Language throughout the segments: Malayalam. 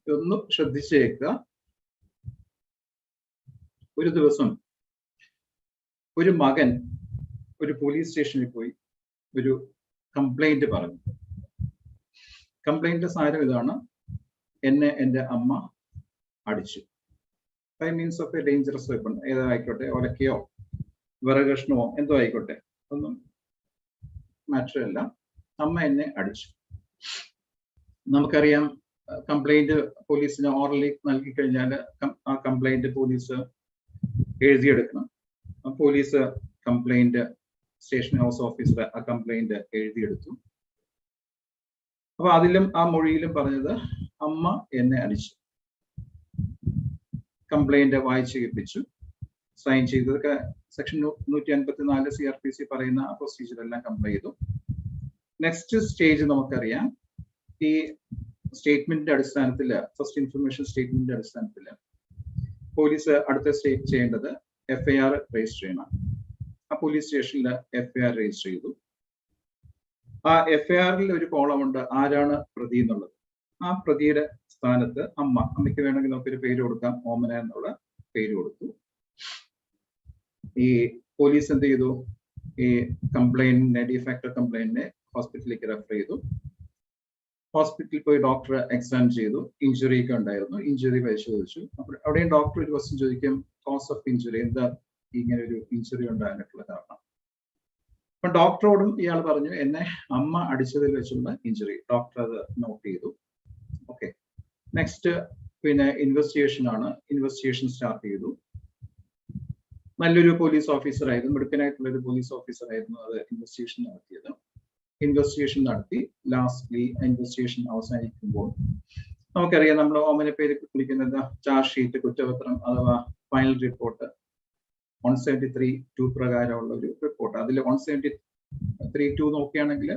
ഇതൊന്ന് ശ്രദ്ധിച്ചേക്കുക. ഒരു ദിവസം ഒരു മകൻ ഒരു പോലീസ് സ്റ്റേഷനിൽ പോയി ഒരു കംപ്ലൈന്റ് പറഞ്ഞു. കംപ്ലൈന്റ് സാരം ഇതാണ്: എന്നെ എൻ്റെ അമ്മ അടിച്ചു. By means of a dangerous weapon, ഏതായിക്കോട്ടെ, ഒലക്കയോ വിറകഷ്ണമോ എന്തോ ആയിക്കോട്ടെ, ഒന്നും മാറ്റർ അല്ല. അമ്മ എന്നെ അടിച്ചു. നമുക്കറിയാം, കംപ്ലൈന്റ് പോലീസിന് ഓറലി നൽകി കഴിഞ്ഞാൽ ആ കംപ്ലൈന്റ് പോലീസ് എഴുതിയെടുക്കണം. Police complaint station house officer ആ കംപ്ലൈന്റ് എഴുതിയെടുത്തു. അപ്പൊ അതിലും ആ മൊഴിയിലും പറഞ്ഞത് അമ്മ എന്നെ അടിച്ചു. കംപ്ലൈന്റ് വായിച്ചു കേൾപ്പിച്ചു, സൈൻ ചെയ്തതൊക്കെ സെക്ഷൻ 154 CRPC പറയുന്ന ആ പ്രൊസീജിയർ എല്ലാം കംപ്ലൈന്റ് ചെയ്തു. നെക്സ്റ്റ് സ്റ്റേജ് നമുക്കറിയാം, ഈ സ്റ്റേറ്റ്മെന്റിന്റെ അടിസ്ഥാനത്തിൽ, ഫസ്റ്റ് ഇൻഫർമേഷൻ സ്റ്റേറ്റ്മെന്റിന്റെ അടിസ്ഥാനത്തിൽ പോലീസ് അടുത്ത സ്റ്റേറ്റ് ചെയ്യേണ്ടത് FIR രജിസ്റ്റർ ചെയ്യണം. ആ പോലീസ് സ്റ്റേഷനിൽ FIR രജിസ്റ്റർ ചെയ്തു. ആ FIRൽ ഒരു കോളം ഉണ്ട്, ആരാണ് പ്രതി എന്നുള്ളത്. ആ പ്രതിയുടെ സ്ഥാനത്ത് അമ്മയ്ക്ക് വേണമെങ്കിൽ നമുക്കൊരു പേര് കൊടുക്കാം, ഓമന എന്നുള്ള പേര് കൊടുത്തു. ഈ പോലീസ് എന്ത് ചെയ്തു? ഈ കംപ്ലൈന്റിനെ, ഡിഫാക്ടോ കംപ്ലൈന്റിനെ ഹോസ്പിറ്റലിലേക്ക് റെഫർ ചെയ്തു. ഹോസ്പിറ്റലിൽ പോയി ഡോക്ടർ എക്സാമിൻ ചെയ്തു. ഇഞ്ചുറി ഒക്കെ ഉണ്ടായിരുന്നു, ഇഞ്ചുറി പരിശോധിച്ചു. അപ്പോൾ അവിടെയും ഡോക്ടർ ഒരു ക്വസ്റ്റ്യൻ ചോദിക്കും, കോസ് ഓഫ് ഇഞ്ചുറി, എന്താ ഇങ്ങനെ ഒരു ഇഞ്ചുറി ഉണ്ടാകാനുള്ള കാരണം. അപ്പൊ ഡോക്ടറോടും ഇയാൾ പറഞ്ഞു, എന്നെ അമ്മ അടിച്ചതിൽ വെച്ചുള്ള ഇഞ്ചുറി. ഡോക്ടർ അത് നോട്ട് ചെയ്തു. ഓക്കെ, നെക്സ്റ്റ് പിന്നെ ഇൻവെസ്റ്റിഗേഷൻ ആണ്. ഇൻവെസ്റ്റിഗേഷൻ സ്റ്റാർട്ട് ചെയ്തു. നല്ലൊരു പോലീസ് ഓഫീസർ ആയിരുന്നു, മിടുക്കനായിട്ടുള്ള ഒരു പോലീസ് ഓഫീസർ ആയിരുന്നു അത് ഇൻവെസ്റ്റിഗേഷൻ നടത്തിയത്. ഇൻവെസ്റ്റിഗേഷൻ നടത്തി ലാസ്റ്റ്ലി ഇൻവെസ്റ്റിഗേഷൻ അവസാനിക്കുമ്പോൾ നമുക്കറിയാം, നമ്മൾ ഓമന പേര് വിളിക്കുന്നത് ചാർജ് ഷീറ്റ്, കുറ്റപത്രം അഥവാ ഫൈനൽ റിപ്പോർട്ട് 173(2) പ്രകാരമുള്ള ഒരു റിപ്പോർട്ട്. അതിൽ 173(2) നോക്കുകയാണെങ്കിൽ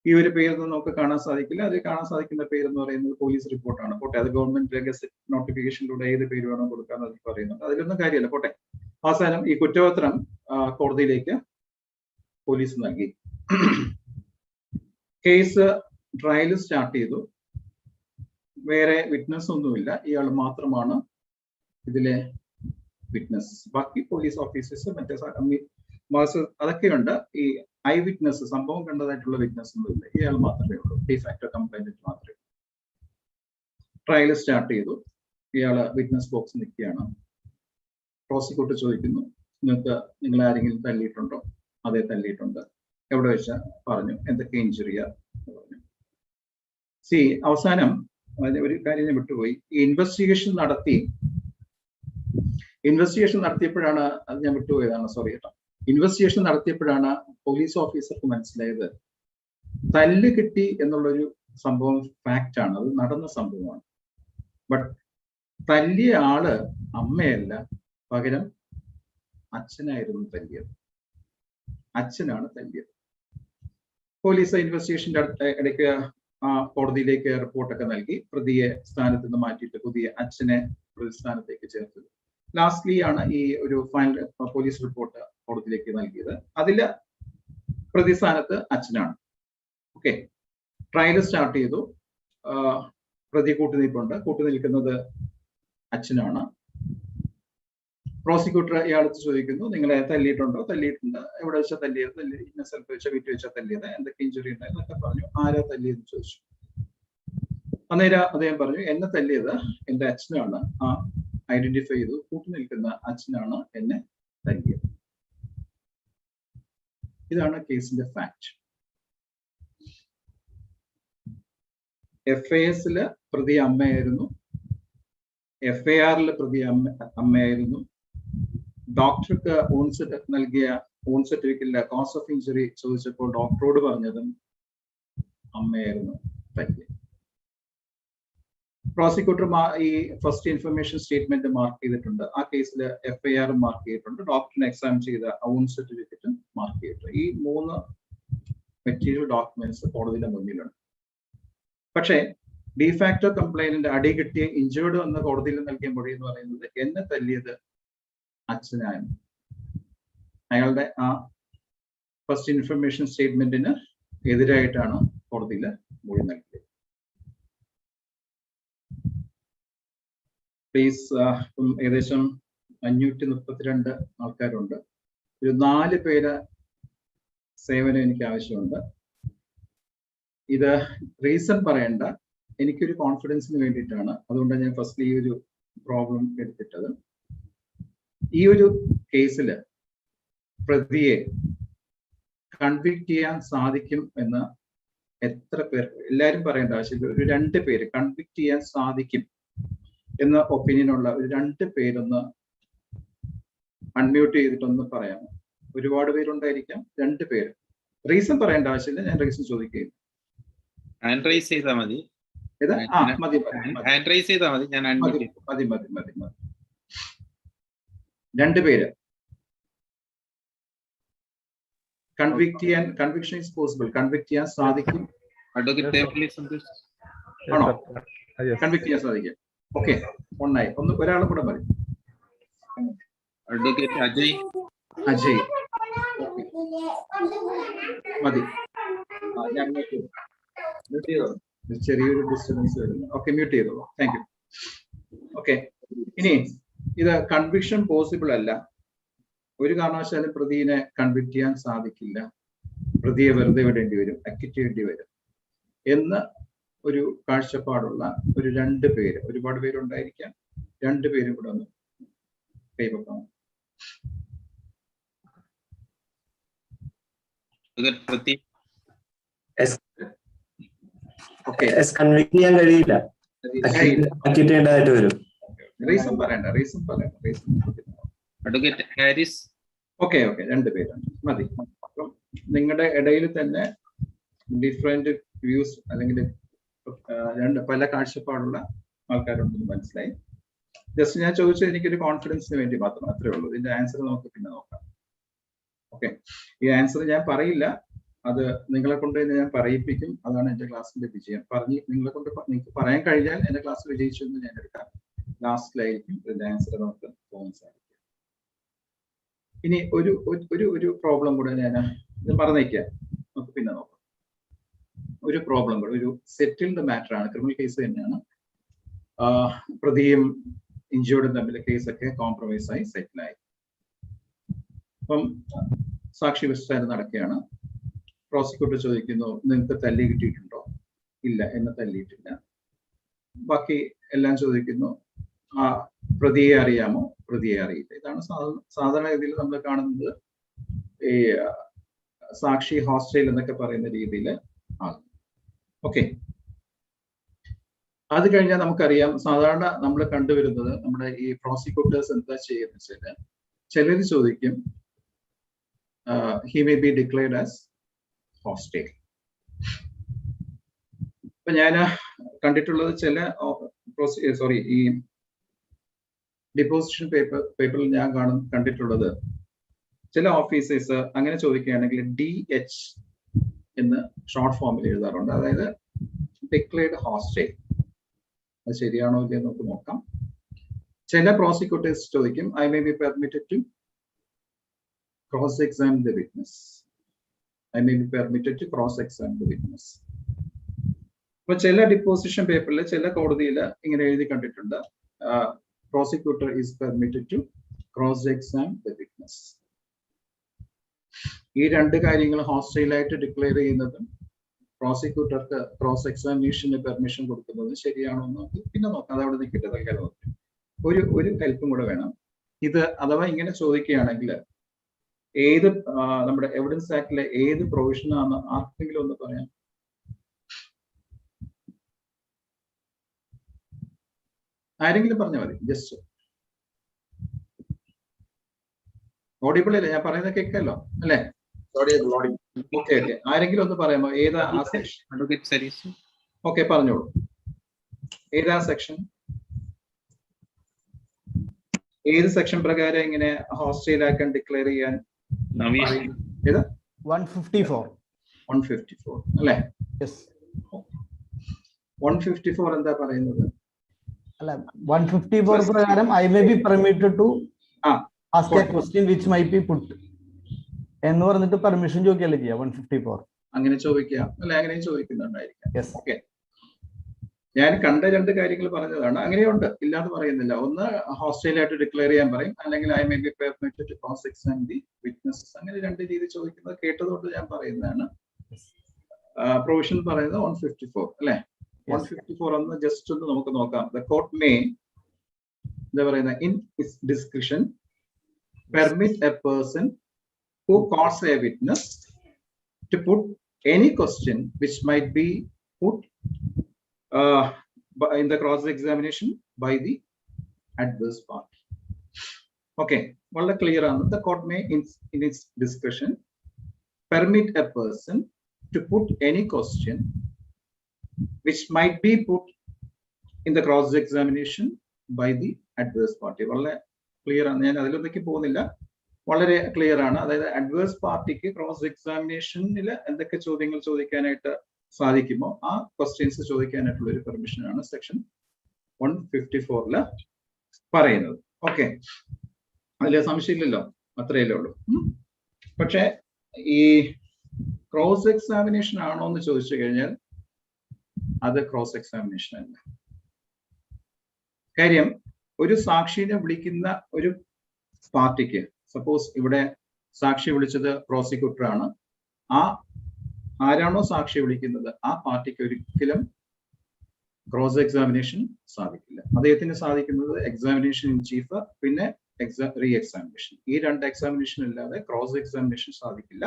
ഈ ഒരു പേരൊന്നും നമുക്ക് കാണാൻ സാധിക്കില്ല. അത് കാണാൻ സാധിക്കുന്ന പേരെന്ന് പറയുന്നത് പോലീസ് റിപ്പോർട്ടാണ്. പോട്ടെ, അത് ഗവൺമെന്റ് ഗസറ്റ് നോട്ടിഫിക്കേഷനിലൂടെ ഏത് പേര് വേണം കൊടുക്കാൻ അതിൽ പറയുന്നുണ്ട്. അതിലൊന്നും കാര്യമല്ല, പോട്ടെ. അവസാനം ഈ കുറ്റപത്രം കോടതിയിലേക്ക് പോലീസ് നൽകി. കേസ് ട്രയൽ സ്റ്റാർട്ട് ചെയ്തു. വേറെ വിറ്റ്നസ് ഒന്നുമില്ല, ഇയാൾ മാത്രമാണ് ഇതിലെ വിറ്റ്നസ്. ബാക്കി പോലീസ് ഓഫീസേഴ്സ് മറ്റേ അതൊക്കെയുണ്ട്. ഈ ഐ വിറ്റ്നസ്, സംഭവം കണ്ടതായിട്ടുള്ള വിറ്റ്നസ് ഒന്നുമില്ല, ഇയാൾ മാത്രമേ ഉള്ളൂ. ഡിഫാക്ടോ കംപ്ലൈന്റ് മാത്രമേ. ട്രയൽ സ്റ്റാർട്ട് ചെയ്തു. ഇയാള് വിറ്റ്നസ് ബോക്സ് നിൽക്കുകയാണ്. പ്രോസിക്യൂട്ടർ ചോദിക്കുന്നു, നിങ്ങൾ ആരെങ്കിലും തല്ലിയിട്ടുണ്ടോ? അതെ, തല്ലിയിട്ടുണ്ട്. എവിടെ വെച്ച? പറഞ്ഞു. എന്തൊക്കെ ഇഞ്ചുറിയാ പറഞ്ഞു. അവസാനം ഒരു കാര്യം ഞാൻ വിട്ടുപോയി. ഈ ഇൻവെസ്റ്റിഗേഷൻ നടത്തിയപ്പോഴാണ്, അത് ഞാൻ വിട്ടുപോയതാണ്, സോറി കേട്ടോ. ഇൻവെസ്റ്റിഗേഷൻ നടത്തിയപ്പോഴാണ് പോലീസ് ഓഫീസർക്ക് മനസ്സിലായത് തല്ല് കിട്ടി എന്നുള്ളൊരു സംഭവം ഫാക്റ്റ് ആണ്, അത് നടന്ന സംഭവമാണ്. ബട്ട് തല്ലിയ ആള് അമ്മയല്ല, പകരം അച്ഛനായിരുന്നു തല്ലിയത്. അച്ഛനാണ് തല്ലിയത്. പോലീസ് ഇൻവെസ്റ്റിഗേഷന്റെ ഇടയ്ക്ക് കോടതിയിലേക്ക് റിപ്പോർട്ടൊക്കെ നൽകി. പ്രതിയെ സ്ഥാനത്ത് നിന്ന് മാറ്റിയിട്ട് പുതിയ അച്ഛനെ പ്രതിസ്ഥാനത്തേക്ക് ചേർത്തു. ലാസ്റ്റ്ലി ആണ് ഈ ഒരു ഫൈനൽ പോലീസ് റിപ്പോർട്ട് കോടതിയിലേക്ക് നൽകിയത്. അതില് പ്രതിസ്ഥാനത്ത് അച്ഛനാണ്. ഓക്കെ, ട്രയൽ സ്റ്റാർട്ട് ചെയ്തു. പ്രതി കൂട്ടുനിൽപ്പുണ്ട്. കൂട്ടുനിൽക്കുന്നത് അച്ഛനാണ്. പ്രോസിക്യൂട്ടർ ഇയാളത്ത് ചോദിക്കുന്നു, നിങ്ങളെ തല്ലിയിട്ടുണ്ടോ? തല്ലിയിട്ടുണ്ട്. എവിടെ വെച്ചാൽ തല്ലിയത്? ഇന്ന സ്ഥലത്ത് വെച്ചാൽ, വീട്ടിൽ വെച്ചാൽ തല്ലിയത്? എന്തൊക്കെ ഇഞ്ചുറി ഉണ്ട് എന്നൊക്കെ പറഞ്ഞു. ആരാ തല്ലിയെന്ന് ചോദിച്ചു. അന്നേരം അദ്ദേഹം പറഞ്ഞു, എന്നെ തല്ലിയത് എൻ്റെ അച്ഛനാണ്. ആ ഐഡന്റിഫൈ ചെയ്തു. കൂട്ടുനിൽക്കുന്ന അച്ഛനാണ് എന്നെ തല്ലിയത്. ഇതാണ് കേസിന്റെ ഫാക്ട്. FISല് പ്രതി അമ്മയായിരുന്നു, FIRല് പ്രതി അമ്മയായിരുന്നു. ഡോക്ടർക്ക് നൽകിയ ഓൺ സർട്ടിഫിക്കറ്റിലെ കോസ് ഓഫ് ഇഞ്ചുറി ചോദിച്ചപ്പോൾ ഡോക്ടറോട് പറഞ്ഞതും അമ്മയായിരുന്നു തല്ലിയത്. പ്രോസിക്യൂട്ടർ ഈ ഫസ്റ്റ് ഇൻഫർമേഷൻ സ്റ്റേറ്റ്മെന്റ് മാർക്ക് ചെയ്തിട്ടുണ്ട്. ആ കേസിൽ FIR മാർക്ക് ചെയ്തിട്ടുണ്ട്. ഡോക്ടറിനെ എക്സാമിൻ ചെയ്ത ഓൺ സർട്ടിഫിക്കറ്റും മാർക്ക് ചെയ്തിട്ടുണ്ട്. ഈ 3 മെറ്റീരിയൽ ഡോക്യുമെന്റ്സ് കോടതിയുടെ മുന്നിലുണ്ട്. പക്ഷേ ഡിഫാക്ടോ കംപ്ലൈന്റിന്റെ അടി കിട്ടിയ ഇഞ്ചേർഡ് എന്ന കോടതിയിൽ നൽകിയ മൊഴി എന്ന് പറയുന്നത് എന്നെ തല്ലിയത് അച്ഛനായിരുന്നു. അയാളുടെ ആ ഫസ്റ്റ് ഇൻഫർമേഷൻ സ്റ്റേറ്റ്മെന്റിന് എതിരായിട്ടാണ് കോടതിയിൽ മൊഴി നൽകിയത്. പ്ലീസ്. ഏകദേശം 532 ആൾക്കാരുണ്ട്. ഒരു 4 പേര് സേവനം എനിക്ക് ആവശ്യമുണ്ട്. ഇത് റീസൺ പറയണ്ട, എനിക്കൊരു കോൺഫിഡൻസിന് വേണ്ടിയിട്ടാണ്. അതുകൊണ്ടാണ് ഞാൻ ഫസ്റ്റ് ഈ ഒരു പ്രോബ്ലം എടുത്തിട്ടത്. ഈ ഒരു കേസിൽ പ്രതിയെ കൺവിക്ട് ചെയ്യാൻ സാധിക്കും എന്ന് എത്ര പേർ, എല്ലാവരും പറയേണ്ട ആവശ്യമില്ല, ഒരു 2 പേര് കൺവിക്ട് ചെയ്യാൻ സാധിക്കും എന്ന ഒപ്പീനിയൻ ഉള്ള ഒരു 2 പേരൊന്ന് അൺമ്യൂട്ട് ചെയ്തിട്ടൊന്ന് പറയാമോ? ഒരുപാട് പേരുണ്ടായിരിക്കാം. 2 പേര്. റീസൺ പറയേണ്ട ആവശ്യമില്ല, ഞാൻ റീസൺ ചോദിക്കുകയും. ഹാൻഡ് റൈസ് ചെയ്താൽ മതി. ഹാൻഡ് റൈസ് ചെയ്താൽ മതി. ഞാൻ മതി. 2 പേര്. Conviction is possible. കൺവിക്ട് ചെയ്യാൻ സാധിക്കും. ആണോ? കൺവിക്ട് ചെയ്യാൻ സാധിക്കും. ഓക്കെ, ഒന്നായി. ഒരാളും കൂടെ മതി. അഡ്വക്കേറ്റ് അജയ്. മതി. ചെറിയൊരു ഡിസ്റ്റർബൻസ് വരുന്നു. ഓക്കെ, മ്യൂട്ട് ചെയ്തോളൂ. Thank you. ഓക്കെ, ഇനി ഇത് കൺവിക്ഷൻ പോസിബിൾ അല്ല. ഒരു കാരണവശാലും പ്രതിയെ കൺവിക്ട് ചെയ്യാൻ സാധിക്കില്ല. പ്രതിയെ വെറുതെ വിടേണ്ടി വരും, അക്വിറ്റ് ചെയ്യേണ്ടി വരും എന്ന് ഒരു കാഴ്ചപ്പാടുള്ള ഒരു 2 പേര്, ഒരുപാട് പേരുണ്ടായിരിക്കാം. 2 പേരും കൂടെ ഒന്ന് കൈവക്കാം. കൺവിക്ട് ചെയ്യാൻ കഴിയില്ല, റീസൺ പറയണ്ട. അഡ്വക്കേറ്റ് ഹാരിസ്. ഓക്കെ, 2 പേരുണ്ട്, മതി. അപ്പം നിങ്ങളുടെ ഇടയിൽ തന്നെ ഡിഫറെന്റ് വ്യൂസ് അല്ലെങ്കിൽ പല കാഴ്ചപ്പാടുള്ള ആൾക്കാരുണ്ടെന്ന് മനസ്സിലായി. ജസ്റ്റ് ഞാൻ ചോദിച്ചത് എനിക്കൊരു കോൺഫിഡൻസിന് വേണ്ടി മാത്രം, അത്രേ ഉള്ളൂ. ഇതിന്റെ ആൻസർ നമുക്ക് പിന്നെ നോക്കാം. ഓക്കെ, ഈ ആൻസർ ഞാൻ പറയില്ല, അത് നിങ്ങളെ കൊണ്ട് തന്നെ ഞാൻ പറയിപ്പിക്കും. അതാണ് എന്റെ ക്ലാസ്സിന്റെ വിജയം. നിങ്ങൾക്ക് പറയാൻ കഴിഞ്ഞാൽ എന്റെ ക്ലാസ് വിജയിച്ചു എന്ന് ഞാൻ എടുക്കാം. ലാസ്റ്റിലായിരിക്കും ഇതിന്റെ ആൻസർ നമുക്ക് പോകാൻ സാധിക്കും. ഇനി ഒരു പ്രോബ്ലം കൂടെ ഞാൻ പറഞ്ഞേക്കാം, നമുക്ക് പിന്നെ നോക്കാം. ഒരു പ്രോബ്ലം കൂടെ, ഒരു സെറ്റിൽഡ് മാറ്റർ ആണ്, ക്രിമിനൽ കേസ് തന്നെയാണ്. പ്രതിയും ഇഞ്ചുർഡും തമ്മിലെ കേസൊക്കെ കോംപ്രമൈസ് ആയി സെറ്റിലായി. അപ്പം സാക്ഷി വിസ്താരം നടക്കുകയാണ്. പ്രോസിക്യൂട്ടർ ചോദിക്കുന്നു, നിങ്ങൾക്ക് തല്ലി കിട്ടിയിട്ടുണ്ടോ? ഇല്ല, എന്നെ തല്ലിയിട്ടില്ല. ബാക്കി എല്ലാം ചോദിക്കുന്നു, പ്രതിയെ അറിയാമോ? പ്രതിയെ അറിയില്ല. ഇതാണ് സാധാരണഗതിയിൽ നമ്മൾ കാണുന്നത്. ഈ സാക്ഷി ഹോസ്റ്റൽ എന്നൊക്കെ പറയുന്ന രീതിയിൽ ആണ്. ഓക്കെ, അത് കഴിഞ്ഞാൽ നമുക്കറിയാം, സാധാരണ നമ്മൾ കണ്ടുവരുന്നത്, നമ്മുടെ ഈ പ്രോസിക്യൂട്ടേഴ്സ് എന്താ ചെയ്യുന്നത് വെച്ചാൽ, ചിലർ ചോദിക്കും he may be declared as hostile. ഇപ്പൊ ഞാൻ കണ്ടിട്ടുള്ളത് ചില ഈ ഡിപ്പോസിഷൻ പേപ്പറിൽ ഞാൻ കണ്ടിട്ടുള്ളത്, ചില ഓഫീസേഴ്സ് അങ്ങനെ ചോദിക്കുകയാണെങ്കിൽ DH എന്ന് ഷോർട്ട് ഫോമിൽ എഴുതാറുണ്ട്. അതായത് ഡിക്ലെയർഡ് ഹോസ്റ്റൈൽ. അത് ശരിയാണോ ഇല്ലയോ നമുക്ക് നോക്കാം. ചില പ്രോസിക്യൂട്ടേഴ്സ് ചോദിക്കും, I may be permitted to cross-examine the witness. I may be permitted to cross-examine the witness. അപ്പൊ ചില ഡിപ്പോസിഷൻ പേപ്പറിൽ, ചില കോടതിയിൽ ഇങ്ങനെ എഴുതി കണ്ടിട്ടുണ്ട്, prosecutor is permitted to cross-examine the witness. ഈ 2 കാര്യങ്ങൾ ഹോസ്റ്റൈലായിട്ട് ഡിക്ലെയർ ചെയ്യുന്നതും പ്രോസിക്യൂട്ടർക്ക് ക്രോസ് എക്സാമിനേഷന് പെർമിഷൻ കൊടുക്കുന്നതും ശരിയാണോ എന്ന് നമുക്ക് പിന്നെ നോക്കാം. അത് അവിടെ നിൽക്കട്ടെ, തൽക്കാലം നോക്കാം. ഒരു ഹെൽപ്പും കൂടെ വേണം. ഇത് അഥവാ ഇങ്ങനെ ചോദിക്കുകയാണെങ്കിൽ ഏത് നമ്മുടെ എവിഡൻസ് ആക്ടിലെ ഏത് പ്രൊവിഷനാണ് ആർക്കെങ്കിലും ഒന്ന് പറയാം? ആരെങ്കിലും പറഞ്ഞാൽ മതി. ജസ്റ്റ് ഓഡിബിൾ അല്ലേ? ഞാൻ പറയുന്നത് കേൾക്കല്ലോ അല്ലേ? ഓക്കെ, ആരെങ്കിലും ഒന്ന് പറയാമോ? ഏതാ ആ സെക്ഷൻ? ഓക്കെ, പറഞ്ഞോളൂ. ഏതാ സെക്ഷൻ? ഏത് സെക്ഷൻ പ്രകാരം ഇങ്ങനെ ഹോസ്റ്റൈൽ ആക്കാൻ ഡിക്ലെയർ ചെയ്യാൻ? 154 അല്ലേ? 154 എന്താ പറയുന്നത്? അല്ല, 154 പ്രകാരം I may be permitted to ask a question which might be put എന്ന് പറഞ്ഞിട്ട് പെർമിഷൻ ചോദിക്കല്ലേ ചെയ്യാം. 154 അങ്ങനെ ചോദിക്കാം അല്ലെ? അങ്ങനെയും ചോദിക്കുന്നുണ്ടായിരിക്കാം. ഓക്കെ, ഞാൻ കണ്ട രണ്ട് കാര്യങ്ങൾ പറഞ്ഞതാണ്. അങ്ങനെയുണ്ട്, ഇല്ലാന്ന് പറയുന്നില്ല. ഒന്ന് ഹോസ്റ്റൈലായിട്ട് ഡിക്ലെയർ ചെയ്യാൻ പറയും, അല്ലെങ്കിൽ I may be permitted to cross examine the witnesses. അങ്ങനെ രണ്ട് രീതി ചോദിക്കുന്നത് കേട്ടതുകൊണ്ട് ഞാൻ പറയുന്നതാണ്. പ്രൊവിഷൻ പറയുന്നത് 154 അല്ലെ? 154 എന്ന് ജസ്റ്റ് ഒന്ന് നമുക്ക് നോക്കാം. ദ കോർട്ട് മേ, എന്താ പറയുന്നത്, in its discretion permit a person who calls a witness to put any question which might be put in the cross examination by the adverse party. Okay, വളരെ clear ആണ്. The court may in its discretion permit a person to put any question which might be put in the cross examination by the adverse party. വളരെ clear ആണ്. ഞാൻ അതിലൊന്നും പോകുന്നില്ല, വളരെ ക്ലിയർ ആണ്. അതായത് അഡ്വേഴ്സ് പാർട്ടിക്ക് ക്രോസ് എക്സാമിനേഷനിൽ എന്തൊക്കെ ചോദ്യങ്ങൾ ചോദിക്കാനായിട്ട് സാധിക്കുമോ ആ ക്വസ്റ്റ്യൻസ് ചോദിക്കാനായിട്ടുള്ള ഒരു പെർമിഷനാണ് സെക്ഷൻ 154 പറയുന്നത്. ഓക്കെ, അതിൽ സംശയമില്ലല്ലോ, അത്രയല്ലേ ഉള്ളൂ. പക്ഷെ ഈ ക്രോസ് എക്സാമിനേഷൻ ആണോ എന്ന് ചോദിച്ചു കഴിഞ്ഞാൽ അത് ക്രോസ് എക്സാമിനേഷൻ അല്ല. കാര്യം, ഒരു സാക്ഷിനെ വിളിക്കുന്ന ഒരു പാർട്ടിക്ക്, സപ്പോസ് ഇവിടെ സാക്ഷി വിളിച്ചത് പ്രോസിക്യൂട്ടർ ആണ്, ആരാണോ സാക്ഷി വിളിക്കുന്നത് ആ പാർട്ടിക്ക് ഒരിക്കലും ക്രോസ് എക്സാമിനേഷൻ സാധിക്കില്ല. അദ്ദേഹത്തിന് സാധിക്കുന്നത് എക്സാമിനേഷൻ ഇൻ ചീഫ്, പിന്നെ റീ എക്സാമിനേഷൻ. ഈ രണ്ട് എക്സാമിനേഷൻ അല്ലാതെ ക്രോസ് എക്സാമിനേഷൻ സാധിക്കില്ല.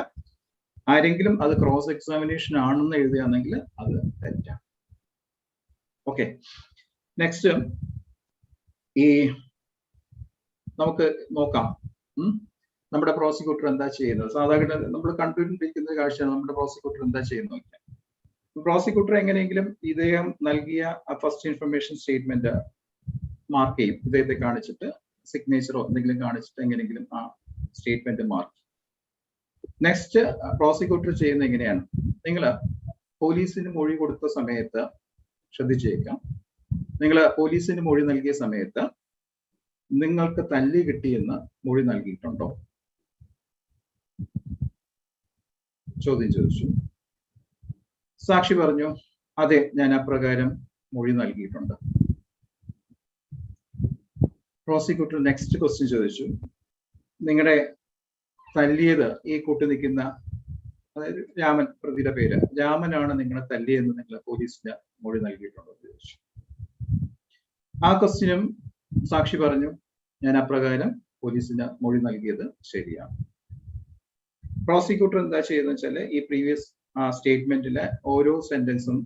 ആരെങ്കിലും അത് ക്രോസ് എക്സാമിനേഷൻ ആണെന്ന് എഴുതുകയാണെങ്കിൽ അത് തെറ്റാണ്. ഓക്കെ, നെക്സ്റ്റ് ഈ നമുക്ക് നോക്കാം. നമ്മുടെ പ്രോസിക്യൂട്ടർ എന്താ ചെയ്യുന്നത്? സാധാരണ നമ്മൾ കണ്ടുകൊണ്ടിരിക്കുന്ന കാഴ്ചയാണ് നമ്മുടെ പ്രോസിക്യൂട്ടർ എന്താ ചെയ്യുന്നത്. പ്രോസിക്യൂട്ടർ എങ്ങനെയെങ്കിലും ഇദ്ദേഹം നൽകിയ ഫസ്റ്റ് ഇൻഫർമേഷൻ സ്റ്റേറ്റ്മെന്റ് മാർക്ക് ചെയ്യും. ഇദ്ദേഹത്തെ കാണിച്ചിട്ട് സിഗ്നേച്ചറോ എന്തെങ്കിലും കാണിച്ചിട്ട് എങ്ങനെയെങ്കിലും ആ സ്റ്റേറ്റ്മെന്റ് മാർക്ക്. നെക്സ്റ്റ് പ്രോസിക്യൂട്ടർ ചെയ്യുന്നത് എങ്ങനെയാണ്? നിങ്ങൾ പോലീസിന് മൊഴി കൊടുത്ത സമയത്ത് ശ്രദ്ധിച്ചേക്കാം, നിങ്ങൾ പോലീസിന് മൊഴി നൽകിയ സമയത്ത് നിങ്ങൾക്ക് തല്ലി കിട്ടിയെന്ന് മൊഴി നൽകിയിട്ടുണ്ടോ? ചോദ്യം ചോദിച്ചു. സാക്ഷി പറഞ്ഞു, അതെ, ഞാൻ അപ്രകാരം മൊഴി നൽകിയിട്ടുണ്ട്. പ്രോസിക്യൂട്ടർ നെക്സ്റ്റ് ക്വസ്റ്റ്യൻ ചോദിച്ചു, നിങ്ങളുടെ തല്ലിയത് ഈ കൂട്ടി നിൽക്കുന്ന, അതായത് രാമൻ, പ്രതിയുടെ പേര് രാമനാണ് നിങ്ങളെ തല്ലിയെന്ന് നിങ്ങൾ പോലീസിന് മൊഴി നൽകിയിട്ടുണ്ടോ എന്ന് ചോദിച്ചു. ആ ക്വസ്റ്റ്യനും സാക്ഷി പറഞ്ഞു, ഞാൻ അപ്രകാരം പോലീസിന് മൊഴി നൽകിയത് ശരിയാണ്. പ്രോസിക്യൂട്ടർ എന്താ ചെയ്യുന്നത് വെച്ചാൽ ഈ പ്രീവിയസ് സ്റ്റേറ്റ്മെന്റിലെ ഓരോ സെന്റൻസും,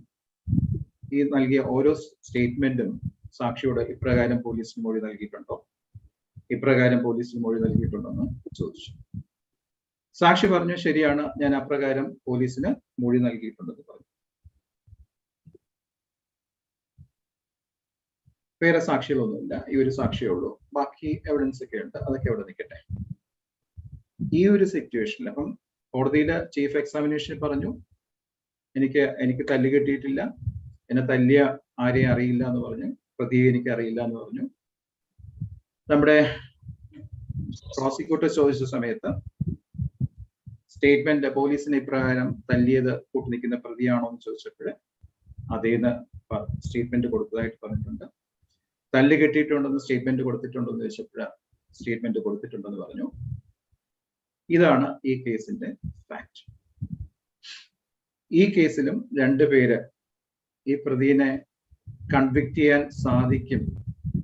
ഈ നൽകിയ ഓരോ സ്റ്റേറ്റ്മെന്റും സാക്ഷിയോട് ഇപ്രകാരം പോലീസിന് മൊഴി നൽകിയിട്ടുണ്ടോ, ഇപ്രകാരം പോലീസിന് മൊഴി നൽകിയിട്ടുണ്ടോ എന്ന് ചോദിച്ചു. സാക്ഷി പറഞ്ഞു, ശരിയാണ്, ഞാൻ അപ്രകാരം പോലീസിന് മൊഴി നൽകിയിട്ടുണ്ടെന്ന് പറഞ്ഞു. വേറെ സാക്ഷികളൊന്നുമില്ല, ഈ ഒരു സാക്ഷിയേ ഉള്ളൂ. ബാക്കി എവിഡൻസ് ഒക്കെ ഉണ്ട്, അതൊക്കെ അവിടെ നിൽക്കട്ടെ. ഈ ഒരു സിറ്റുവേഷനിൽ അപ്പം കോടതിയിലെ ചീഫ് എക്സാമിനേഷൻ പറഞ്ഞു, എനിക്ക് തല്ലി കിട്ടിയിട്ടില്ല, എന്നെ തല്ലിയ ആരെയും അറിയില്ല എന്ന് പറഞ്ഞു, പ്രതിയെ എനിക്ക് അറിയില്ല എന്ന് പറഞ്ഞു. നമ്മുടെ പ്രോസിക്യൂട്ടർ ചോദിച്ച സമയത്ത് സ്റ്റേറ്റ്മെന്റ് പോലീസിനെ ഇപ്രകാരം തല്ലിയത് കൂട്ടി നിൽക്കുന്ന പ്രതിയാണോ എന്ന് ചോദിച്ചപ്പോൾ അതേന്ന് സ്റ്റേറ്റ്മെന്റ് കൊടുത്തതായിട്ട് പറഞ്ഞിട്ടുണ്ട്. തല്ല് കെട്ടിയിട്ടുണ്ടെന്ന് സ്റ്റേറ്റ്മെന്റ് കൊടുത്തിട്ടുണ്ടോ എന്ന് ചോദിച്ചപ്പോൾ സ്റ്റേറ്റ്മെന്റ് കൊടുത്തിട്ടുണ്ടെന്ന് പറഞ്ഞു. ഇതാണ് ഈ കേസിന്റെ ഫാക്ട്. ഈ കേസിലും രണ്ടുപേര് ഈ പ്രതിയെ കൺവിക്ട് ചെയ്യാൻ സാധിക്കും,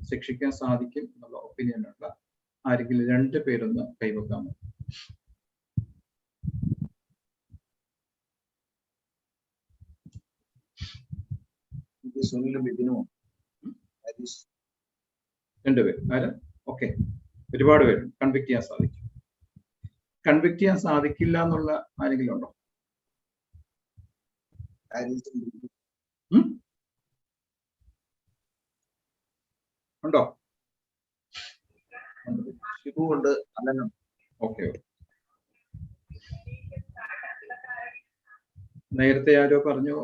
ശിക്ഷിക്കാൻ സാധിക്കും എന്നുള്ള ഒപ്പീനിയനുള്ള ആരെങ്കിലും രണ്ടുപേരൊന്ന് കൈവെക്കാമോ? രണ്ടുപേർ ആര്? ഓക്കെ, ഒരുപാട് പേര് കൺവിക്ട് ചെയ്യാൻ സാധിക്കും. കൺവിക്ട് ചെയ്യാൻ സാധിക്കില്ല എന്നുള്ള ആരെങ്കിലും ഉണ്ടോ? ഉണ്ടോ? ഷിബു ഉണ്ട്, അല്ലെന്നോ? ഓക്കെ, നേരത്തെ ആരോ പറഞ്ഞു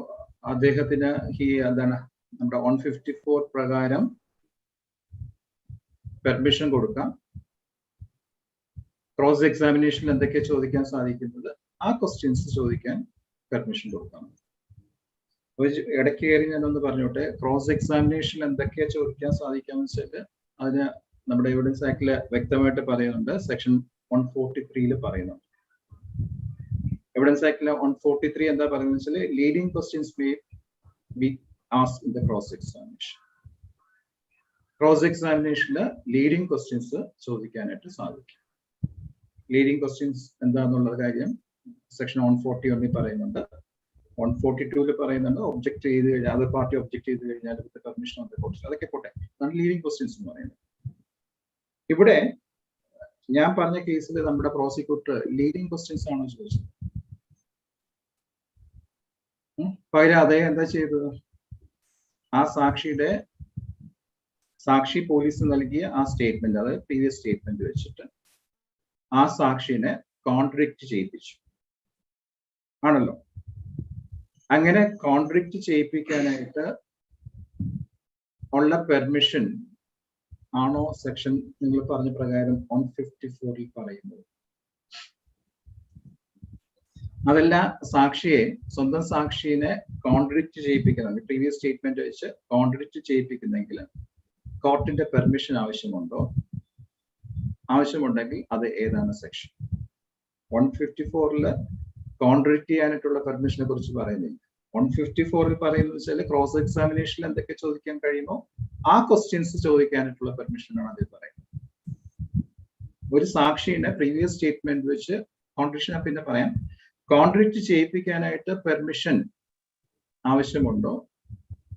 അദ്ദേഹത്തിന് എന്താണ് നമ്മുടെ 154 പ്രകാരം പെർമിഷൻ കൊടുക്കാം, ക്രോസ് എക്സാമിനേഷനിൽ എന്തൊക്കെ ചോദിക്കാൻ സാധിക്കുന്നത് ആ ക്വസ്റ്റ്യൻസ് ചോദിക്കാൻ പെർമിഷൻ കൊടുക്കാം. ഇടയ്ക്ക് കയറി ഞാനൊന്ന് പറഞ്ഞോട്ടെ. ക്രോസ് എക്സാമിനേഷനിൽ എന്തൊക്കെയാ ചോദിക്കാൻ സാധിക്കാന്ന് വെച്ചാൽ അതിന് നമ്മുടെ എവിഡൻസ് ആക്ടില് വ്യക്തമായിട്ട് പറയുന്നുണ്ട്. സെക്ഷൻ 143 പറയുന്നുണ്ട്. എവിഡൻസ് ആക്ടിലെ 143 എന്താ പറയുന്നത് വെച്ചാൽ leading questions may be asked in the cross examination. Cross എക്സാമിനേഷനിൽ ലീഡിംഗ് ക്വസ്റ്റ്യൻസ് ചോദിക്കാനായിട്ട് സാധിക്കും. ലീഡിംഗ് ക്വസ്റ്റ്യൻസ് എന്താന്നുള്ള കാര്യം സെക്ഷൻ 141 പറയുന്നുണ്ട്. 142 പറയുന്നുണ്ട്. ഒബ്ജക്ട് ചെയ്ത് കഴിഞ്ഞാൽ അത് പാർട്ടി ഒബ്ജക്ട് ചെയ്ത് കഴിഞ്ഞാൽ പെർമിഷൻ ഓഫ് ദ കോർട്ട്, അതൊക്കെ പോട്ടെ. അതാണ് ലീഡിംഗ് ക്വസ്റ്റ്യൻസ് എന്ന് പറയുന്നത്. ഇവിടെ ഞാൻ പറഞ്ഞ കേസിൽ നമ്മുടെ പ്രോസിക്യൂട്ടർ ലീഡിംഗ് ക്വസ്റ്റ്യൻസ് ആണോ ചോദിച്ചത്? പകരം അതേ എന്താ ചെയ്തത്? ആ സാക്ഷി പോലീസ് നൽകിയ ആ സ്റ്റേറ്റ്മെന്റ്, അതായത് പ്രീവിയസ് സ്റ്റേറ്റ്മെന്റ് വെച്ചിട്ട് ആ സാക്ഷിനെ കോൺട്രഡിക്റ്റ് ചെയ്യിപ്പിച്ചു ആണല്ലോ. അങ്ങനെ കോൺട്രഡിക്റ്റ് ചെയ്യിപ്പിക്കാനായിട്ട് ഉള്ള പെർമിഷൻ ആണോ സെക്ഷൻ നിങ്ങൾ പറഞ്ഞ പ്രകാരം 154 പറയുന്നത്? അതല്ല, സ്വന്തം സാക്ഷിയെ കോൺട്രഡിക്റ്റ് ചെയ്യിപ്പിക്കുന്നെങ്കിൽ, പ്രീവിയസ് സ്റ്റേറ്റ്മെന്റ് വെച്ച് കോൺട്രഡിക്റ്റ് ചെയ്യിപ്പിക്കുന്നെങ്കിൽ കോർട്ടിന്റെ പെർമിഷൻ ആവശ്യമുണ്ടെങ്കിൽ അത് ഏതാണ് സെക്ഷൻ? 154 കോൺട്രഡിക്റ്റ് ചെയ്യാനായിട്ടുള്ള പെർമിഷനെ കുറിച്ച് പറയുന്നില്ല. 154 പറയുന്നത് വെച്ചാൽ ക്രോസ് എക്സാമിനേഷനിൽ എന്തൊക്കെ ചോദിക്കാൻ കഴിയുമോ ആ ക്വസ്റ്റ്യൻസ് ചോദിക്കാനായിട്ടുള്ള പെർമിഷനാണ് അതിൽ പറയുന്നത്. ഒരു സാക്ഷിയുടെ പ്രീവിയസ് സ്റ്റേറ്റ്മെന്റ് വെച്ച് കോൺട്രഡിക്ഷൻ പിന്നെ പറയാം, കോൺട്രഡിക്റ്റ് ചെയ്യിപ്പിക്കാനായിട്ട് പെർമിഷൻ ആവശ്യമുണ്ടോ?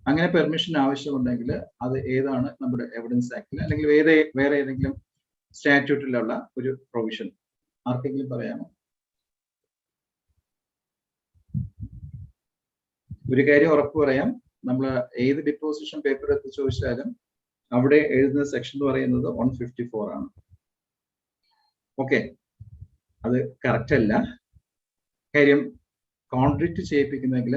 അങ്ങനെ പെർമിഷൻ ആവശ്യമുണ്ടെങ്കിൽ അത് ഏതാണ് നമ്മുടെ എവിഡൻസ് ആക്ടിൽ അല്ലെങ്കിൽ വേറെ ഏതെങ്കിലും സ്റ്റാറ്റ്യൂട്ടിലുള്ള ഒരു പ്രൊവിഷൻ? ആർക്കെങ്കിലും പറയാമോ? ഒരു കാര്യം ഉറപ്പ് പറയാം, നമ്മൾ ഏത് ഡിപ്പോസിഷൻ പേപ്പർ എടുത്ത് ചോദിച്ചാലും അവിടെ എഴുതുന്ന സെക്ഷൻ എന്ന് പറയുന്നത് 154 ആണ്. ഓക്കെ, അത് കറക്റ്റ് അല്ല. കാര്യം കോൺട്രഡിക്റ്റ് ചെയ്യിപ്പിക്കുന്നെങ്കിൽ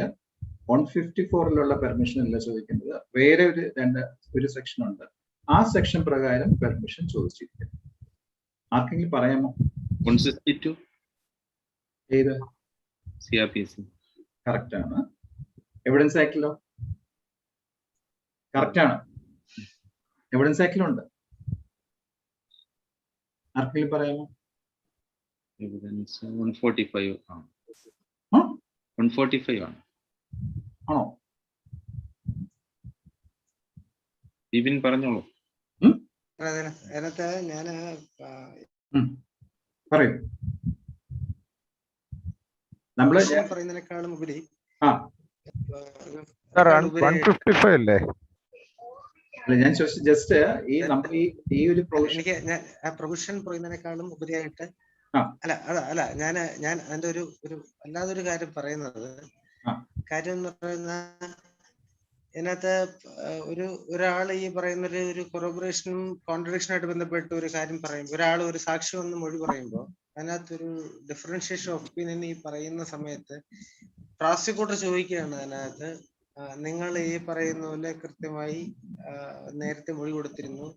154 പെർമിഷൻ അല്ല ചോദിക്കുന്നത്, വേറെ ഒരു സെക്ഷൻ ഉണ്ട്. ആ സെക്ഷൻ പ്രകാരം പെർമിഷൻ ചോദിച്ചിരിക്കും. ആർക്കെങ്കിലും പറയാമോ? 162 ഏത്? CRPC കറക്റ്റ് ആണ്. എവിഡൻസ് ആക്ടിലോ? കറക്റ്റ് ആണ്, എവിഡൻസ് ആക്ടിലുണ്ട്. ആർക്കെങ്കിലും പറയാമോ? എവിഡൻസ് 145 ആണ്. 145 ആണ്. ആണോ? ബിബിൻ പറഞ്ഞോളൂ. അതിനകത്ത് ഞാൻ പറയൂ. നമ്മള് പറയുന്നതിനേക്കാളും ഉപരി 155 അല്ലേ? ഞാൻ ചോദിച്ചത് ജസ്റ്റ് ഈ ഒരു എനിക്ക് പ്രൊവിഷൻ പറയുന്നതിനേക്കാളും ഉപരിയായിട്ട് അല്ല ഞാൻ അതിന്റെ ഒരു അല്ലാതൊരു കാര്യം പറയുന്നത്, കാര്യം എന്ന് പറയുന്ന ഇതിനകത്ത് ഒരാൾ ഈ പറയുന്ന ഒരു കൊറോബറേഷനും കോൺട്രഡിക്ഷനായിട്ട് ബന്ധപ്പെട്ട് ഒരു കാര്യം പറയുമ്പോൾ, ഒരാൾ ഒരു സാക്ഷി വന്ന് മൊഴി പറയുമ്പോൾ അതിനകത്തൊരു ഡിഫറൻഷിയേഷൻ ഓഫ് ഒപ്പീനിയൻ ഈ പറയുന്ന സമയത്ത് പ്രോസിക്യൂട്ടർ ചോദിക്കുകയാണ്, അതിനകത്ത് നിങ്ങൾ ഈ പറയുന്ന പോലെ കൃത്യമായി നേരത്തെ മൊഴി കൊടുത്തിരുന്നു,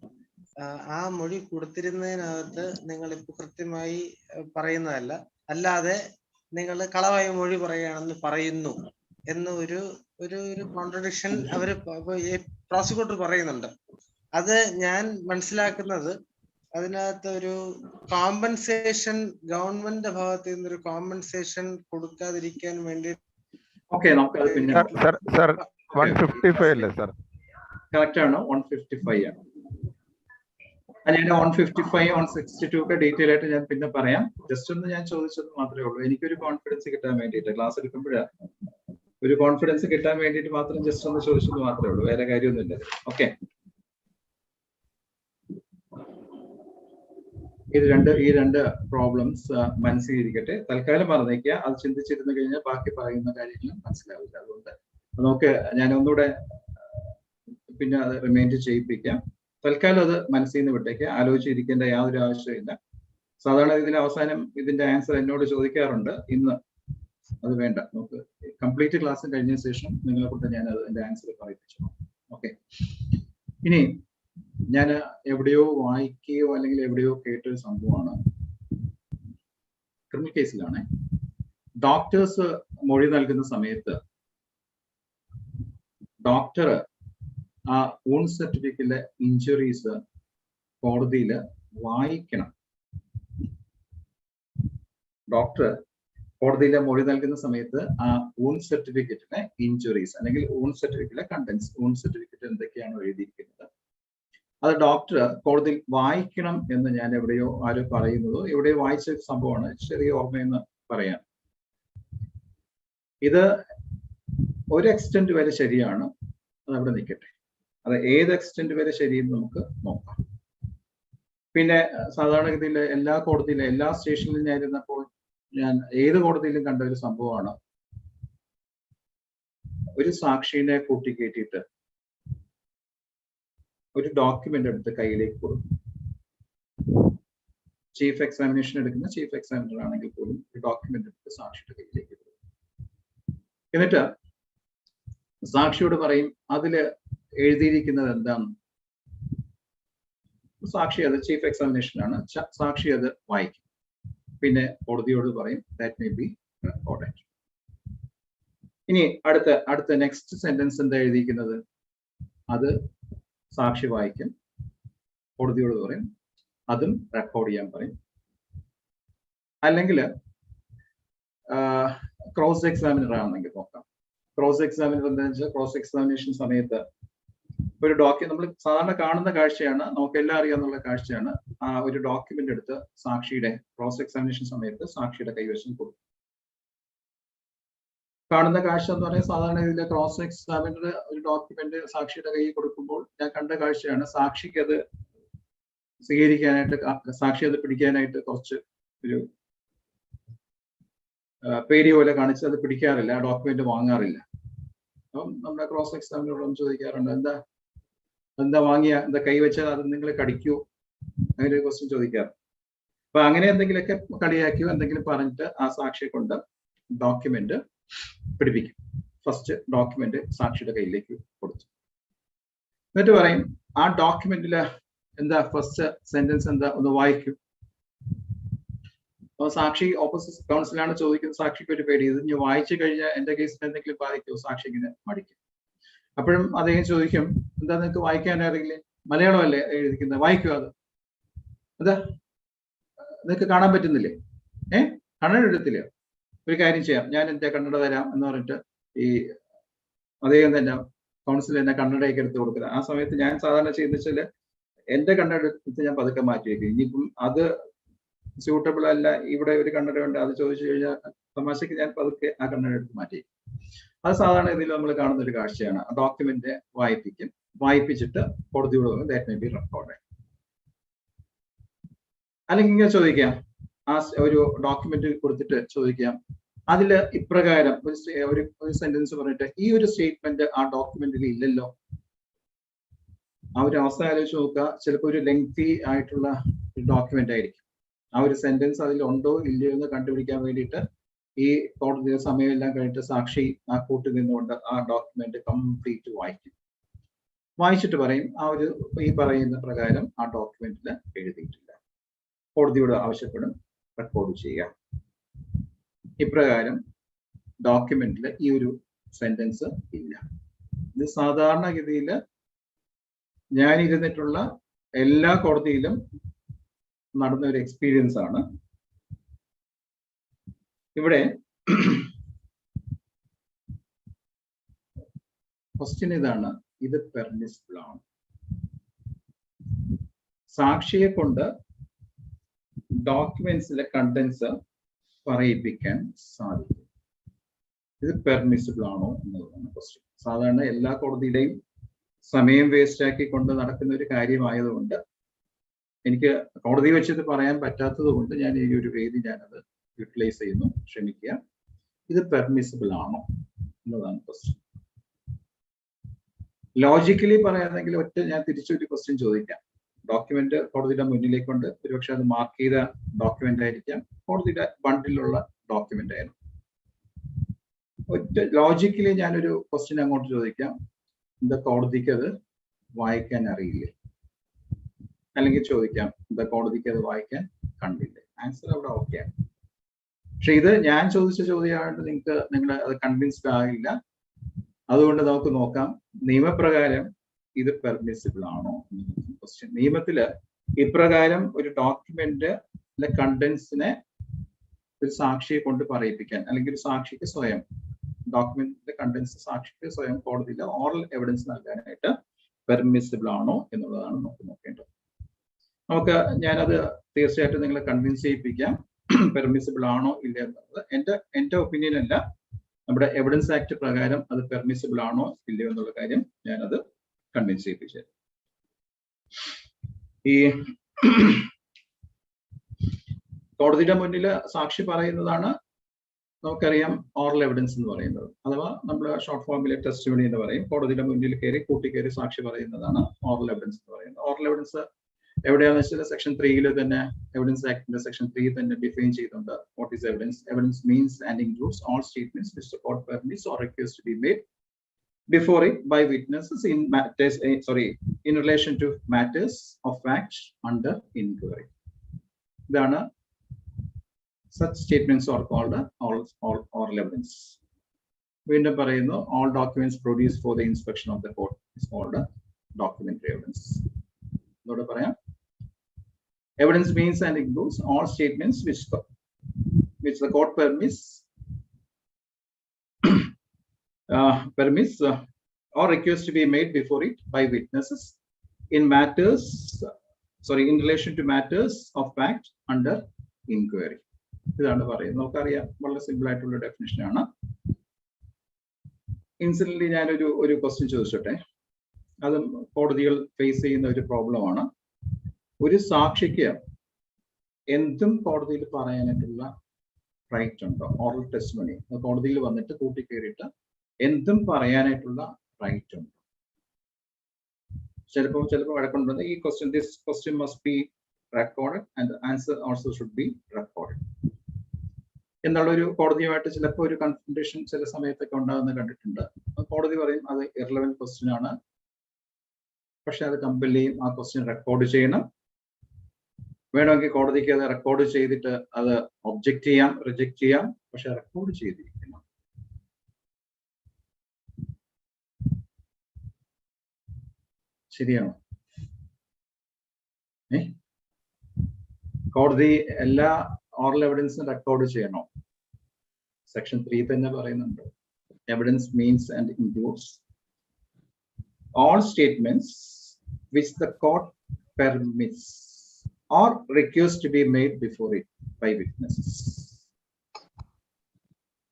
ആ മൊഴി കൊടുത്തിരുന്നതിനകത്ത് നിങ്ങൾ ഇപ്പൊ കൃത്യമായി പറയുന്നതല്ല, അല്ലാതെ നിങ്ങൾ കളവായ മൊഴി പറയുകയാണെന്ന് പറയുന്നു എന്ന ഒരു കോൺട്രഡിക്ഷൻ അവര് പ്രോസിക്യൂട്ടർ പറയുന്നുണ്ട്. അത് ഞാൻ മനസ്സിലാക്കുന്നത് അതിനകത്ത് ഒരു കോമ്പൻസേഷൻ, ഗവൺമെന്റിന്റെ ഭാഗത്ത് നിന്നൊരു കോമ്പൻസേഷൻ കൊടുക്കാതിരിക്കാൻ വേണ്ടി. ഓക്കെ, നമുക്ക് 155 അല്ലേ സാർ? കറക്റ്റ് ആണ്, 155 ആണ്. ഞാൻ 155, 162 ഒക്കെ ഡീറ്റെയിൽ ആയിട്ട് ഞാൻ പിന്നെ പറയാം. ജസ്റ്റ് ഒന്ന് ഞാൻ ചോദിച്ചത് മാത്രമേ ഉള്ളൂ. എനിക്കൊരു കോൺഫിഡൻസ് കിട്ടാൻ വേണ്ടിയിട്ട്, ക്ലാസ് എടുക്കുമ്പോഴാണ് ഒരു കോൺഫിഡൻസ് കിട്ടാൻ വേണ്ടിയിട്ട് മാത്രം ജസ്റ്റ് ഒന്ന് ചോദിച്ചത് മാത്രമേ ഉള്ളൂ, വേറെ കാര്യമൊന്നുമില്ല. ഓക്കെ, ഈ രണ്ട് പ്രോബ്ലംസ് മനസ്സിലിരിക്കട്ടെ. തൽക്കാലം പറഞ്ഞേക്കുക, അത് ചിന്തിച്ചിരുന്നു കഴിഞ്ഞാൽ ബാക്കി പറയുന്ന കാര്യങ്ങളും മനസ്സിലാവില്ല. അതുകൊണ്ട് നമുക്ക് ഞാൻ ഒന്നുകൂടെ പിന്നെ അത് റിമൈൻഡ് ചെയ്യിപ്പിക്കാം. തൽക്കാലം അത് മനസ്സിൽ നിന്ന് വിട്ടേക്ക്, ആലോചിച്ചിരിക്കേണ്ട യാതൊരു ആവശ്യമില്ല. സാധാരണ ഇതിൽ അവസാനം ഇതിന്റെ ആൻസർ എന്നോട് ചോദിക്കാറുണ്ട്. ഇന്ന് അത് വേണ്ട, നമുക്ക് കംപ്ലീറ്റ് ക്ലാസ് കഴിഞ്ഞ ശേഷം നിങ്ങളെ കൊണ്ട് ഞാൻ അതിന്റെ ആൻസർ പറയിപ്പിച്ചു. ഓക്കെ, ഇനി ഞാൻ എവിടെയോ വായിക്കുകയോ അല്ലെങ്കിൽ എവിടെയോ കേട്ടൊരു സംഭവമാണ്. ക്രിമിനൽ കേസിലാണ് ഡോക്ടേഴ്സ് മൊഴി നൽകുന്ന സമയത്ത് ഡോക്ടർ ആ വൂണ്ട് സർട്ടിഫിക്കറ്റിലെ ഇഞ്ചുറീസ് കോടതിയിൽ വായിക്കണം. ഡോക്ടർ കോടതിയിലെ മൊഴി നൽകുന്ന സമയത്ത് ആ വൂണ്ട് സർട്ടിഫിക്കറ്റിലെ ഇഞ്ചുറീസ് അല്ലെങ്കിൽ വൂണ്ട് സർട്ടിഫിക്കറ്റിലെ കണ്ടന്റ്സ്, വൂണ്ട് സർട്ടിഫിക്കറ്റ് എന്തൊക്കെയാണോ എഴുതിയിരിക്കുന്നത് അത് ഡോക്ടർ കോടതിയിൽ വായിക്കണം എന്ന് ഞാൻ എവിടെയോ ആരോ പറയുന്നതോ എവിടെയോ വായിച്ച സംഭവമാണ്, ചെറിയ ഓർമ്മയെന്ന് പറയാം. ഇത് ഒരു എക്സ്റ്റെന്റ് വരെ ശരിയാണ്, അതവിടെ നിൽക്കട്ടെ. അത് ഏത് എക്സ്റ്റെന്റ് വരെ ശരിയെന്ന് നമുക്ക് നോക്കാം. പിന്നെ സാധാരണഗതിയിൽ എല്ലാ കോടതിയിലും എല്ലാ സ്റ്റേഷനിലും ഞാൻ ഇരുന്നപ്പോൾ ഞാൻ ഏത് കോടതിയിലും കണ്ട ഒരു സംഭവമാണ്, ഒരു സാക്ഷിനെ കൂട്ടിക്കേറ്റിയിട്ട് ഒരു ഡോക്യുമെന്റ് എടുത്ത് കയ്യിലേക്ക് കൊടുക്കും. ചീഫ് എക്സാമിനേഷൻ എടുക്കുന്ന ചീഫ് എക്സാമിനർ ആണെങ്കിൽ പോലും ഒരു ഡോക്യുമെന്റ് എടുത്ത് സാക്ഷിയുടെ കയ്യിലേക്ക് കൊടുക്കും. എന്നിട്ട് സാക്ഷിയോട് പറയും അതില് എഴുതിയിരിക്കുന്നത് എന്താണ്. സാക്ഷി അത് ചീഫ് എക്സാമിനേഷൻ ആണ്, സാക്ഷി അത് വായിക്കും. പിന്നെ കോടതിയോട് പറയും ദാറ്റ് മേ ബി റെക്കോർഡഡ്. ഇനി അടുത്ത നെക്സ്റ്റ് സെന്റൻസ് എന്താ എഴുതിയിരിക്കുന്നത് അത് സാക്ഷി വായിക്കും, കോടതിയോട് പറയും അതും റെക്കോർഡ് ചെയ്യാൻ പറയും. അല്ലെങ്കിൽ ക്രോസ് എക്സാമിനർ ആണെങ്കിൽ നോക്കാം. ക്രോസ് എക്സാമിനർ എന്താണെന്ന് വെച്ചാൽ ക്രോസ് എക്സാമിനേഷൻ സമയത്ത് ഒരു നമ്മൾ സാധാരണ കാണുന്ന കാഴ്ചയാണ്, നമുക്ക് എല്ലാം അറിയാന്നുള്ള കാഴ്ചയാണ്. ആ ഒരു ഡോക്യുമെന്റ് എടുത്ത് സാക്ഷിയുടെ ക്രോസ് എക്സാമിനേഷൻ സമയത്ത് സാക്ഷിയുടെ കൈവശം കൊടുക്കും. കാണുന്ന കാഴ്ച എന്ന് പറയുന്നത് സാധാരണ ഇതിലെ ക്രോസ് എക്സാമിനർ ഒരു ഡോക്യുമെന്റ് സാക്ഷിയുടെ കയ്യിൽ കൊടുക്കുമ്പോൾ ഞാൻ കണ്ട കാഴ്ചയാണ്, സാക്ഷിക്ക് അത് സ്വീകരിക്കാനായിട്ട്, സാക്ഷി അത് പിടിക്കാനായിട്ട് കുറച്ച് ഒരു പേടി പോലെ കാണിച്ച് അത് പിടിക്കാറില്ല, ആ ഡോക്യുമെന്റ് വാങ്ങാറില്ല. അപ്പം നമ്മുടെ ക്രോസ് എക്സാമിനറോടൊന്നും ചോദിക്കാറുണ്ട് എന്താ വാങ്ങിയ, എന്താ കൈവച്ചാൽ അത് നിങ്ങൾ കടിക്കൂ, അങ്ങനെ ഒരു ക്വസ്റ്റ്യൻ ചോദിക്കാറ്. അപ്പൊ അങ്ങനെ എന്തെങ്കിലുമൊക്കെ കളിയാക്കിയോ എന്തെങ്കിലും പറഞ്ഞിട്ട് ആ സാക്ഷിയെ കൊണ്ട് ഡോക്യുമെന്റ് പിടിപ്പിക്കും. ഫസ്റ്റ് ഡോക്യുമെന്റ് സാക്ഷിയുടെ കയ്യിലേക്ക് കൊടുത്തു. എന്നിട്ട് പറയും ആ ഡോക്യുമെന്റില് എന്താ ഫസ്റ്റ് സെന്റൻസ് എന്താ ഒന്ന് വായിക്കും. അപ്പൊ സാക്ഷി ഓപ്പോസിറ്റ് കൗൺസിലാണ് ചോദിക്കുന്നത്, സാക്ഷിക്ക് ഒരു പേടി, ഇത് ഞാൻ വായിച്ചു കഴിഞ്ഞാൽ എന്റെ കേസിൽ എന്തെങ്കിലും ബാധിക്കുമോ, സാക്ഷി ഇങ്ങനെ മടിക്കും. അപ്പോഴും അദ്ദേഹം ചോദിക്കും എന്താ നിനക്ക് വായിക്കാൻ അറിയില്ലേ, മലയാളമല്ലേ എഴുതിക്കുന്നത്, വായിക്കുക അത് എന്താ നിനക്ക് കാണാൻ പറ്റുന്നില്ലേ, കണ്ണട എടുത്തില്ല, ഒരു കാര്യം ചെയ്യാം ഞാൻ എന്റെ കണ്ണട തരാം എന്ന് പറഞ്ഞിട്ട് ഈ അദ്ദേഹം തന്നെ കൗൺസിൽ എന്നെ കണ്ണടയൊക്കെ എടുത്ത് കൊടുക്കുന്നത്. ആ സമയത്ത് ഞാൻ സാധാരണ ചെയ്യുന്ന വെച്ചാൽ എന്റെ കണ്ണട എടുത്ത് ഞാൻ പതുക്കെ മാറ്റി വയ്ക്കും. ഇനിയിപ്പം അത് സ്യൂട്ടബിൾ അല്ല, ഇവിടെ ഒരു കണ്ണട ഉണ്ട്, അത് ചോദിച്ചു കഴിഞ്ഞാൽ തമാശക്ക് ഞാൻ പതുക്കെ ആ കണ്ണട എടുത്ത് മാറ്റി. അത് സാധാരണ ഇതിൽ നമ്മൾ കാണുന്ന ഒരു കാഴ്ചയാണ്. ഡോക്യുമെന്റ് വായിപ്പിക്കും, വായിപ്പിച്ചിട്ട് കോടതിയോട് ദാറ്റ് മേ ബി റെക്കോർഡ്. അല്ലെങ്കിൽ ഇങ്ങനെ ചോദിക്കാം, ആ ഒരു ഡോക്യുമെന്റ് കൊടുത്തിട്ട് ചോദിക്കാം അതില് ഇപ്രകാരം ഒരു സെന്റൻസ് പറഞ്ഞിട്ട് ഈ ഒരു സ്റ്റേറ്റ്മെന്റ് ആ ഡോക്യുമെന്റിൽ ഇല്ലല്ലോ. ആ ഒരു അവസ്ഥ ആലോചിച്ച് നോക്കുക. ചിലപ്പോൾ ഒരു ലെങ്തി ആയിട്ടുള്ള ഡോക്യുമെന്റ് ആയിരിക്കും. ആ ഒരു സെന്റൻസ് അതിൽ ഉണ്ടോ ഇല്ലയോ എന്ന് കണ്ടുപിടിക്കാൻ വേണ്ടിയിട്ട് ഈ കോടതി സമയമെല്ലാം കഴിഞ്ഞിട്ട് സാക്ഷി ആ കൂട്ടിൽ നിന്നുകൊണ്ട് ആ ഡോക്യുമെന്റ് കംപ്ലീറ്റ് വായിക്കും. വായിച്ചിട്ട് പറയും ആ ഒരു ഈ പറയുന്ന പ്രകാരം ആ ഡോക്യുമെന്റിൽ എഴുതിയിട്ടില്ല. കോടതിയോട് ആവശ്യപ്പെടും റെക്കോർഡ് ചെയ്യാം. ഇപ്രകാരം ഡോക്യുമെന്റിൽ ഈ ഒരു സെന്റൻസ് ഇല്ല. ഇത് സാധാരണഗതിയിൽ ഞാൻ ഇരുന്നിട്ടുള്ള എല്ലാ കോടതിയിലും നടന്ന ഒരു എക്സ്പീരിയൻസ് ആണ്. ഇവിടെ ക്വസ്റ്റ്യൻ ഇതാണ്, ഇത് പെർമിസിബിൾ ആണ്. സാക്ഷിയെ കൊണ്ട് ഡോക്യുമെന്റ്സിലെ കണ്ടന്റ്സ് പറയിപ്പിക്കാൻ സാധിക്കും. ഇത് പെർമിസിബിൾ ആണോ എന്നതാണ് ക്വസ്റ്റ്യൻ. സാധാരണ എല്ലാ കോടതിയിലെയും സമയം വേസ്റ്റ് ആക്കി കൊണ്ട് നടക്കുന്ന ഒരു കാര്യമായതുകൊണ്ട് എനിക്ക് കോടതി വെച്ചത് പറയാൻ പറ്റാത്തത് കൊണ്ട് ഞാൻ ഈ ഒരു വേദി ഞാനത് യൂട്ടിലൈസ് ചെയ്യുന്നു. ക്ഷമിക്കുക. ഇത് പെർമിസിബിൾ ആണോ എന്നതാണ് ക്വസ്റ്റ്യൻ. ലോജിക്കലി പറയാനെങ്കിൽ ഒറ്റ ഞാൻ തിരിച്ചൊരു ക്വസ്റ്റ്യൻ ചോദിക്കാം. ഡോക്യുമെന്റ് കോടതിയുടെ മുന്നിലേക്ക് കൊണ്ട് ഒരുപക്ഷെ അത് മാർക്ക് ചെയ്ത ഡോക്യുമെന്റ് ആയിരിക്കാം, കോടതിയുടെ ബണ്ടിലുള്ള ഡോക്യുമെന്റ് ആയിരുന്നു. ഒറ്റ ലോജിക്കലി ഞാനൊരു ക്വസ്റ്റ്യൻ അങ്ങോട്ട് ചോദിക്കാം, എന്താ കോടതിക്ക് അത് വായിക്കാൻ അറിയില്ലേ? അല്ലെങ്കിൽ ചോദിക്കാം എന്താ കോടതിക്ക് അത് വായിക്കാൻ കണ്ടില്ലേ? ആൻസർ അവിടെ ഓക്കെയാണ്. പക്ഷെ ഇത് ഞാൻ ചോദിച്ച ചോദ്യമായിട്ട് നിങ്ങൾ അത് കൺവിൻസ്ഡ് ആകില്ല. അതുകൊണ്ട് നമുക്ക് നോക്കാം നിയമപ്രകാരം ഇത് പെർമിസിബിൾ ആണോ ക്വസ്റ്റ്യൻ. നിയമത്തില് ഇപ്രകാരം ഒരു ഡോക്യുമെന്റിലെ കണ്ടന്റ്സിനെ ഒരു സാക്ഷിയെ കൊണ്ട് പറയിപ്പിക്കാൻ, അല്ലെങ്കിൽ ഒരു സാക്ഷിക്ക് സ്വയം ഡോക്യുമെന്റിന്റെ കണ്ടന്റ്സ് സാക്ഷിക്ക് സ്വയം കോടതിയിൽ ഓറൽ എവിഡൻസ് നൽകാനായിട്ട് പെർമിസിബിൾ ആണോ എന്നുള്ളതാണ് നമുക്ക് നോക്കേണ്ടത്. ഞാനത് തീർച്ചയായിട്ടും നിങ്ങളെ കൺവിൻസ് ചെയ്യിപ്പിക്കാം പെർമിസിബിൾ ആണോ ഇല്ല എന്നുള്ളത്. എന്റെ ഒപ്പീനിയൻ അല്ല, നമ്മുടെ എവിഡൻസ് ആക്ട് പ്രകാരം അത് പെർമിസിബിൾ ആണോ ഇല്ലയോ എന്നുള്ള കാര്യം ഞാനത് കൺവിൻസ് ചെയ്യിപ്പിച്ചു. ഈ കോടതിയുടെ മുന്നിൽ സാക്ഷി പറയുന്നതാണ് നമുക്കറിയാം ഓറൽ എവിഡൻസ് എന്ന് പറയുന്നത്, അഥവാ നമ്മൾ ഷോർട്ട് ഫോമിലെ ടെസ്റ്റിമണി എന്ന് പറയും. കോടതിയുടെ മുന്നിൽ കൂട്ടിക്കയറി സാക്ഷി പറയുന്നതാണ് ഓറൽ എവിഡൻസ് എന്ന് പറയുന്നത്. ഓറൽ എവിഡൻസ് എവിടെയാണെന്ന് വെച്ചാൽ സെക്ഷൻ 3 തന്നെ എവിഡൻസ് ആക്ടിന്റെ സെക്ഷൻ 3 തന്നെ ഡിഫൈൻ ചെയ്തിട്ടുണ്ട്. What is evidence? Evidence means and includes all statements which the court permits or requires to be made before it by witnesses in matters, in relation to matters of fact under inquiry. ഇതാണ് such statements are called oral evidence. വീണ്ടും പറയുന്നു, all documents produced for the inspection of the court is called documentary evidence. ഇതോടെ പറയാം, evidence means and includes all statements which the court permits or requires to be made before it by witnesses in relation to matters of fact under inquiry. ഇതാണ് പറയുന്നത്. നമുക്കറിയാം, വളരെ സിമ്പിൾ ആയിട്ടുള്ള ഡെഫിനിഷൻ ആണ്. ഇൻസിഡന്റ്ലി ഞാനൊരു ക്വസ്റ്റ്യൻ ചോദിച്ചോട്ടെ. അതും കോടതികൾ ഫേസ് ചെയ്യുന്ന ഒരു പ്രോബ്ലമാണ്. ഒരു സാക്ഷിക്ക് എന്തും കോടതിയിൽ പറയാനായിട്ടുള്ള റൈറ്റ് ഉണ്ടോ? ഓറൽ ടെസ്റ്റിമണി കോടതിയിൽ വന്നിട്ട് കൂട്ടിക്കേറിയിട്ട് എന്തും പറയാനായിട്ടുള്ള റൈറ്റ് ഉണ്ടോ? ചിലപ്പോൾ വഴക്കുണ്ടെന്ന് ഈ question, this question must be recorded and answer also should be recorded എന്നുള്ളൊരു കോടതിയുമായിട്ട് ചിലപ്പോൾ ഒരു കൺഫ്രണ്ടേഷൻ ചില സമയത്തൊക്കെ ഉണ്ടാകുന്ന കണ്ടിട്ടുണ്ട്. കോടതി പറയും അത് ഇറലവന്റ് ക്വസ്റ്റ്യൻ ആണ്, പക്ഷെ അത് കമ്പൽലിയും ആ ക്വസ്റ്റ്യൻ റെക്കോർഡ് ചെയ്യണം. വേണമെങ്കിൽ കോടതിക്ക് അത് റെക്കോർഡ് ചെയ്തിട്ട് അത് ഒബ്ജക്റ്റ് ചെയ്യാം, റിജക്ട് ചെയ്യാം, പക്ഷെ റെക്കോർഡ് ചെയ്തിരിക്കണം. ശരിയാണോ? കോടതി എല്ലാ ഓറൽ എവിഡൻസും റെക്കോർഡ് ചെയ്യണോ? സെക്ഷൻ 3 തന്നെ പറയുന്നുണ്ട്, evidence means and includes all statements which the court permits or requires to be made before it by witnesses.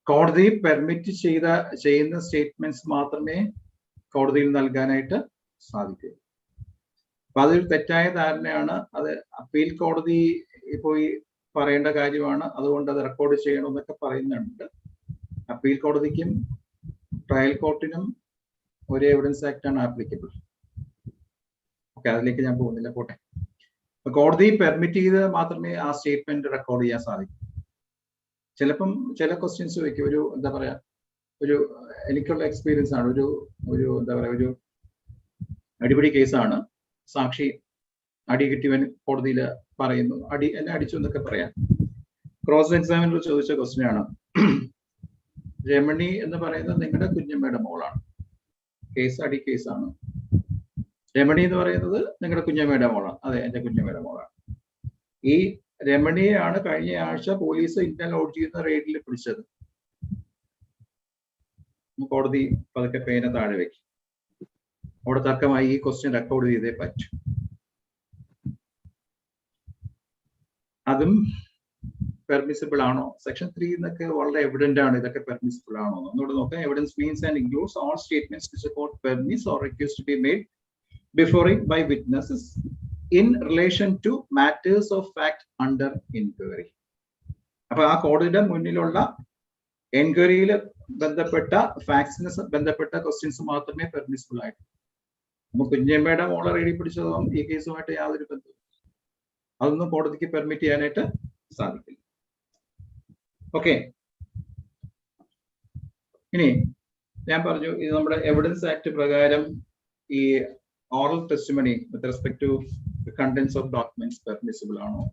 കോടതി പെർമിറ്റ് ചെയ്യുന്ന സ്റ്റേറ്റ്മെന്റ്സ് മാത്രമേ കോടതിയിൽ നൽകാനായിട്ട് സാധിക്കൂ. അപ്പൊ അതൊരു തെറ്റായ ധാരണയാണ്. അത് അപ്പീൽ കോടതി പോയി പറയേണ്ട കാര്യമാണ്, അതുകൊണ്ട് അത് റെക്കോർഡ് ചെയ്യണമെന്നൊക്കെ പറയുന്നുണ്ട്. അപ്പീൽ കോടതിക്കും ട്രയൽ കോർട്ടിനും ഒരു എവിഡൻസ് ആക്ട് ആണ് ആപ്ലിക്കബിൾ. ഓക്കെ, അതിലേക്ക് ഞാൻ പോകുന്നില്ല, പോട്ടെ. കോടതി പെർമിറ്റ് ചെയ്ത് മാത്രമേ ആ സ്റ്റേറ്റ്മെന്റ് റെക്കോർഡ് ചെയ്യാൻ സാധിക്കൂ. ചിലപ്പം ചില ക്വസ്റ്റ്യൻസ് ചോദിക്കും, ഒരു എന്താ പറയാ, എനിക്കുള്ള എക്സ്പീരിയൻസ് ആണ്, ഒരു എന്താ പറയാ, ഒരു അടിപിടി കേസാണ്. സാക്ഷി അടി കിട്ടിയവൻ കോടതിയിൽ പറയുന്നു, എന്നെ അടിച്ചു എന്നൊക്കെ പറയാം. ക്രോസ് എക്സാമിനർ ചോദിച്ച ക്വസ്റ്റ്യൻ ആണ്, രമണി എന്ന് പറയുന്നത് നിങ്ങളുടെ കുഞ്ഞമ്മയുടെ മോളാണ്. അടി കേസാണ്. രമണി എന്ന് പറയുന്നത് നിങ്ങളുടെ കുഞ്ഞമ്മയുടെ മോളാണ്. അതെ, എന്റെ കുഞ്ഞമ്മയുടെ മോളാണ്. ഈ രമണിയെയാണ് കഴിഞ്ഞ ആഴ്ച പോലീസ് ഇന്ത്യൻ ലോഡ് ചെയ്യുന്ന റെയ്ഡിൽ പിടിച്ചത്. കോടതി പതുക്കെ പേന താഴെ വെക്കും. അവിടെ തർക്കമായി ഈ ക്വസ്റ്റ്യൻ റെക്കോർഡ് ചെയ്തേ പറ്റൂ. അതും പെർമിസിബിൾ ആണോ? സെക്ഷൻ 3 എന്നൊക്കെ വളരെ എവിഡന്റ് ആണ്, ഇതൊക്കെ പെർമിസിബിൾ ആണോ ഒന്നുകൂടെ നോക്കാം. Evidence means and includes all statements which the court permits or requires to be made before it by witnesses in relation to matters of fact under inquiry. അപ്പൊ ആ കോടതിയുടെ മുന്നിലുള്ള എൻക്വയറിയിൽ ബന്ധപ്പെട്ട ഫാക്ട്സിന് ബന്ധപ്പെട്ട ക്വസ്റ്റ്യൻസ് മാത്രമേ പെർമിസിബിൾ ആയിട്ടുള്ളൂ. അപ്പൊ കുഞ്ഞമ്മയുടെ മോളെ റെഡി പിടിച്ചതും ഈ കേസുമായിട്ട് യാതൊരു ബന്ധവും, അതൊന്നും കോടതിക്ക് പെർമിറ്റ് ചെയ്യാനായിട്ട് സാധിക്കില്ല. ഓക്കെ, ഇനി ഞാൻ പറഞ്ഞു, ഇത് നമ്മുടെ എവിഡൻസ് ആക്ട് പ്രകാരം ഈ oral testimony with respect to contents of documents permissible ആണോ?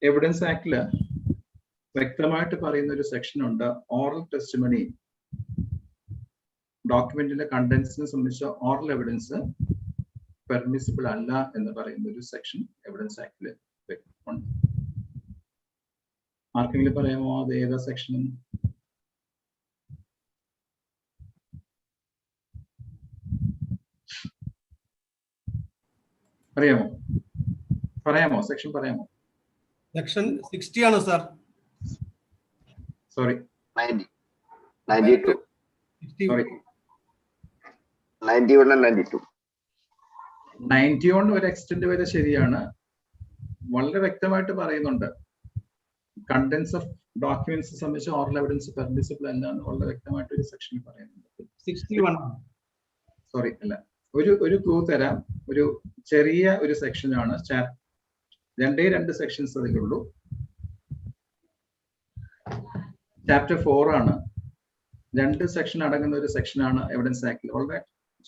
എവിഡൻസ് ആക്ടില് വ്യക്തമായിട്ട് പറയുന്ന ഒരു സെക്ഷൻ ഉണ്ട്. ഓറൽ ടെസ്റ്റിമണി ഡോക്യുമെന്റിന്റെ കണ്ടന്റ്സിനെ സംബന്ധിച്ച ഓറൽ എവിഡൻസ് പെർമിസിബിൾ അല്ല എന്ന് പറയുന്ന ഒരു സെക്ഷൻ എവിഡൻസ് ആക്ടിൽ ഉണ്ട്. ആർക്കെങ്കിലും പറയാമോ അത് ഏതാ സെക്ഷൻ? പറയാമോ സെക്ഷൻ പറയാമോ? സെക്ഷൻ 60 ആണ് സാർ. സോറി 92. Sorry 91 and 92. 91 ഒരു എക്സ്റ്റെന്റ് വരെ ശരിയാണ്. വളരെ വ്യക്തമായിട്ട് പറയുന്നുണ്ട് കണ്ടന്റ്സ് ഓഫ് ഡോക്യുമെന്റ്സ് സംബന്ധിച്ച് ഓറൽ എവിഡൻസ് പെർമിസിബിൾ അല്ല എന്ന് വളരെ വ്യക്തമായിട്ട് ഒരു സെക്ഷനിൽ പറയുന്നുണ്ട്. 61 സോറി അല്ല, ഒരു ക്ലൂ തരാം. ഒരു ചെറിയ ഒരു സെക്ഷനാണ്. 2 സെക്ഷൻസ് അതിലുള്ളൂ. ചാപ്റ്റർ 4 ആണ്. 2 സെക്ഷൻ അടങ്ങുന്ന ഒരു സെക്ഷനാണ് എവിഡൻസ് ആക്ടിൽ. വളരെ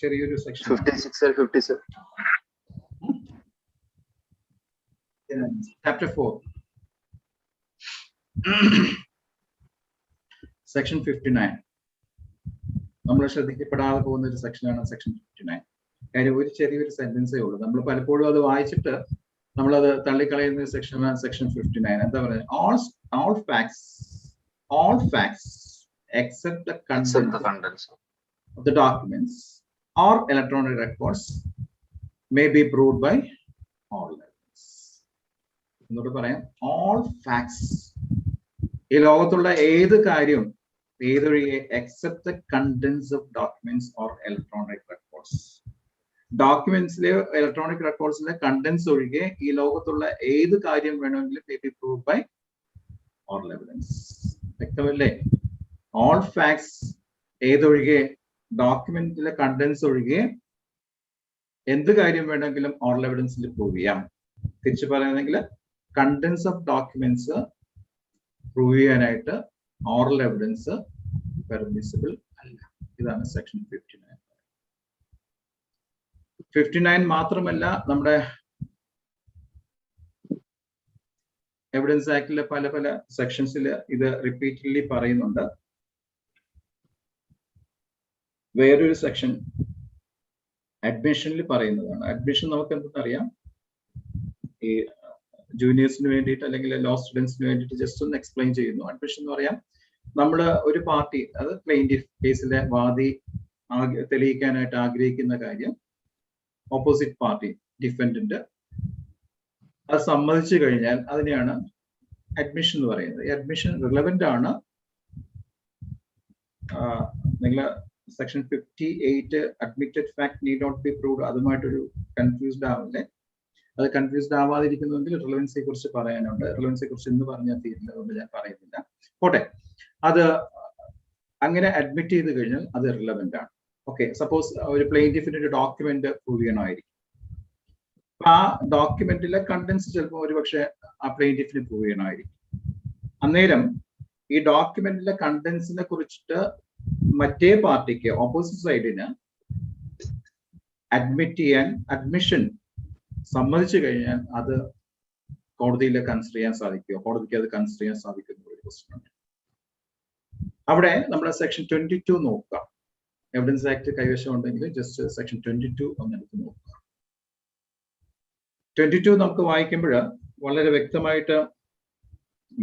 ചെറിയൊരു സെക്ഷൻ. 56 and 57. ചാപ്റ്റർ 4 സെക്ഷൻ 59 നമ്മൾ ശ്രദ്ധിക്കപ്പെടാതെ പോകുന്ന ഒരു സെക്ഷനാണ് സെക്ഷൻ 59. കാര്യം ഒരു ചെറിയൊരു സെന്റൻസേ ഉള്ളൂ. നമ്മൾ പലപ്പോഴും അത് വായിച്ചിട്ട് നമ്മളത് തള്ളിക്കളയുന്ന സെക്ഷനാണ് സെക്ഷൻ 59. എന്താ പറയുക? all facts except the contents of the documents or electronic records may be proved by all evidence. എന്നോട് പറയാം, all facts, ഈ ലോകത്തുള്ള ഏത് കാര്യവും ഏതൊഴികെ except the contents of documents or electronic records. ഡോക്യുമെന്റ്സിലെ ഇലക്ട്രോണിക് റെക്കോർഡ്സിലെ കണ്ടന്റ്സ് ഒഴികെ ഈ ലോകത്തുള്ള ഏത് കാര്യം വേണമെങ്കിലും may be proved by oral evidence. വ്യക്തമല്ലേ? ഓൾ ഫാക്ട്സ് ഏതൊഴികെ, ഡോക്യുമെന്റിലെ കണ്ടന്റ്സ് ഒഴികെ എന്ത് കാര്യം വേണമെങ്കിലും ഓറൽ എവിഡൻസിൽ പ്രൂവ് ചെയ്യാം. തിരിച്ചു പറയുകയാണെങ്കിൽ കണ്ടന്റ്സ് ഓഫ് ഡോക്യുമെന്റ്സ് പ്രൂവ് ചെയ്യാനായിട്ട് ഓറൽ എവിഡൻസ് പെർമിസിബിൾ അല്ല. ഇതാണ് സെക്ഷൻ 59. 59 മാത്രമല്ല, നമ്മുടെ എവിഡൻസ് ആക്ടിലെ പല സെക്ഷൻസിൽ ഇത് റിപ്പീറ്റഡ്ലി പറയുന്നുണ്ട്. വേറൊരു സെക്ഷൻ അഡ്മിഷനിൽ പറയുന്നതാണ്. അഡ്മിഷൻ നമുക്ക് എന്തെന്നറിയാം, ഈ ജൂനിയേഴ്സിന് വേണ്ടിയിട്ട് അല്ലെങ്കിൽ ലോ സ്റ്റുഡൻസിന് വേണ്ടിയിട്ട് ജസ്റ്റ് ഒന്ന് എക്സ്പ്ലെയിൻ ചെയ്യുന്നു. അഡ്മിഷൻ എന്ന് പറയാം, നമ്മൾ ഒരു പാർട്ടി, അത് പ്ലെയിന്റിഫ് കേസിലെ വാദി തെളിയിക്കാനായിട്ട് ആഗ്രഹിക്കുന്ന കാര്യം ഓപ്പോസിറ്റ് പാർട്ടി ഡിഫൻഡന്റ് അത് സമ്മതിച്ചു കഴിഞ്ഞാൽ അതിനെയാണ് അഡ്മിഷൻ എന്ന് പറയുന്നത്. ഈ അഡ്മിഷൻ റിലവന്റ് ആണ്. നിങ്ങൾ section 58 admitted fact need not be proved, അതുമായിട്ടൊരു കൺഫ്യൂസ്ഡ് ആവില്ലേ? അത് കൺഫ്യൂസ്ഡ് ആവാതിരിക്കുന്നുവെങ്കിൽ റിലവൻസിയെ കുറിച്ച് പറയാനുണ്ട്. റിലവൻസിയെ കുറിച്ച് ഇന്ന് പറഞ്ഞാൽ തീരില്ല, അതുകൊണ്ട് ഞാൻ പറയുന്നില്ല. പോട്ടെ, അത് അങ്ങനെ അഡ്മിറ്റ് ചെയ്ത് കഴിഞ്ഞാൽ അത് റിലവന്റ് ആണ്. ഓക്കെ, സപ്പോസ് ഒരു പ്ലെയിന്റിഫിന് ഒരു ഡോക്യുമെന്റ് പ്രൂവ് ചെയ്യണമായിരിക്കും. ആ ഡോക്യുമെന്റിലെ കണ്ടന്റ്സ് ചിലപ്പോൾ ഒരുപക്ഷെ ആ പ്ലെയിന്റിഫിന് പ്രൂവ് ചെയ്യണമായിരിക്കും. അന്നേരം ഈ ഡോക്യുമെന്റിലെ കണ്ടന്റ്സിനെ കുറിച്ചിട്ട് മറ്റേ പാർട്ടിക്ക്, ഓപ്പോസിറ്റ് സൈഡിന് അഡ്മിറ്റ് ചെയ്യാൻ, അഡ്മിഷൻ സമ്മതിച്ചു കഴിഞ്ഞാൽ അത് കോടതിയിൽ കൺസിഡർ ചെയ്യാൻ സാധിക്കുമോ, കോടതിക്ക് അത് കൺസിഡർ ചെയ്യാൻ സാധിക്കുന്ന ഒരു ക്വസ്റ്റ്യൻ ഉണ്ട്. അവിടെ നമ്മുടെ സെക്ഷൻ 22 നോക്കുക. എവിഡൻസ് ആക്ട് കൈവശം ഉണ്ടെങ്കിൽ ജസ്റ്റ് സെക്ഷൻ 22 ഒന്നെടുത്ത് നോക്കുക. 22 നമുക്ക് വായിക്കുമ്പോൾ വളരെ വ്യക്തമായിട്ട്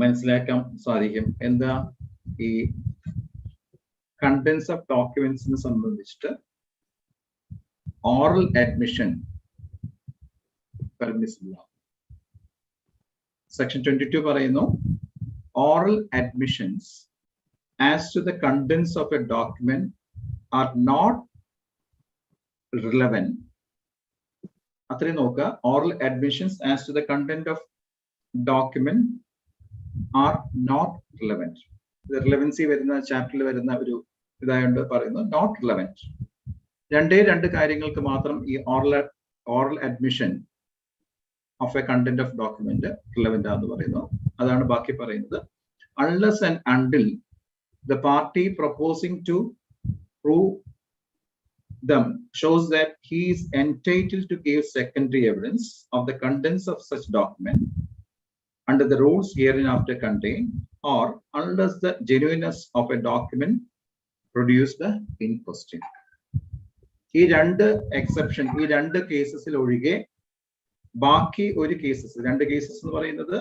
മനസ്സിലാക്കാൻ സാധിക്കും എന്താ ഈ കണ്ടന്റ്സ് ഓഫ് ഡോക്യുമെന്റ്സിനെ സംബന്ധിച്ചിട്ട് ഓറൽ അഡ്മിഷൻ പെർമിസിബിൾ ആണ്. സെക്ഷൻ 22 പറയുന്നു, oral admissions as to the contents of a document are not relevant. അത്രയും നോക്കുക. Oral admissions as to the content of document are not relevant. ഇത് റിലവൻസി വരുന്ന ചാപ്റ്ററിൽ വരുന്ന ഒരു ഇതായോണ്ട് പറയുന്നു നോട്ട് റിലവന്റ്. രണ്ട് കാര്യങ്ങൾക്ക് മാത്രം ഈ oral admission of A content of document relevant ആണെന്ന് പറയുന്നു. അതാണ് ബാക്കി പറയുന്നത്. Unless and until the party proposing to prove them shows that he is entitled to give secondary evidence of the contents of such document under the rules hereinafter contained, or unless the genuineness of a document produced in question. ഈ രണ്ട് എക്സെപ്ഷൻ, ഈ രണ്ട് കേസസിൽ ഒഴികെ ബാക്കി ഒരു കേസസ്, രണ്ട് കേസസ് എന്ന് പറയുന്നത്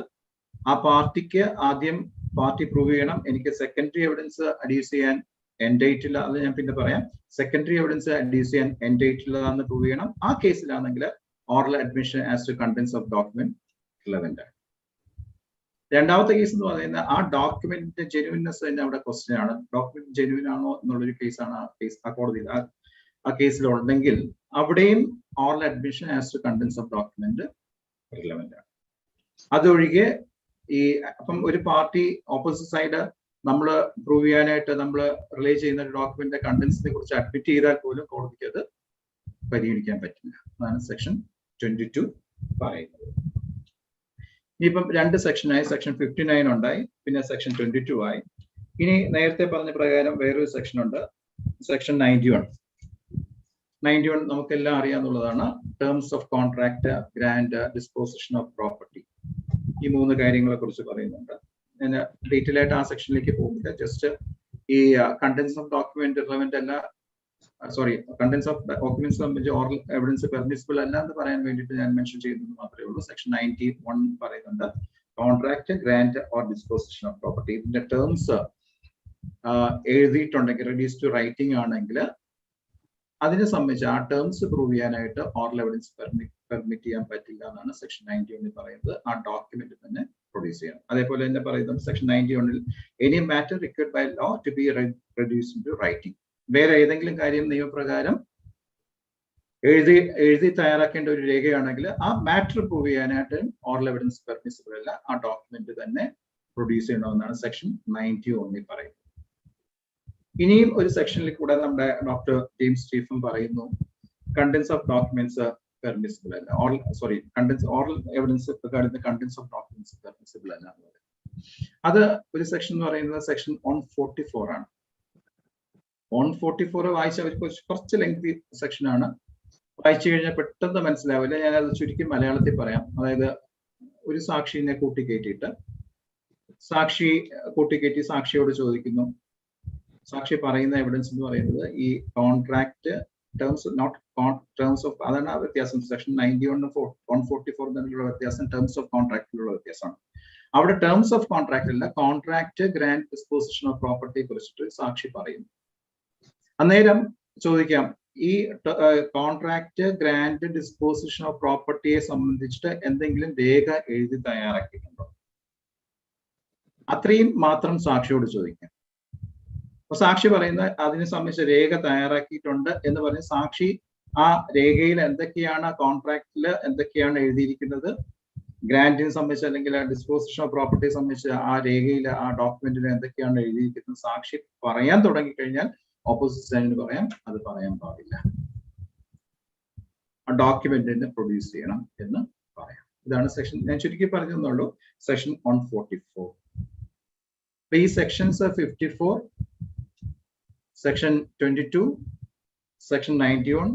ആ പാർട്ടിക്ക് ആദ്യം പാർട്ടി പ്രൂവ് ചെയ്യണം എനിക്ക് സെക്കൻഡറി എവിഡൻസ് അഡ്യൂസ് ചെയ്യാൻ എൻഡേറ്റ് ഇല്ല, അത് ഞാൻ പിന്നെ പറയാം. സെക്കൻഡറി എവിഡൻസ് അഡ്യൂസ് ചെയ്യാൻ എൻഡേറ്റ് ഇല്ലതാണെന്ന് പ്രൂവ് ചെയ്യണം. ആ കേസിലാണെങ്കിൽ oral admission as to contents of document relevant ആണ്. രണ്ടാമത്തെ കേസ് എന്ന് പറയുന്നത് ആ ഡോക്യുമെന്റിന്റെ ജെന്യുവിനെസ് തന്നെ അവിടെ ക്വസ്റ്റ്യൻ ആണ്. ഡോക്യുമെന്റ് ജെന്യുവിൻ ആണോ എന്നുള്ളൊരു കേസാണ് ആ കേസ്, ആ കോടതിയിൽ ആ കേസിലുണ്ടെങ്കിൽ അവിടെയും oral admission as to contents of document relevant ആണ്. അതൊഴികെ ഈ അപ്പം ഒരു പാർട്ടി ഓപ്പോസിറ്റ് സൈഡ് നമ്മൾ പ്രൂവ് ചെയ്യാനായിട്ട് നമ്മൾ റിലേ ചെയ്യുന്ന ഒരു ഡോക്യുമെന്റിന്റെ കണ്ടന്റ്സിനെ കുറിച്ച് അഡ്മിറ്റ് ചെയ്താൽ പോലും കോടതിക്ക് അത് പരിഗണിക്കാൻ പറ്റില്ല. അതാണ് സെക്ഷൻ 22 പറയുന്നത്. ഇനിയിപ്പം രണ്ട് സെക്ഷനായി, സെക്ഷൻ 59 ഉണ്ടായി, പിന്നെ സെക്ഷൻ 22 ആയി. ഇനി നേരത്തെ പറഞ്ഞ പ്രകാരം വേറൊരു സെക്ഷൻ ഉണ്ട്, സെക്ഷൻ 91. 91 നമുക്കെല്ലാം അറിയാന്നുള്ളതാണ്. Terms of contract, grant, disposition of property, ഈ മൂന്ന് കാര്യങ്ങളെ കുറിച്ച് പറയുന്നുണ്ട്. ഞാൻ ഡീറ്റെയിൽ ആയിട്ട് ആ സെക്ഷനിലേക്ക് പോകുന്നില്ല. ജസ്റ്റ് ഈ കണ്ടന്റ്സ് ഓഫ് ഡോക്യുമെന്റ് റിലവന്റ് അല്ല, സോറി, കണ്ടന്റ്സ് ഓഫ് ഡോക്യുമെന്റ്സ് സംബന്ധിച്ച് ഓറൽ എവിഡൻസ് പെർമിസിബിൾ അല്ല എന്ന് പറയാൻ വേണ്ടിയിട്ട് ഞാൻ മെൻഷൻ ചെയ്യുന്നത് മാത്രമേ ഉള്ളൂ. സെക്ഷൻ 91 പറയുന്നുണ്ട് contract, grant or disposition of property. ഇതിന്റെ ടേംസ് എഴുതിയിട്ടുണ്ടെങ്കിൽ, റെഡ്യൂസ് ടു റൈറ്റിംഗ് ആണെങ്കിൽ അതിനെ സംബന്ധിച്ച് ആ ടേംസ് പ്രൂവ് ചെയ്യാനായിട്ട് ഓറൽ എവിഡൻസ് പെർമിറ്റ് ചെയ്യാൻ പറ്റില്ല എന്നാണ് സെക്ഷൻ 91 പറയുന്നത്. ആ ഡോക്യുമെന്റ് തന്നെ പ്രൊഡ്യൂസ് ചെയ്യണം. അതേപോലെ തന്നെ പറയുന്നത് section 91 any matter required by law to be reduced to writing. വേറെ ഏതെങ്കിലും കാര്യം നിയമപ്രകാരം എഴുതി തയ്യാറാക്കേണ്ട ഒരു രേഖയാണെങ്കിൽ ആ മാറ്റർ പ്രൂവ് ചെയ്യാനായിട്ട് ഓറൽ എവിഡൻസ് പെർമിസിബിൾ അല്ല, ആ ഡോക്യുമെന്റ് തന്നെ പ്രൊഡ്യൂസ് ചെയ്യണമെന്നാണ് സെക്ഷൻ 91 പറയുന്നത്. ഇനിയും ഒരു സെക്ഷനിൽ കൂടെ നമ്മുടെ ഡോക്ടർ ജെയിംസ് സ്റ്റീഫൻ പറയുന്നു കണ്ടന്റ്സ് ഓഫ് ഡോക്യുമെന്റ്സ് പെർമിസിബിൾ അല്ല, ഓറൽ എവിഡൻസ് പ്രകാരം കണ്ടന്റ്സ് ഓഫ് ഡോക്യുമെന്റ്സ് പെർമിസിബിൾ അല്ല എന്ന് പറയുന്നത്. അത് ഒരു സെക്ഷൻ എന്ന് പറയുന്നത് സെക്ഷൻ 144 ആണ്. 144 വായിച്ച കുറച്ച് ലെങ്തി സെക്ഷനാണ്, വായിച്ചു കഴിഞ്ഞാൽ പെട്ടെന്ന് മനസ്സിലാവില്ല. ഞാനത് ചുരുക്കി മലയാളത്തിൽ പറയാം. അതായത് ഒരു സാക്ഷിനെ കൂട്ടിക്കയറ്റിയിട്ട് സാക്ഷിയോട് ചോദിക്കുന്നു, സാക്ഷി പറയുന്ന എവിഡൻസ് എന്ന് പറയുന്നത് ഈ കോൺട്രാക്ട് ടേംസ് ഓഫ്, അതാണ് ആ വ്യത്യാസം. സെക്ഷൻ 91 144 തമ്മിലുള്ള വ്യത്യാസം ടേംസ് ഓഫ് കോൺട്രാക്റ്റിലുള്ള വ്യത്യാസമാണ്. അവിടെ ടേംസ് ഓഫ് കോൺട്രാക്ട് അല്ല, കോൺട്രാക്ട്, ഗ്രാന്റ്, ഡിസ്പോസിഷൻ ഓഫ് പ്രോപ്പർട്ടിയെ കുറിച്ചിട്ട് സാക്ഷി പറയുന്നു. അന്നേരം ചോദിക്കാം, ഈ കോൺട്രാക്ട്, ഗ്രാന്റ്, ഡിസ്പോസിഷൻ ഓഫ് പ്രോപ്പർട്ടിയെ സംബന്ധിച്ചിട്ട് എന്തെങ്കിലും രേഖ എഴുതി തയ്യാറാക്കിയിട്ടുണ്ടോ? അത്രയും മാത്രം സാക്ഷിയോട് ചോദിക്കാം. അപ്പൊ സാക്ഷി പറയുന്ന അതിനെ സംബന്ധിച്ച് രേഖ തയ്യാറാക്കിയിട്ടുണ്ട് എന്ന് പറഞ്ഞ് സാക്ഷി ആ രേഖയിൽ എന്തൊക്കെയാണ്, കോൺട്രാക്റ്റിൽ എന്തൊക്കെയാണ് എഴുതിയിരിക്കുന്നത്, ഗ്രാന്റിനെ സംബന്ധിച്ച് അല്ലെങ്കിൽ ഡിസ്പോസിഷൻ ഓഫ് പ്രോപ്പർട്ടിയെ സംബന്ധിച്ച് ആ രേഖയിൽ, ആ ഡോക്യുമെന്റിൽ എന്തൊക്കെയാണ് എഴുതിയിരിക്കുന്നത് സാക്ഷി പറയാൻ തുടങ്ങിക്കഴിഞ്ഞാൽ ഓപ്പോസിറ്റ് സൈഡിന് പറയാം അത് പറയാൻ പാടില്ല, ആ ഡോക്യുമെന്റിനെ പ്രൊഡ്യൂസ് ചെയ്യണം എന്ന് പറയാം. ഇതാണ് സെക്ഷൻ, ഞാൻ ചുരുക്കി പറഞ്ഞെന്നുള്ളൂ, സെക്ഷൻ 144. ഈ സെക്ഷൻസ് 54, സെക്ഷൻ 22, സെക്ഷൻ 91,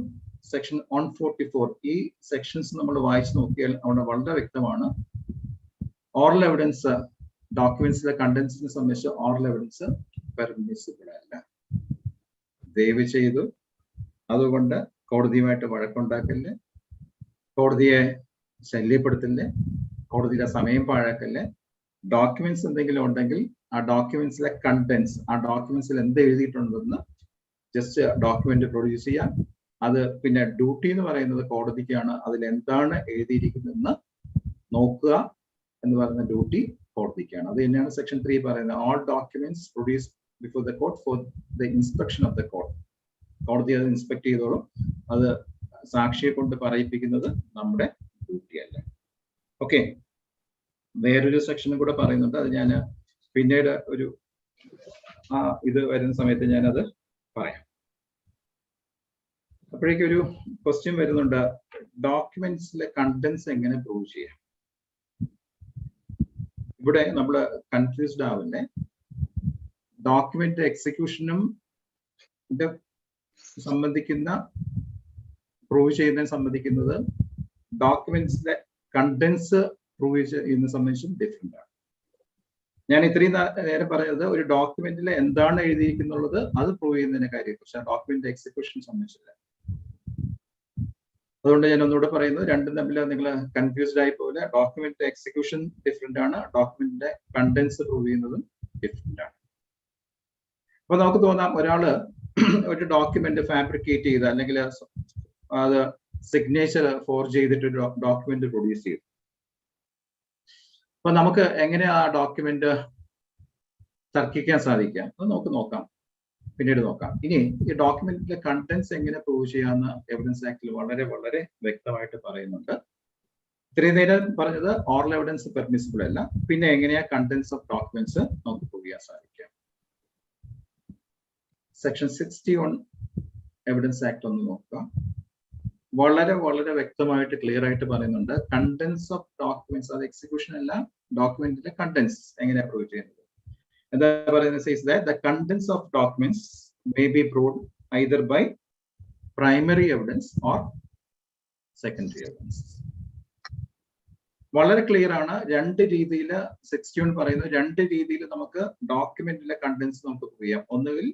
സെക്ഷൻ 144 ഈ സെക്ഷൻസ് നമ്മൾ വായിച്ചു നോക്കിയാൽ അവിടെ വളരെ വ്യക്തമാണ്. ഓറൽ എവിഡൻസ് ഡോക്യുമെന്റ്സിലെ കണ്ടന്റ്സിനെ സംബന്ധിച്ച് ഓറൽ എവിഡൻസ് പെർമിസിബിൾ അല്ല. ദയവ് ചെയ്തു അതുകൊണ്ട് കോടതിയുമായിട്ട് വഴക്കുണ്ടാക്കല്ലേ, കോടതിയെ ശല്യപ്പെടുത്തല്ലേ, കോടതിയുടെ സമയം പാഴാക്കല്ലേ. ഡോക്യുമെന്റ്സ് എന്തെങ്കിലും ഉണ്ടെങ്കിൽ ആ ഡോക്യുമെന്റ്സിലെ കണ്ടന്റ്സ്, ആ ഡോക്യുമെന്റ്സിൽ എന്ത് എഴുതിയിട്ടുണ്ടെന്ന് ജസ്റ്റ് ഡോക്യുമെന്റ് പ്രൊഡ്യൂസ് ചെയ്യാം. അത് പിന്നെ ഡ്യൂട്ടി എന്ന് പറയുന്നത് കോടതിക്കാണ്, അതിൽ എന്താണ് എഴുതിയിരിക്കുന്നതെന്ന് നോക്കുക എന്ന് പറയുന്ന ഡ്യൂട്ടി കോടതിക്കാണ്. അത് തന്നെയാണ് സെക്ഷൻ 3 പറയുന്നത്, all documents produce before the court for the inspection of the court. കോടതി അത് ഇൻസ്പെക്ട് ചെയ്തോളും, അത് സാക്ഷിയെ കൊണ്ട് പറയിപ്പിക്കുന്നത് നമ്മുടെ ഡ്യൂട്ടി അല്ല. ഓക്കെ, വേറൊരു സെക്ഷനും കൂടെ പറയുന്നുണ്ട്, അത് ഞാൻ പിന്നീട് ഒരു ഇത് വരുന്ന സമയത്ത് ഞാനത് പറയാം. അപ്പോഴേക്കും ഒരു ക്വസ്റ്റ്യൻ വരുന്നുണ്ട്, ഡോക്യുമെന്റ്സിലെ കണ്ടന്റ്സ് എങ്ങനെ പ്രൂവ് ചെയ്യാം? ഇവിടെ നമ്മൾ കൺഫ്യൂസ്ഡ് ആവില്ലേ. ഡോക്യുമെന്റ് എക്സിക്യൂഷനും സംബന്ധിക്കുന്ന പ്രൂവ് ചെയ്യുന്നതിന് സംബന്ധിക്കുന്നത് ഡോക്യുമെന്റ്സിലെ കണ്ടന്റ്സ് പ്രൂവ് ചെയ്യുന്നതിനെ സംബന്ധിച്ചും ഡിഫറെന്റ് ആണ്. ഞാൻ ഇത്രയും നേരം പറഞ്ഞത് ഒരു ഡോക്യുമെന്റിൽ എന്താണ് എഴുതിയിരിക്കുന്നുള്ളത് അത് പ്രൂവ് ചെയ്യുന്നതിനെ കാര്യം, പക്ഷെ ആ ഡോക്യുമെന്റ് എക്സിക്യൂഷൻ സംബന്ധിച്ചില്ല. അതുകൊണ്ട് ഞാൻ ഒന്നുകൂടെ പറയുന്നു, രണ്ടും തമ്മിൽ നിങ്ങൾ കൺഫ്യൂസ്ഡ് ആയി പോലെ. ഡോക്യുമെന്റ് എക്സിക്യൂഷൻ ഡിഫറെന്റ് ആണ്, ഡോക്യുമെന്റിന്റെ കണ്ടന്റ്സ് പ്രൂവ് ചെയ്യുന്നതും ഡിഫറെന്റ് ആണ്. അപ്പൊ നമുക്ക് തോന്നാം ഒരാള് ഒരു ഡോക്യുമെന്റ് ഫാബ്രിക്കേറ്റ് ചെയ്ത് അല്ലെങ്കിൽ അത് സിഗ്നേച്ചർ ഫോർജ് ചെയ്തിട്ട് ഒരു ഡോക്യുമെന്റ് പ്രൊഡ്യൂസ് ചെയ്തു. അപ്പൊ നമുക്ക് എങ്ങനെ ആ ഡോക്യുമെന്റ് തർക്കിക്കാൻ സാധിക്കാം അത് നമുക്ക് നോക്കാം, പിന്നീട് നോക്കാം. ഇനി ഈ ഡോക്യുമെന്റിലെ കണ്ടന്റ്സ് എങ്ങനെ പ്രൂവ് ചെയ്യാമെന്ന് എവിഡൻസ് ആക്ടിൽ വളരെ വളരെ വ്യക്തമായിട്ട് പറയുന്നുണ്ട്. ഇത്രയും നേരം പറഞ്ഞത് ഓറൽ എവിഡൻസ് പെർമിസിബിൾ അല്ല, പിന്നെ എങ്ങനെയാ കണ്ടന്റ്സ് ഓഫ് ഡോക്യുമെന്റ്സ് നമുക്ക് പ്രൂവ് ചെയ്യാൻ സാധിക്കാം. സെക്ഷൻ 61 എവിഡൻസ് ആക്ട് ഒന്ന് നോക്കുക. വളരെ വളരെ വ്യക്തമായിട്ട് ക്ലിയർ ആയിട്ട് പറയുന്നുണ്ട് കണ്ടന്റ്സ് ഓഫ് ഡോക്യുമെന്റ്സ്, അത് എക്സിക്യൂഷൻ അല്ല, ഡോക്യുമെന്റിലെ കണ്ടന്റ്സ് എങ്ങനെയാ പ്രൂവ് ചെയ്യുന്നത്. എന്താ പറയുന്നത്? says that the contents of documents may be proved either by primary evidence or secondary evidence. വളരെ ക്ലിയർ ആണ്. രണ്ട് രീതിയിൽ 61 പറയുന്നു, രണ്ട് രീതിയിൽ നമുക്ക് ഡോക്യുമെന്റിലെ കണ്ടന്റ്സ് നമുക്ക് പ്രൂവ് ചെയ്യാം. ഒന്നുകിൽ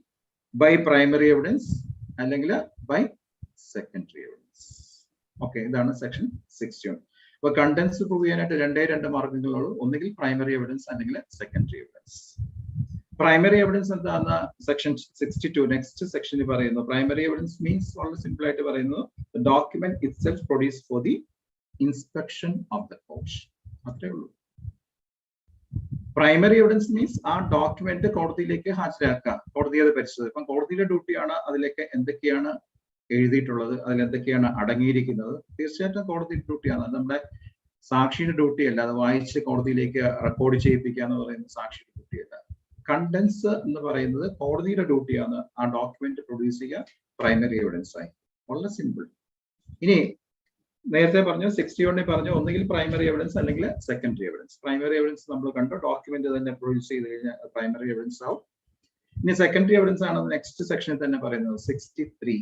ബൈ പ്രൈമറി എവിഡൻസ് അല്ലെങ്കിൽ ബൈ സെക്കൻഡറി എവിഡൻസ്. ഓക്കെ, ഇതാണ് സെക്ഷൻ 61. അപ്പൊ കണ്ടന്റ്സ് പ്രൂവ് ചെയ്യാനായിട്ട് രണ്ട് മാർഗങ്ങളുള്ളൂ, ഒന്നുകിൽ പ്രൈമറി എവിഡൻസ് അല്ലെങ്കിൽ സെക്കൻഡറി എവിഡൻസ്. പ്രൈമറി എവിഡൻസ് എന്താണെന്ന് സെക്ഷൻ 62 നെക്സ്റ്റ് സെക്ഷനിൽ പറയുന്നു. പ്രൈമറി എവിഡൻസ് മീൻസ് വളരെ സിമ്പിൾ ആയിട്ട് പറയുന്നത് document itself produce for the inspection of the court. അത്രേ ഉള്ളൂ. പ്രൈമറി എവിഡൻസ് മീൻസ് ആ ഡോക്യുമെന്റ് കോടതിയിലേക്ക് ഹാജരാക്കുക, കോടതി അത് പരിശോധിക്കുക. ഇപ്പം കോടതിയുടെ ഡ്യൂട്ടിയാണ് അതിലേക്ക് എന്തൊക്കെയാണ് എഴുതിയിട്ടുള്ളത്, അതിൽ എന്തൊക്കെയാണ് അടങ്ങിയിരിക്കുന്നത്. തീർച്ചയായിട്ടും കോടതി ഡ്യൂട്ടിയാണ്, അത് നമ്മുടെ സാക്ഷിയുടെ ഡ്യൂട്ടിയല്ല. അത് വായിച്ച് കോടതിയിലേക്ക് റെക്കോർഡ് ചെയ്യിപ്പിക്കുക എന്ന് പറയുന്നത് സാക്ഷിയുടെ ഡ്യൂട്ടിയല്ല. കണ്ടന്റ്സ് എന്ന് പറയുന്നത് കോടതിയുടെ ഡ്യൂട്ടിയാണ്, ആ ഡോക്യുമെന്റ് പ്രൊഡ്യൂസ് ചെയ്യുക പ്രൈമറി എവിഡൻസ് ആയി. വളരെ സിമ്പിൾ. ഇനി നേരത്തെ പറഞ്ഞു 61 പറഞ്ഞു ഒന്നുകിൽ പ്രൈമറി എവിഡൻസ് അല്ലെങ്കിൽ സെക്കൻഡറി എവിഡൻസ്. പ്രൈമറി എവിഡൻസ് നമ്മൾ കണ്ടു, ഡോക്യുമെന്റ് തന്നെ പ്രൊഡ്യൂസ് ചെയ്ത് കഴിഞ്ഞാൽ പ്രൈമറി എവിഡൻസ് ആവും. ഇനി സെക്കൻഡറി എവിഡൻസ് ആണ് നെക്സ്റ്റ് സെക്ഷനിൽ തന്നെ പറയുന്നത്. 63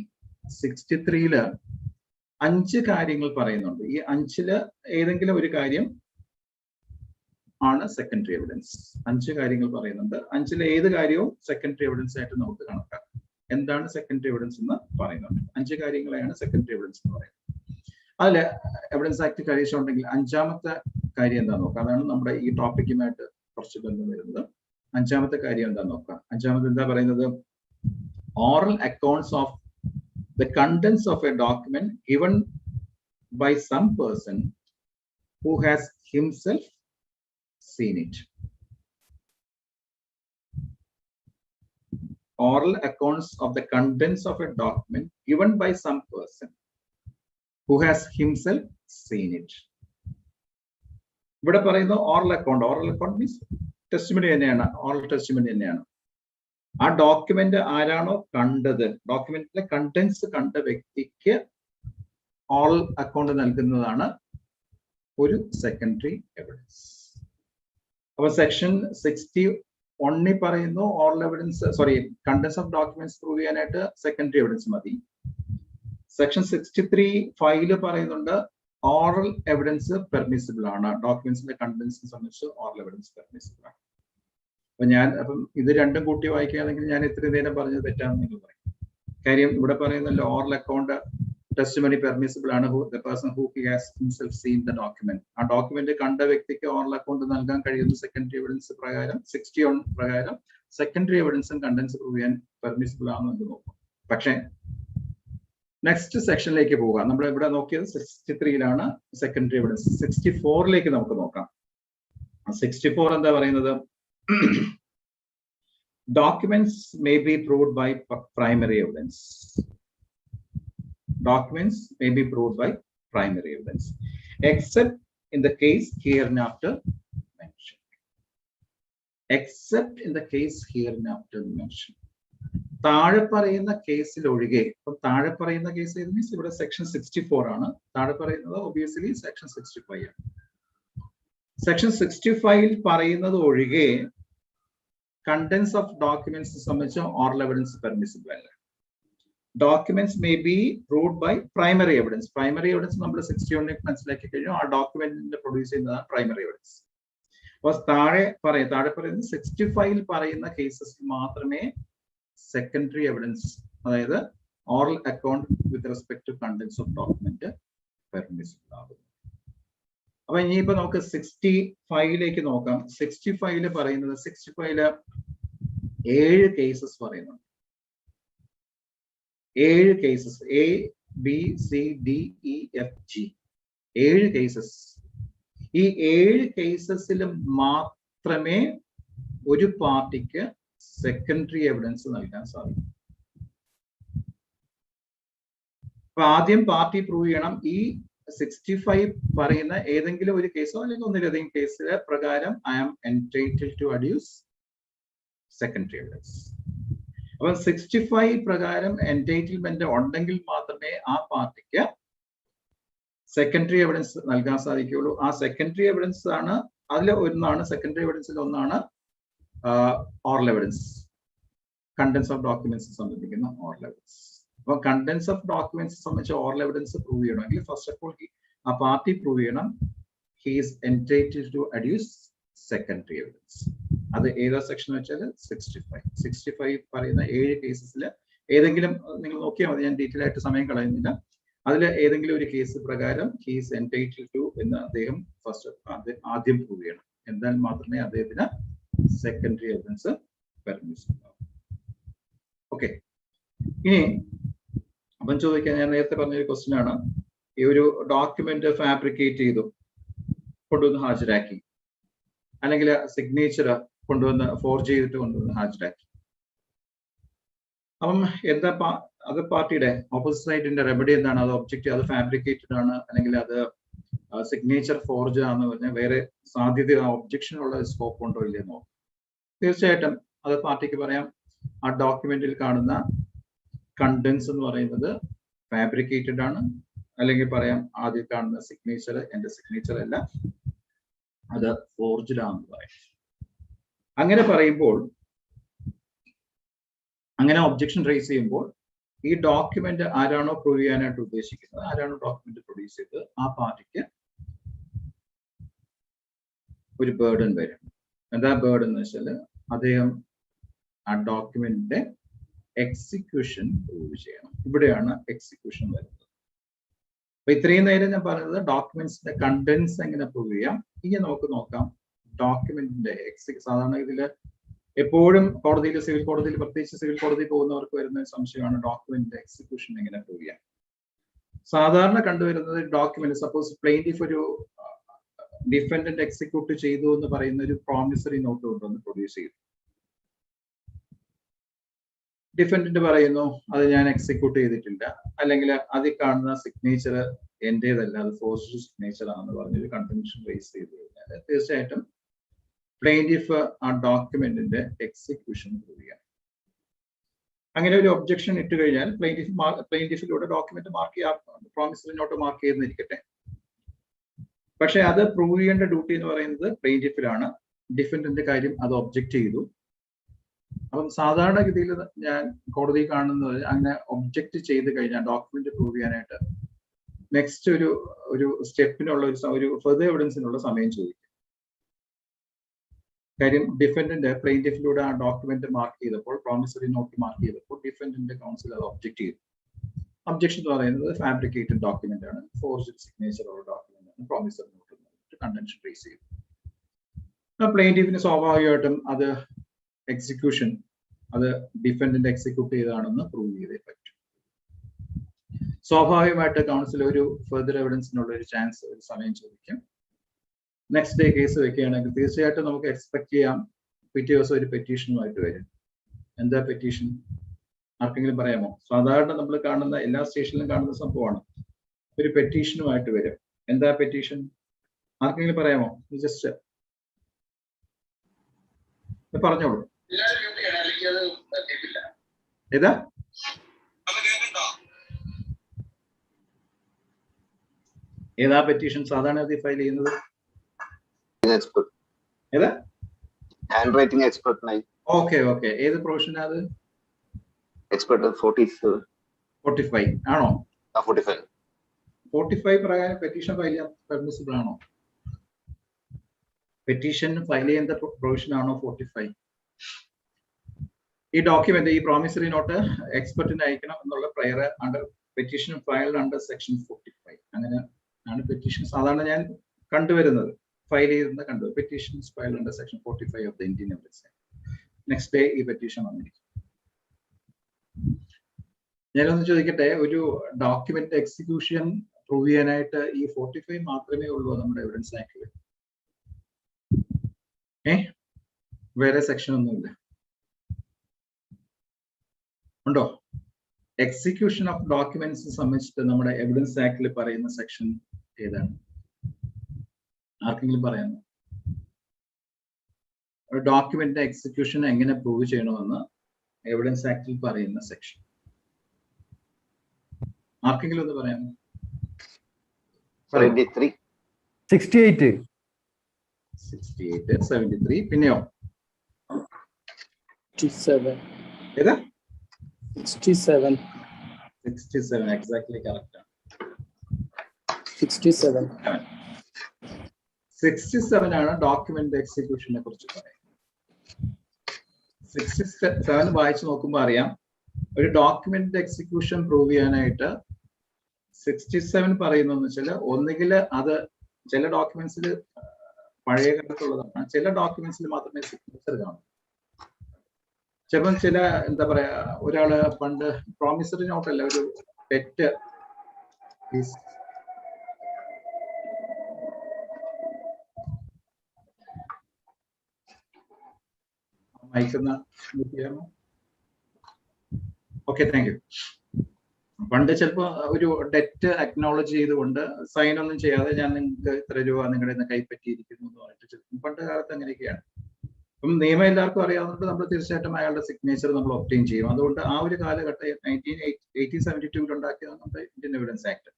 5 കാര്യങ്ങൾ പറയുന്നുണ്ട്. ഈ 5 ഏതെങ്കിലും ഒരു കാര്യം ആണ് സെക്കൻഡറി എവിഡൻസ്. 5 കാര്യങ്ങൾ പറയുന്നുണ്ട്. 5 ഏത് കാര്യവും സെക്കൻഡറി എവിഡൻസ് ആയിട്ട് നമുക്ക് കണക്കാക്കാം. എന്താണ് സെക്കൻഡറി എവിഡൻസ് എന്ന് പറയുന്നുണ്ട്. 5 കാര്യങ്ങളെയാണ് സെക്കൻഡറി എവിഡൻസ് എന്ന് പറയുന്നത്. അതിൽ എവിഡൻസ് ആക്ട് കഴിച്ചുണ്ടെങ്കിൽ 5ാമത്തെ കാര്യം എന്താ നോക്കാം. അതാണ് നമ്മുടെ ഈ ടോപ്പിക്കുമായിട്ട് കുറച്ച് ബന്ധം വരുന്നത്. 5ാമത്തെ കാര്യം എന്താ നോക്കാം. 5ാമത് എന്താ പറയുന്നത്? Oral accounts of the contents of a document given by some person who has himself seen it. Oral accounts of the contents of a document given by some person who has himself seen it. ഇവിടെ പറയുന്ന ഓറൽ അക്കൗണ്ട് മീൻസ് ടെസ്റ്റിമണി തന്നെയാണ്, ഓറൽ ടെസ്റ്റിമണി തന്നെയാണ്. ആ ഡോക്യുമെന്റ് ആരാണോ കണ്ടത്, ഡോക്യുമെന്റിലെ കണ്ടന്റ്സ് കണ്ട വ്യക്തിക്ക് ഓറൽ അക്കൗണ്ട് നൽകുന്നതാണ് ഒരു സെക്കൻഡറി എവിഡൻസ്. അപ്പൊ സെക്ഷൻ 61 പറയുന്നു oral evidence contents of documents prove ചെയ്യാനായിട്ട് സെക്കൻഡറി എവിഡൻസ് മതി. സെക്ഷൻ 63(5) പറയുന്നുണ്ട് ഓറൽ എവിഡൻസ് പെർമിസിബിൾ ആണ്, ഡോക്യുമെന്റ്സിന്റെ കണ്ടന്റ്സിനെ സംബന്ധിച്ച് ഓറൽ എവിഡൻസ് പെർമിസിബിൾ ആണ്. അപ്പം ഇത് രണ്ടും കൂട്ടി വായിക്കുകയാണെങ്കിൽ ഞാൻ ഇത്രയും നേരം പറഞ്ഞത് തെറ്റാണെന്ന് നിങ്ങൾ പറയും. കാര്യം ഇവിടെ പറയുന്നല്ലോ ഓറൽ അക്കൗണ്ട് ടെസ്റ്റിമണി പെർമിസിബിൾ ആണ്, the person who has himself seen the document. ആ ഡോക്യുമെന്റ് കണ്ട വ്യക്തിക്ക് ഓറൽ അക്കൗണ്ട് നൽകാൻ കഴിയുന്ന സെക്കൻഡറി എവിഡൻസ് പ്രകാരം 61 പ്രകാരം സെക്കൻഡറി എവിഡൻസും കണ്ടന്റ്സ് പ്രൂവ് ചെയ്യാൻ പെർമിസിബിൾ ആണെന്ന് നോക്കും. പക്ഷേ നെക്സ്റ്റ് സെക്ഷനിലേക്ക് പോകാം. നമ്മൾ ഇവിടെ നോക്കിയത് 63 സെക്കൻഡറി എവിഡൻസ്. 64 നമുക്ക് നോക്കാം. 64 എന്താ പറയുന്നത്? Documents may be proved by primary evidence. Documents may be proved by primary evidence, except in the case hereinafter mentioned. Except in the case hereinafter mentioned. താഴെ പറയുന്ന കേസിൽ ഒഴികെ, ഇപ്പം താഴെ പറയുന്ന കേസ് ഏത് മീൻസ് ഇവിടെ സെക്ഷൻ 64 ആണ്. താഴെ പറയുന്നത് ഒബിയസ്ലി സെക്ഷൻ 65 ആണ്. സെക്ഷൻ 65 പറയുന്നത് ഒഴികെ contents of documents സംബന്ധിച്ച് ഓറൽ എവിഡൻസ് പെർമിസിബിൾ അല്ല. Documents may be proved by primary evidence. Primary evidence നമ്മൾ 61 മനസ്സിലാക്കി കഴിഞ്ഞു. ആ ഡോക്യുമെന്റിന്റെ പ്രൊഡ്യൂസ് ചെയ്യുന്നതാണ് പ്രൈമറി എവിഡൻസ്. അപ്പൊ താഴെ പറയുന്നത് 65 പറയുന്ന കേസസിൽ മാത്രമേ സെക്കൻഡറി എവിഡൻസ്, അതായത് oral account with respect to contents of document permissible ആകും. അപ്പൊ ഇനിയിപ്പോ നമുക്ക് 65ലേക്ക് നോക്കാം. 65 പറയുന്നത് 65 7 കേസസ് പറയുന്നുണ്ട്. 7 cases, A, B, C, D, E, F, G, 7 cases. ഈ 7 കേസസിൽ മാത്രമേ ഒരു പാർട്ടിക്ക് സെക്കൻഡറി എവിഡൻസ് നൽകാൻ സാധിക്കും. അപ്പൊ ആദ്യം പാർട്ടി പ്രൂവ് ചെയ്യണം ഈ 65 പറയുന്ന ഏതെങ്കിലും ഒരു കേസോ അല്ലെങ്കിൽ ഒന്നിലധികം കേസിലെ പ്രകാരം I am entitled to adduce secondary evidence. അപ്പൊ 65 പ്രകാരം എൻടൈറ്റിൽമെന്റ് ഉണ്ടെങ്കിൽ മാത്രമേ ആ പാർട്ടിക്ക് സെക്കൻഡറി എവിഡൻസ് നൽകാൻ സാധിക്കുകയുള്ളൂ. ആ സെക്കൻഡറി എവിഡൻസ് ആണ്, സെക്കൻഡറി എവിഡൻസിൽ ഒന്നാണ് oral evidence, contents of documents സംബന്ധിക്കുന്ന ഓറൽ എവിഡൻസ്. അപ്പൊ കണ്ടന്റ്സ് ഓഫ് ഡോക്യുമെന്റ്സ് സംബന്ധിച്ച ഓറൽ എവിഡൻസ് പ്രൂവ് ചെയ്യണമെങ്കിൽ ഫസ്റ്റ് ഓഫ് ഓൾ ആ പാർട്ടി പ്രൂവ് ചെയ്യണം he is entitled to adduce secondary evidence. അത് ഏതാ സെക്ഷൻ വെച്ചാൽ 65 പറയുന്ന 7 കേസസിൽ ഏതെങ്കിലും നിങ്ങൾ നോക്കിയാൽ മതി, ഞാൻ ഡീറ്റെയിൽ ആയിട്ട് സമയം കളയുന്നില്ല. അതിൽ ഏതെങ്കിലും ഒരു കേസ് പ്രകാരം ഹി ഈസ് എൻടൈറ്റിൽഡ് ടു എന്ന് അദ്ദേഹം ആദ്യം പ്രൂവ് ചെയ്യണം. എന്നാൽ മാത്രമേ അദ്ദേഹത്തിന് സെക്കൻഡറി എവിഡൻസ് പെർമിസിബിൾ ആവും. ഓക്കെ, ഇനി അപ്പം ചോദിക്കാൻ ഞാൻ നേരത്തെ പറഞ്ഞൊരു ക്വസ്റ്റ്യൻ ആണ്, ഈ ഒരു ഡോക്യുമെന്റ് ഫാബ്രിക്കേറ്റ് ചെയ്തു കൊണ്ടുവന്ന് ഹാജരാക്കി, അല്ലെങ്കിൽ സിഗ്നേച്ചർ കൊണ്ടുവന്ന് ഫോർജ് ചെയ്തിട്ട് കൊണ്ടുവന്ന് ഹാജരാക്കി. അപ്പം എന്താ അത് പാർട്ടിയുടെ ഓപ്പോസിറ്റ് സൈഡിന്റെ റെമഡി എന്താണ്? അത് ഒബ്ജക്റ്റ്, അത് ഫാബ്രിക്കേറ്റഡ് ആണ് അല്ലെങ്കിൽ അത് സിഗ്നേച്ചർ ഫോർജ് ആണെന്ന് പറഞ്ഞാൽ വേറെ സാധ്യത ഒബ്ജക്ഷൻ ഉള്ള സ്കോപ്പ് ഉണ്ടോ ഇല്ലെന്ന് നോക്കാം. തീർച്ചയായിട്ടും അത് പാർട്ടിക്ക് പറയാം ആ ഡോക്യുമെന്റിൽ കാണുന്ന കണ്ടന്റ്സ് എന്ന് പറയുന്നത് ഫാബ്രിക്കേറ്റഡ് ആണ്, അല്ലെങ്കിൽ പറയാം ആദ്യം കാണുന്ന സിഗ്നേച്ചർ എന്റെ സിഗ്നേച്ചർ അല്ല, അത് ഫോർജ്ഡ് ആണെന്ന് പറയും. അങ്ങനെ പറയുമ്പോൾ, അങ്ങനെ ഒബ്ജക്ഷൻ റേസ് ചെയ്യുമ്പോൾ ഈ ഡോക്യുമെന്റ് ആരാണോ പ്രൂവ് ചെയ്യാനായിട്ട് ഉദ്ദേശിക്കുന്നത്, ആരാണോ ഡോക്യുമെന്റ് പ്രൊഡ്യൂസ് ചെയ്തത്, ആ പാർട്ടിക്ക് ഒരു ബേർഡൻ വരും. എന്താ ബേർഡൻ എന്ന് വെച്ചാൽ അദ്ദേഹം ആ ഡോക്യുമെന്റിന്റെ എക്സിക്യൂഷൻ പ്രൂവ് ചെയ്യണം. ഇവിടെയാണ് എക്സിക്യൂഷൻ വരുന്നത്. അപ്പൊ ഇത്രയും നേരം ഞാൻ പറഞ്ഞത് ഡോക്യുമെന്റ്സിന്റെ കണ്ടന്റ്സ് എങ്ങനെ പ്രൂവ് ചെയ്യാം. ഇനി നമുക്ക് നോക്കാം ഡോക്യുമെന്റിന്റെ സാധാരണ ഇതില് എപ്പോഴും കോടതിയിൽ, സിവിൽ കോടതിയിൽ, പ്രത്യേകിച്ച് സിവിൽ കോടതിയിൽ പോകുന്നവർക്ക് വരുന്ന സംശയമാണ് ഡോക്യുമെന്റിന്റെ എക്സിക്യൂഷൻ എങ്ങനെ പ്രൂവ് ചെയ്യാം. സാധാരണ കണ്ടുവരുന്നത് ഡോക്യുമെന്റ്, സപ്പോസ് പ്ലെയിന്റിഫ് ഒരു ഡിഫൻഡന്റ് എക്സിക്യൂട്ട് ചെയ്തു എന്ന് പറയുന്ന ഒരു പ്രോമിസറി നോട്ട് കൊണ്ടുവന്ന് പ്രൊഡ്യൂസ് ചെയ്തു. ഡിഫൻഡന്റ് പറയുന്നു അത് ഞാൻ എക്സിക്യൂട്ട് ചെയ്തിട്ടില്ല, അല്ലെങ്കിൽ അതിൽ കാണുന്ന സിഗ്നേച്ചർ എന്റേതല്ല, അത് ഫോഴ്സ്ഡ് സിഗ്നേച്ചർ ആണെന്ന് പറഞ്ഞൊരു കൺവെൻഷൻ റേസ് ചെയ്ത് കഴിഞ്ഞാൽ തീർച്ചയായിട്ടും പ്ലെയിന്റിഫ് ആ ഡോക്യുമെന്റിന്റെ എക്സിക്യൂഷൻ പ്രൂവ് ചെയ്യാം. അങ്ങനെ ഒരു ഒബ്ജക്ഷൻ ഇട്ട് കഴിഞ്ഞാൽ പ്ലെയിന്റിഫിലൂടെ ഡോക്യുമെന്റ് മാർക്ക് ചെയ്യാം, പ്രോമിസറി നോട്ട് മാർക്ക് ചെയ്തെന്നിരിക്കട്ടെ. പക്ഷെ അത് പ്രൂവ് ചെയ്യേണ്ട ഡ്യൂട്ടി എന്ന് പറയുന്നത് പ്ലെയിന്റിഫിലാണ്. ഡിഫൻഡന്റ് കാര്യം അത് ഒബ്ജക്റ്റ് ചെയ്തു. അപ്പം സാധാരണഗതിയിൽ ഞാൻ കോടതി കാണുന്നത് അങ്ങനെ ഒബ്ജക്റ്റ് ചെയ്ത് കഴിഞ്ഞാൽ ഡോക്യുമെന്റ് പ്രൂവ് ചെയ്യാനായിട്ട് നെക്സ്റ്റ് ഒരു സ്റ്റെപ്പിനുള്ള ഒരു ഫെർദർ എവിഡൻസിനുള്ള സമയം ചോദിക്കും. കാര്യം ഡിഫൻഡന്റ് പ്ലെയിന്റിഫിലൂടെ ആ ഡോക്യുമെന്റ് മാർക്ക് ചെയ്തപ്പോൾ, പ്രോമിസറി നോട്ട് മാർക്ക് ചെയ്തപ്പോൾ ഡിഫൻഡന്റ് കൗൺസിൽ അത് ഒബ്ജക്റ്റ് ചെയ്തു. ഒബ്ജക്ഷൻ എന്ന് പറയുന്നത് ഫാബ്രിക്കേറ്റഡ് ഡോക്യുമെന്റ് ആണ്, ഫോർജ്ഡ് സിഗ്നേച്ചർ ഉള്ള ഡോക്യുമെന്റ് ആണ്, പ്രോമിസറി നോട്ട് കണ്ടൻഷൻ റേസ് ചെയ്തു. പ്ലെയിന്റിഫിന് സ്വാഭാവികമായിട്ടും അത് എക്സിക്യൂഷൻ, അത് ഡിഫൻഡന്റ് എക്സിക്യൂട്ട് ചെയ്തതാണെന്ന് പ്രൂവ് ചെയ്തേ പറ്റും. സ്വാഭാവികമായിട്ട് കൗൺസിൽ ഒരു ഫെർദർ എവിഡൻസിനുള്ള ഒരു ചാൻസ്, ഒരു സമയം ചോദിക്കും. നെക്സ്റ്റ് ഡേ കേസ് വെക്കുകയാണെങ്കിൽ തീർച്ചയായിട്ടും നമുക്ക് എക്സ്പെക്ട് ചെയ്യാം പിറ്റേ ദിവസം ഒരു പെറ്റീഷനുമായിട്ട് വരും. എന്താ പെറ്റീഷൻ? ആർക്കെങ്കിലും പറയാമോ? സാധാരണ നമ്മൾ കാണുന്ന എല്ലാ സ്റ്റേഷനിലും കാണുന്ന സംഭവമാണ്, ഒരു പെറ്റീഷനുമായിട്ട് വരും. എന്താ പെറ്റീഷൻ? ആർക്കെങ്കിലും പറയാമോ? ജസ്റ്റ് പറഞ്ഞോളൂ. ഏതാ ഏതാ പെറ്റീഷൻ സാധാരണ ഫയൽ ചെയ്യുന്നത്? ഏതാ? Hand writing expert. Okay okay. ഏത് പ്രൊഫഷനാ അത്? എക്സ്പെർട്ട് 45 ആണോ? 45 45 പ്രകാരം പെറ്റീഷൻ ഫയൽ ചെയ്യാൻ പെർമിസിബിൾ ആണോ? പെറ്റീഷൻ ഫയൽ ചെയ്യുന്ന പ്രൊവിഷൻ ആണോ 45? ഈ ഡോക്യുമെന്റ്, ഈ പ്രോമിസറി നോട്ട് എക്സ്പെർട്ടിന് അയക്കണം എന്നുള്ള prayer under petition filed under section 45. അങ്ങനെ ആണ് പെറ്റീഷൻ സാധാരണ ഞാൻ കണ്ടുവരുന്നത്, ഫയൽ ചെയ്തെന്ന് കണ്ടു. Petitions filed under section 45 of the Indian evidence act. Next day ഈ പെറ്റീഷൻ വന്നിരിക്കും. ഞാനൊന്ന് ചോദിക്കട്ടെ, ഒരു ഡോക്യുമെന്റ് എക്സിക്യൂഷൻ പ്രൂവ് ചെയ്യാനായിട്ട് ഈ 45 മാത്രമേ ഉള്ളൂ നമ്മുടെ എവിഡൻസ് ആക്ടിൽ? വേറെ സെക്ഷൻ ഒന്നുമില്ല ഉണ്ടോ? എക്സിക്യൂഷൻ ഓഫ് ഡോക്യുമെന്റ്സ് സംബന്ധിച്ചിട്ട് നമ്മുടെ എവിഡൻസ് ആക്ടിൽ പറയുന്ന സെക്ഷൻ ഏതാണ്? ആർക്കെങ്കിലും പറയാമോ? ഒരു ഡോക്യുമെന്റ് എക്സിക്യൂഷൻ എങ്ങനെ പ്രൂവ് ചെയ്യണമെന്ന് എവിഡൻസ് ആക്ടിൽ പറയുന്ന സെക്ഷൻ ആർക്കെങ്കിലും ഒന്ന് പറയാമോ? 73. 68. 68, 73. പിന്നെയോ? 67. ഏതാ? 67. 67 എക്സാക്ട്ലി കറക്റ്റ് ആണ്. 67. 67 ആണ് ഡോക്യുമെന്റ് എക്സിക്യൂഷനെ കുറിച്ച് പറയുന്നത്. 67 വായിച്ചു നോക്കുമ്പോൾ അറിയാം, ഒരു ഡോക്യുമെന്റ് എക്സിക്യൂഷൻ പ്രൂവ് ചെയ്യാനായിട്ട് 67 പറയുന്നതെന്ന് വെച്ചാൽ ഒന്നുകിൽ അത് ചില ഡോക്യുമെന്റ്സിൽ പഴയ കാലത്തുള്ളതാണ്, ചില ഡോക്യുമെന്റ്സിൽ മാത്രമേ സിഗ്നേച്ചർ കാണൂ. ചിലപ്പം ചില എന്താ പറയാ, ഒരാള് പണ്ട് പ്രോമിസറി നോട്ടല്ല, ഒരു പെറ്റ് അയക്കുന്ന. Okay, thank you. പണ്ട് ചിലപ്പോ ഒരു ഡെറ്റ് അക്നോളജ് ചെയ്തുകൊണ്ട് സൈൻ ഒന്നും ചെയ്യാതെ ഞാൻ നിങ്ങൾക്ക് ഇത്ര രൂപ നിങ്ങളുടെ നിന്ന് കൈപ്പറ്റിയിരിക്കുന്നു എന്ന് പറഞ്ഞിട്ട് പണ്ട് കാലത്ത് അങ്ങനെയൊക്കെയാണ്. അപ്പം നിയമം എല്ലാവർക്കും അറിയാവുന്നതുകൊണ്ട് നമ്മൾ തീർച്ചയായിട്ടും അയാളുടെ സിഗ്നേച്ചർ നമ്മൾ ഒബ്റ്റെയിൻ ചെയ്യും. അതുകൊണ്ട് ആ ഒരു കാലഘട്ടം 1872 ഉണ്ടാക്കിയതാണ് നമ്മുടെ ഇന്ത്യൻ എവിഡൻസ് ആക്ട്.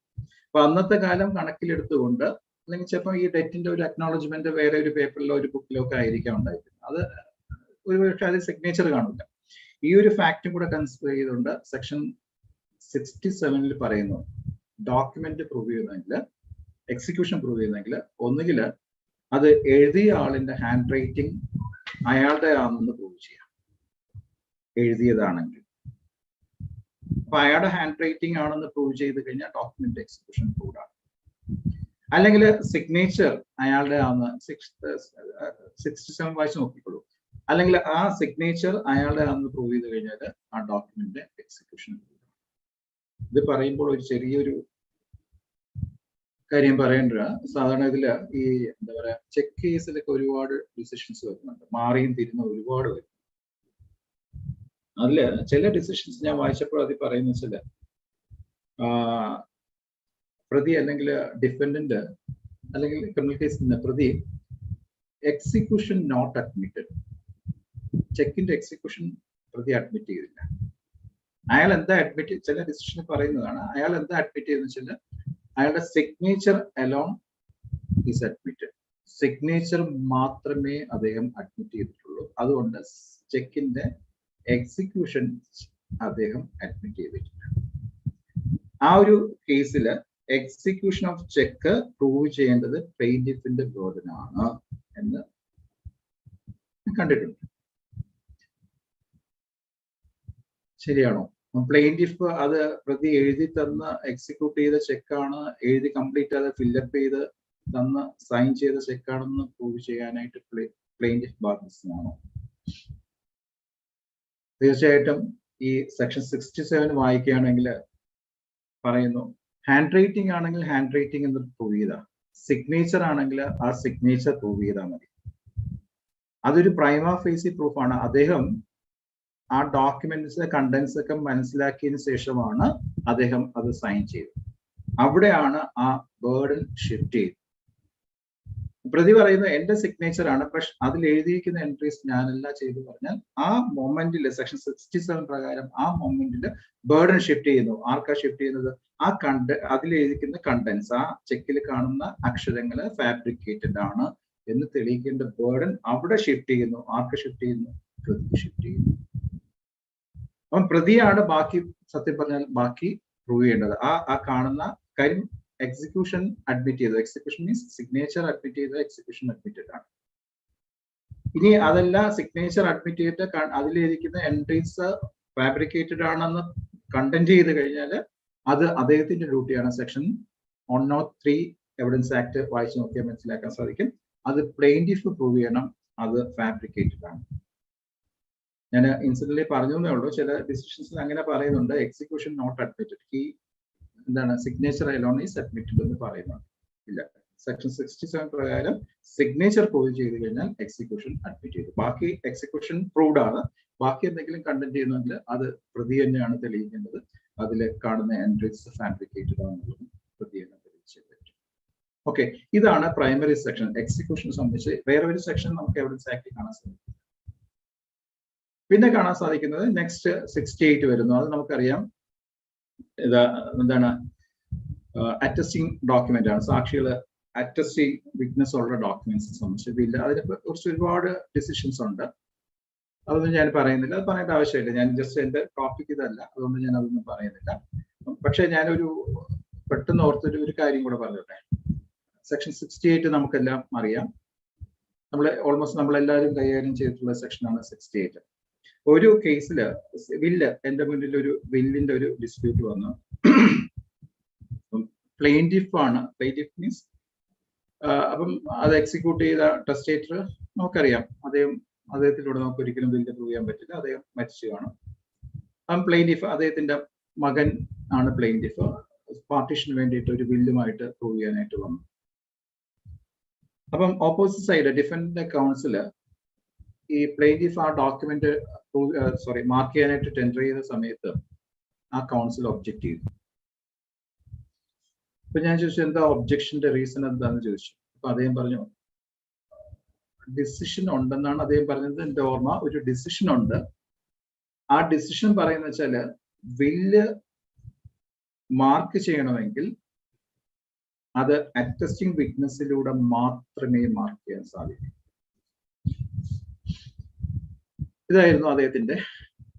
അപ്പൊ അന്നത്തെ കാലം കണക്കിലെടുത്തുകൊണ്ട്, അല്ലെങ്കിൽ ചിലപ്പോൾ ഈ ഡെറ്റിന്റെ ഒരു അക്നോളജ്മെന്റ് വേറെ ഒരു പേപ്പറിലോ ഒരു ബുക്കിലോ ഒക്കെ ആയിരിക്കാം ഉണ്ടായിരിക്കുന്നത്. അത് ഒരു പക്ഷേ അതിൽ സിഗ്നേച്ചർ കാണില്ല. ഈ ഒരു ഫാക്റ്റും കൂടെ കൺസിഡർ ചെയ്തുകൊണ്ട് സെക്ഷൻ 67 പറയുന്നു, ഡോക്യുമെന്റ് പ്രൂവ് ചെയ്യുന്നെങ്കിൽ, എക്സിക്യൂഷൻ പ്രൂവ് ചെയ്യുന്നെങ്കിൽ ഒന്നുകിൽ അത് എഴുതിയ ആളിന്റെ ഹാൻഡ് റൈറ്റിംഗ് അയാളുടെ ആണെന്ന് പ്രൂവ് ചെയ്യാം, എഴുതിയതാണെങ്കിൽ. അപ്പൊ അയാളുടെ ഹാൻഡ് റൈറ്റിംഗ് ആണെന്ന് പ്രൂവ് ചെയ്ത് കഴിഞ്ഞാൽ ഡോക്യുമെന്റ് എക്സിക്യൂഷൻ പ്രൂവ് ആണ്. അല്ലെങ്കിൽ സിഗ്നേച്ചർ അയാളുടെ ആണെന്ന് 67 വായിച്ച് നോക്കിക്കോളൂ. അല്ലെങ്കിൽ ആ സിഗ്നേച്ചർ അയാളുടെ ആണെന്ന് പ്രൂവ് ചെയ്ത് കഴിഞ്ഞാൽ ആ ഡോക്യുമെന്റ് എക്സിക്യൂഷൻ. ഇത് പറയുമ്പോൾ ഒരു ചെറിയൊരു കാര്യം പറയേണ്ട, സാധാരണ ഇതില് ഈ എന്താ പറയാ, ചെക്ക് കേസിലൊക്കെ ഒരുപാട് ഡിസിഷൻസ് വരുന്നുണ്ട്, മാറിയും തിരിഞ്ഞ ഒരുപാട് വരും. അതില് ചില ഡിസിഷൻസ് ഞാൻ വായിച്ചപ്പോൾ അതിൽ പറയുന്ന വെച്ചാല് പ്രതി അല്ലെങ്കിൽ ഡിഫൻഡന്റ് അല്ലെങ്കിൽ ക്രിമിനൽ കേസിന്റെ പ്രതി എക്സിക്യൂഷൻ നോട്ട് അഡ്മിറ്റഡ്, ചെക്കിന്റെ എക്സിക്യൂഷൻ പ്രതി അഡ്മിറ്റ് ചെയ്തില്ല. അയാൾ എന്താ അഡ്മിറ്റ്, ചില ഡിസിഷൻ പറയുന്നതാണ്, അയാൾ എന്താ അഡ്മിറ്റ് ചെയ്തെന്ന് വെച്ചാൽ അയാളുടെ signature alone is admitted, signature മാത്രമേ അദ്ദേഹം അഡ്മിറ്റ് ചെയ്തിട്ടുള്ളൂ. അതുകൊണ്ട് ചെക്കിന്റെ എക്സിക്യൂഷൻ അദ്ദേഹം അഡ്മിറ്റ് ചെയ്തിട്ടില്ല. ആ ഒരു കേസിൽ എക്സിക്യൂഷൻ ഓഫ് ചെക്ക് പ്രൂവ് ചെയ്യേണ്ടത് പ്ലെയിന്റിഫിന്റെ ബർഡനാണ് എന്ന് കണ്ടിട്ടുണ്ട്. ശരിയാണോ? പ്ലെയിന്റിഫ് അത് പ്രതി എഴുതി തന്ന് എക്സിക്യൂട്ട് ചെയ്ത ചെക്കാണ്, എഴുതി കംപ്ലീറ്റ് അത് ഫില്ലപ്പ് ചെയ്ത് തന്ന് സൈൻ ചെയ്ത ചെക്കാണെന്ന് പ്രൂവ് ചെയ്യാനായിട്ട് പ്ലെയിന്റിഫ് ബാധ്യസ്ഥനാണോ? തീർച്ചയായിട്ടും ഈ സെക്ഷൻ 67 വായിക്കുകയാണെങ്കിൽ പറയുന്നു, ഹാൻഡ് റൈറ്റിംഗ് ആണെങ്കിൽ ഹാൻഡ് റൈറ്റിംഗ് എന്ന് പ്രൂവ് ചെയ്താൽ, സിഗ്നേച്ചർ ആണെങ്കിൽ ആ സിഗ്നേച്ചർ പ്രൂവ് ചെയ്താൽ മതി. അതൊരു പ്രൈമ ഫേസി പ്രൂഫാണ്. അദ്ദേഹം ആ ഡോക്യുമെന്റ്സിലെ കണ്ടന്റ്സ് ഒക്കെ മനസ്സിലാക്കിയതിന് ശേഷമാണ് അദ്ദേഹം അത് സൈൻ ചെയ്തത്. അവിടെയാണ് ആ ബേർഡൻ ഷിഫ്റ്റ് ചെയ്തത്. പ്രതി പറയുന്നത് എന്റെ സിഗ്നേച്ചർ ആണ്, പക്ഷെ അതിൽ എഴുതിയിരിക്കുന്ന എൻട്രീസ് ഞാനല്ല ചെയ്തു പറഞ്ഞാൽ ആ മൊമെന്റിൽ സെക്ഷൻ 67 പ്രകാരം ആ മൊമെന്റിൽ ബേർഡൻ ഷിഫ്റ്റ് ചെയ്യുന്നു. ആർക്കാ ഷിഫ്റ്റ് ചെയ്യുന്നത്? ആ അതിൽ എഴുതിക്കുന്ന കണ്ടന്റ്സ്, ആ ചെക്കിൽ കാണുന്ന അക്ഷരങ്ങൾ ഫാബ്രിക്കേറ്റഡ് ആണ് എന്ന് തെളിയിക്കേണ്ട ബേർഡൻ അവിടെ ഷിഫ്റ്റ് ചെയ്യുന്നു. ആർക്ക് ഷിഫ്റ്റ് ചെയ്യുന്നു? പ്രതി ഷിഫ്റ്റ് ചെയ്യുന്നു. അപ്പം പ്രതിയാണ് ബാക്കി, സത്യം പറഞ്ഞാൽ ബാക്കി പ്രൂവ് ചെയ്യേണ്ടത്. ആ കാണുന്ന കാര്യം എക്സിക്യൂഷൻ അഡ്മിറ്റ് ചെയ്തു. എക്സിക്യൂഷൻ മീൻസ് സിഗ്നേച്ചർ അഡ്മിറ്റ് ചെയ്ത് എക്സിക്യൂഷൻ അഡ്മിറ്റഡ് ആണ്. ഇനി അതല്ല സിഗ്നേച്ചർ അഡ്മിറ്റ് ചെയ്തിട്ട് അതിലിരിക്കുന്ന എൻട്രീസ് ഫാബ്രിക്കേറ്റഡ് ആണെന്ന് കണ്ടന്റ് ചെയ്ത് കഴിഞ്ഞാൽ അത് അദ്ദേഹത്തിന്റെ ഡ്യൂട്ടിയാണ്. സെക്ഷൻ 103 എവിഡൻസ് ആക്ട് വായിച്ചു നോക്കിയാൽ മനസ്സിലാക്കാൻ സാധിക്കും. അത് പ്ലെയിന്റിഫ് പ്രൂവ് ചെയ്യണം അത് ഫാബ്രിക്കേറ്റഡ് ആണ്. ഞാൻ ഇൻസിഡന്റലി പറഞ്ഞേ ഉള്ളൂ, ചില ഡിസിഷൻസിൽ അങ്ങനെ പറയുന്നുണ്ട്, എക്സിക്യൂഷൻ നോട്ട് അഡ്മിറ്റഡ്, ഈ എന്താണ് സിഗ്നേച്ചർ അലോൺ ഈസ് അഡ്മിറ്റഡ് എന്ന് പറയുന്നുണ്ട്. ഇല്ല, സെക്ഷൻ 67 പ്രകാരം സിഗ്നേച്ചർ പ്രൂവ് ചെയ്ത് കഴിഞ്ഞാൽ എക്സിക്യൂഷൻ അഡ്മിറ്റ് ചെയ്തു. ബാക്കി എക്സിക്യൂഷൻ പ്രൂവ്ഡ് ആണ്. ബാക്കി എന്തെങ്കിലും കണ്ടന്റ് ചെയ്യുന്നെങ്കിൽ അത് പ്രതി തന്നെയാണ് തെളിയിക്കേണ്ടത്. അതിൽ കാണുന്ന എൻട്രീസ് ഫാബ്രിക്കേറ്റഡ് ആണെന്നുള്ളത് പ്രതി തന്നെ തെളിയിച്ചേ പറ്റും. ഓക്കെ, ഇതാണ് പ്രൈമറി സെക്ഷൻ. എക്സിക്യൂഷൻ സംബന്ധിച്ച് വേറെ ഒരു സെക്ഷൻ നമുക്ക് എവിഡൻസ് ആക്ടിൽ കാണാൻ സാധിക്കും. പിന്നെ കാണാൻ സാധിക്കുന്നത് നെക്സ്റ്റ് 68 വരുന്നു. അത് നമുക്കറിയാം, എന്താണ് അറ്റസ്റ്റിംഗ് ഡോക്യുമെന്റ് ആണ്. സാക്ഷികൾ അറ്റസ്റ്റിംഗ് വിറ്റ്നസ് ഉള്ള ഡോക്യുമെന്റ്സ് സംബന്ധിച്ചില്ല. അതിനെ കുറിച്ച് ഒരുപാട് ഡിസിഷൻസ് ഉണ്ട്. അതൊന്നും ഞാൻ പറയുന്നില്ല, അത് പറയേണ്ട ആവശ്യമില്ല. ഞാൻ ജസ്റ്റ് എന്റെ ടോപ്പിക് ഇതല്ല, അതുകൊണ്ട് ഞാൻ അതൊന്നും പറയുന്നില്ല. പക്ഷെ ഞാനൊരു പെട്ടെന്ന് ഓർത്തൊരു കാര്യം കൂടെ പറഞ്ഞോട്ടെ. സെക്ഷൻ 68 നമുക്കെല്ലാം അറിയാം. ഓൾമോസ്റ്റ് നമ്മളെല്ലാവരും കൈകാര്യം ചെയ്തിട്ടുള്ള സെക്ഷനാണ് 68. ഒരു കേസിൽ വില്ല്, എന്റെ മുന്നിൽ ഒരു വില്ലിന്റെ ഒരു ഡിസ്പ്യൂട്ട് വന്നു. പ്ലെയിന്റിഫ് ആണ്, പ്ലെയിന്റിഫ് മീൻസ് അപ്പം അത് എക്സിക്യൂട്ട് ചെയ്ത ടെസ്റ്റേറ്റർ നമുക്കറിയാം, അദ്ദേഹത്തിലൂടെ നമുക്ക് ഒരിക്കലും വില്ല് പ്രൂവ് ചെയ്യാൻ പറ്റില്ല, അദ്ദേഹം മരിച്ചു കാണും. അപ്പം പ്ലെയിന്റിഫ്, അദ്ദേഹത്തിന്റെ മകൻ ആണ് പ്ലെയിന്റിഫ്, പാർട്ടീഷന് വേണ്ടിയിട്ട് ഒരു വില്ലുമായിട്ട് പ്രൂവ് ചെയ്യാനായിട്ട് വന്നു. അപ്പം ഓപ്പോസിറ്റ് സൈഡ് ഡിഫൻഡിന്റെ കൗൺസില് ഈ പ്ലെയിന്റിഫ് ആ ഡോക്യുമെന്റ് മാർക്ക് ചെയ്യാനായിട്ട് ടെൻഡർ ചെയ്ത സമയത്ത് ആ കൗൺസിൽ ഒബ്ജക്ട് ചെയ്തു. അപ്പൊ ഞാൻ ചോദിച്ചു എന്താ ഒബ്ജക്ഷന്റെ റീസൺ എന്താന്ന് ചോദിച്ചു. അപ്പൊ അദ്ദേഹം പറഞ്ഞു ഡിസിഷൻ ഉണ്ടെന്നാണ് അദ്ദേഹം പറഞ്ഞത്. എന്റെ ഓർമ്മ, ഒരു ഡിസിഷൻ ഉണ്ട്. ആ ഡിസിഷൻ പറയുന്ന വെച്ചാല് വില്ല് മാർക്ക് ചെയ്യണമെങ്കിൽ അത് അറ്റസ്റ്റിംഗ് വിറ്റ്നസിലൂടെ മാത്രമേ മാർക്ക് ചെയ്യാൻ സാധിക്കൂ. ഇതായിരുന്നു അദ്ദേഹത്തിന്റെ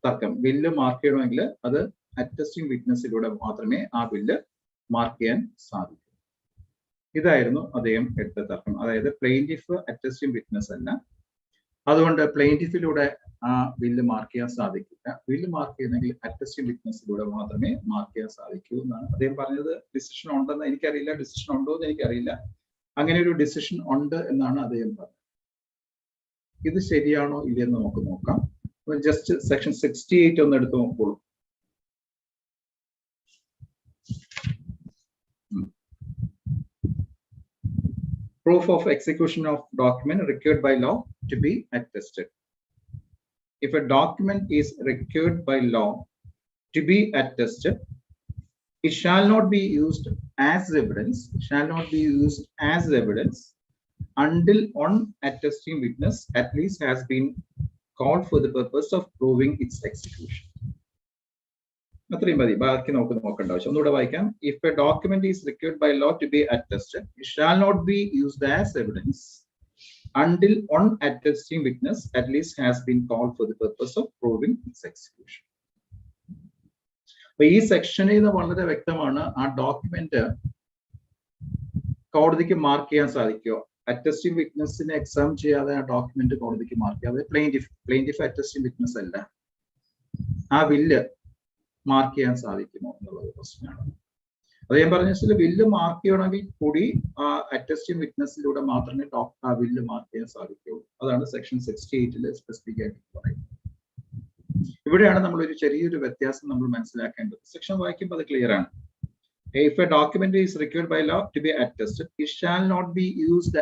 തർക്കം. ബില്ല് മാർക്ക് ചെയ്യണമെങ്കിൽ അത് അറ്റസ്റ്റിംഗ് വിറ്റ്നസിലൂടെ മാത്രമേ ആ ബില്ല് മാർക്ക് ചെയ്യാൻ സാധിക്കൂ. ഇതായിരുന്നു അദ്ദേഹം എടുത്ത തർക്കം. അതായത് പ്ലെയിന്റിഫ് അറ്റസ്റ്റിംഗ് വിറ്റ്നസ് അല്ല, അതുകൊണ്ട് പ്ലെയിന്റിഫിലൂടെ ആ ബില്ല് മാർക്ക് ചെയ്യാൻ സാധിക്കില്ല. ബില്ല് മാർക്ക് ചെയ്യുന്നെങ്കിൽ അറ്റസ്റ്റിംഗ് വിറ്റ്നസിലൂടെ മാത്രമേ മാർക്ക് ചെയ്യാൻ സാധിക്കൂ എന്നാണ് അദ്ദേഹം പറഞ്ഞത്. ഡിസിഷൻ ഉണ്ടെന്ന് എനിക്കറിയില്ല, ഡിസിഷൻ ഉണ്ടോ എന്ന് എനിക്കറിയില്ല. അങ്ങനെ ഒരു ഡിസിഷൻ ഉണ്ട് എന്നാണ് അദ്ദേഹം പറഞ്ഞത്. ഇത് ശരിയാണോ ഇല്ലെന്ന് നമുക്ക് നോക്കാം. ജസ്റ്റ് സെക്ഷൻ 68 ഒന്ന് എടുത്ത് നോക്കോളൂ. Proof of execution of document required by law to be attested. If a document is required by law to be attested, it shall not be used as evidence. Until one attesting witness at least has been called for the purpose of proving its execution. അത്രയും മതി, ബാക്കി നമുക്ക് നോക്കേണ്ട ആവശ്യം. ഒന്നുകൂടെ വായിക്കാം. If a document is required by law to be attested, it shall not be used as evidence until one attesting witness at least has been called for the purpose of proving its execution. അപ്പൊ ഈ സെക്ഷനിൽ നിന്ന് വളരെ വ്യക്തമാണ്, ആ ഡോക്യുമെന്റ് കോടതിക്ക് മാർക്ക് ചെയ്യാൻ സാധിക്കുമോ? അറ്റസ്റ്റിംഗ് വിറ്റ്നസിനെ എക്സാം ചെയ്യാതെ ആ ഡോക്യുമെന്റ് കോടതിക്ക് മാർക്ക് ചെയ്യാതെ, പ്ലെയിന്റിഫ് അറ്റസ്റ്റിംഗ് വിറ്റ്നസ് അല്ല, ആ വില്ല് മാർക്ക് ചെയ്യാൻ സാധിക്കുമോ എന്നുള്ളത് പ്രശ്നമാണ്. അത് ഞാൻ പറഞ്ഞ വെച്ചാൽ വില്ല് മാർക്ക് ചെയ്യണമെങ്കിൽ കൂടി ആ അറ്റസ്റ്റിംഗ് വിറ്റ്നസിലൂടെ മാത്രമേ ആ വില്ല് മാർക്ക് ചെയ്യാൻ സാധിക്കുള്ളൂ. അതാണ് സെക്ഷൻ 68 സ്പെസിഫിക് ആയിട്ട് പറയുന്നത്. ഇവിടെയാണ് നമ്മൾ ഒരു ചെറിയൊരു വ്യത്യാസം നമ്മൾ മനസ്സിലാക്കേണ്ടത്. സെക്ഷൻ വായിക്കുമ്പോൾ അത് ക്ലിയർ ആണ്. If a document is required by law to be attested, it shall not be used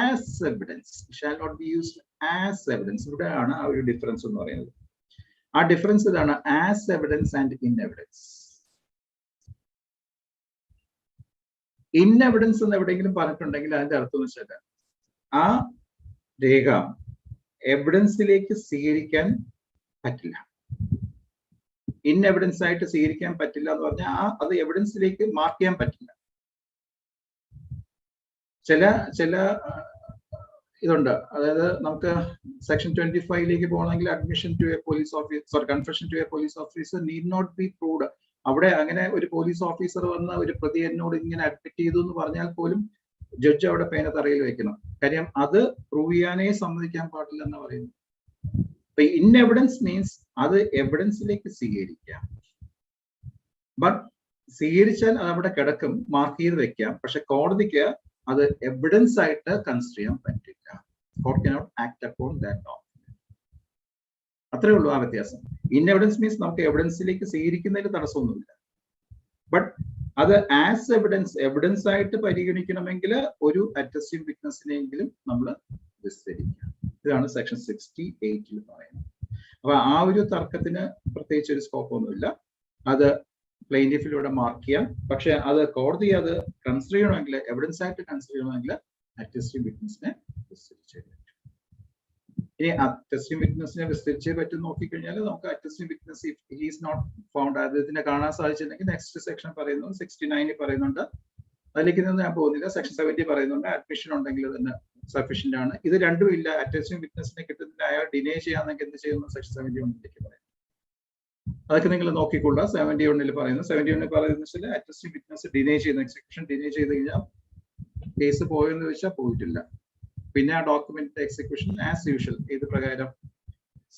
as evidence. ഇവിടെയാണ് ആ ഒരു ഡിഫറൻസ് എന്ന് പറയുന്നത്. ആ ഡിഫറൻസ് ഇതാണ്, as evidence and in evidence. In evidence എന്ന് എവിടെയെങ്കിലും പറഞ്ഞിട്ടുണ്ടെങ്കിൽ അതിന്റെ അർത്ഥം എന്ന് വെച്ചാൽ ആ രേഖ എവിഡൻസിലേക്ക് സ്വീകരിക്കാൻ പറ്റില്ല. ഇൻ എവിഡൻസ് ആയിട്ട് സ്വീകരിക്കാൻ പറ്റില്ല എന്ന് പറഞ്ഞാൽ അത് എവിഡൻസിലേക്ക് മാർക്ക് ചെയ്യാൻ പറ്റില്ല. ചില ഇതുണ്ട്. അതായത് നമുക്ക് സെക്ഷൻ 25 പോകണമെങ്കിൽ admission to a police officer, confession to a police officer need not be proved. അവിടെ അങ്ങനെ ഒരു പോലീസ് ഓഫീസർ വന്ന് ഒരു പ്രതി എന്നോട് ഇങ്ങനെ അഡ്മിറ്റ് ചെയ്തു എന്ന് പറഞ്ഞാൽ പോലും ജഡ്ജ് അവിടെ പേന തറയിൽ വെക്കണം. കാര്യം അത് പ്രൂവ് ചെയ്യാനേ സമ്മതിക്കാൻ പാടില്ല എന്ന് പറയുന്നു. അപ്പൊ ഇൻ എവിഡൻസ് മീൻസ് അത് എവിഡൻസിലേക്ക് സ്വീകരിക്കാം. ബട്ട് സ്വീകരിച്ചാൽ അത് അവിടെ കിടക്കും, മാർക്ക് ചെയ്ത് വെക്കാം. പക്ഷെ കോടതിക്ക് അത് എവിഡൻസ് ആയിട്ട് കൺസിഡർ ചെയ്യാൻ പറ്റില്ല. Court cannot act upon that document. അത്രേ ഉള്ളൂ ആ വ്യത്യാസം. ഇൻ എവിഡൻസ് മീൻസ് നമുക്ക് എവിഡൻസിലേക്ക് സ്വീകരിക്കുന്നതിൽ തടസ്സമൊന്നുമില്ല. ബട്ട് അത് ആസ് എവിഡൻസ് ആയിട്ട് പരിഗണിക്കണമെങ്കിൽ ഒരു അറ്റസ്റ്റിംഗ് വിറ്റ്നസിനെങ്കിലും നമ്മൾ വിസ്തരിക്കാം. ഇതാണ് സെക്ഷൻ 68 പറയുന്നത്. അപ്പൊ ആ ഒരു തർക്കത്തിന് പ്രത്യേകിച്ച് ഒരു സ്കോപ്പ് ഒന്നുമില്ല. അത് പ്ലെയിന്റിഫിലൂടെ മാർക്ക് ചെയ്യാം. പക്ഷെ അത് കോടതി അത് കൺസിഡർ ചെയ്യണമെങ്കിൽ, എവിഡൻസ് ആയിട്ട് കൺസിഡർ ചെയ്യണമെങ്കിൽ അറ്റസ്റ്റിംഗ് വിറ്റ്നസിനെ വിസ്തരിച്ചേ പറ്റും. ഇനി അറ്റസ്റ്റിംഗ് വിറ്റ്നസിനെ വിസ്തരിച്ചേ പറ്റും നോക്കിക്കഴിഞ്ഞാൽ നമുക്ക് attesting witness if he is not found, അദ്ദേഹത്തിനെ കാണാൻ സാധിച്ചിട്ടുണ്ടെങ്കിൽ നെക്സ്റ്റ് സെക്ഷൻ പറയുന്നു 69 പറയുന്നുണ്ട്. അതിലേക്ക് നിന്ന് ഞാൻ പോകുന്നില്ല. സെക്ഷൻ 70 പറയുന്നുണ്ട് അഡ്മിഷൻ ഉണ്ടെങ്കിൽ തന്നെ സഫീഷ്യന്റ് ആണ്. ഇത് രണ്ടും ഇല്ല, അറ്റസ്റ്റിംഗ് വിറ്റ്നസിനെ കിട്ടുന്നില്ല, അയാൾ ഡിനേ ചെയ്യാന്നെങ്കിൽ എന്ത് ചെയ്യുന്നു സെക്ഷൻ 71 പറയുന്നു. അതൊക്കെ നിങ്ങൾ നോക്കിക്കൊള്ളുക. 71 പറയുന്നു. 71 പറയുന്നത് അറ്റസ്റ്റിംഗ് വിറ്റ്നസ് ഡിനേ ചെയ്യുന്ന, എക്സിക്യൂഷൻ ഡിനേ ചെയ്ത് കഴിഞ്ഞാൽ കേസ് പോയെന്ന് വെച്ചാൽ പോയിട്ടില്ല. പിന്നെ ആ ഡോക്യുമെന്റ് എക്സിക്യൂഷൻ ആസ് യൂഷ്വൽ ഏത് പ്രകാരം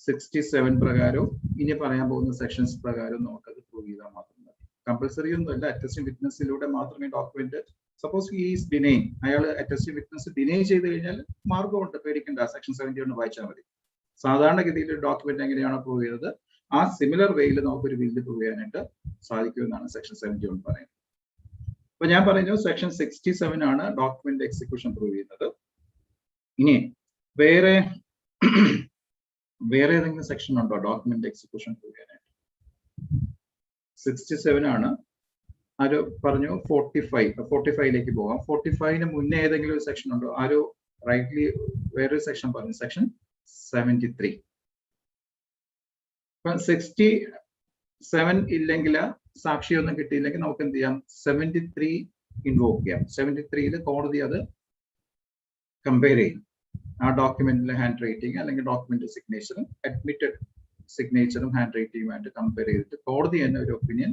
67 പ്രകാരവും ഇനി പറയാൻ പോകുന്ന സെക്ഷൻസ് പ്രകാരം നമുക്കത് പ്രൂവ് ചെയ്താൽ മാത്രം മതി. കമ്പൽസറി ഒന്നുമല്ല. അറ്റസ്റ്റിംഗ് വിറ്റ്നസിലൂടെ മാത്രമേ document, suppose he is denying, അയാൾ അറ്റസ്റ്റിംഗ് വിറ്റ്നസ് ഡിനൈ ചെയ്ത് കഴിഞ്ഞാൽ മാർഗമുണ്ട്, പേടിക്കണ്ട. സെക്ഷൻ 71 വായിച്ചാൽ മതി. സാധാരണഗതിയിൽ ഡോക്യുമെന്റ് എങ്ങനെയാണോ പ്രൂവ് ചെയ്തത് ആ സിമിലർ വേയിൽ നമുക്കൊരു ബില്ല് പ്രൂവ് ചെയ്യാനായിട്ട് സാധിക്കുമെന്നാണ് സെക്ഷൻ 71 പറയുന്നത്. അപ്പൊ ഞാൻ പറഞ്ഞു സെക്ഷൻ 67 ആണ് ഡോക്യുമെന്റ് എക്സിക്യൂഷൻ പ്രൂവ് ചെയ്യുന്നത്. ഇനി വേറെ ഏതെങ്കിലും സെക്ഷൻ ഉണ്ടോ ഡോക്യുമെന്റ് എക്സിക്യൂഷൻ പ്രൂവ് ചെയ്യാനായിട്ട്? 67 ആണ്. ആരോ പറഞ്ഞു 45ലേക്ക് പോകാം. 45ന് മുന്നേ ഏതെങ്കിലും ഒരു സെക്ഷൻ ഉണ്ടോ? ആരോ റൈറ്റ്ലി വേറൊരു സെക്ഷൻ പറഞ്ഞു, സെക്ഷൻ 73. 67 ഇല്ലെങ്കിൽ, സാക്ഷിയൊന്നും കിട്ടിയില്ലെങ്കിൽ നമുക്ക് എന്ത് ചെയ്യാം? 73 ഇൻവോക്ക് ചെയ്യാം. 73ൽ കോടതി അത് കമ്പയർ ചെയ്യും. ആ ഡോക്യുമെന്റിലെ ഹാൻഡ് റൈറ്റിംഗ് അല്ലെങ്കിൽ ഡോക്യുമെന്റ് സിഗ്നേച്ചറും അഡ്മിറ്റഡ് സിഗ്നേച്ചറും ഹാൻഡ് റൈറ്റിംഗുമായിട്ട് കമ്പയർ ചെയ്തിട്ട് കോടതി തന്നെ ഒരു ഒപ്പീനിയൻ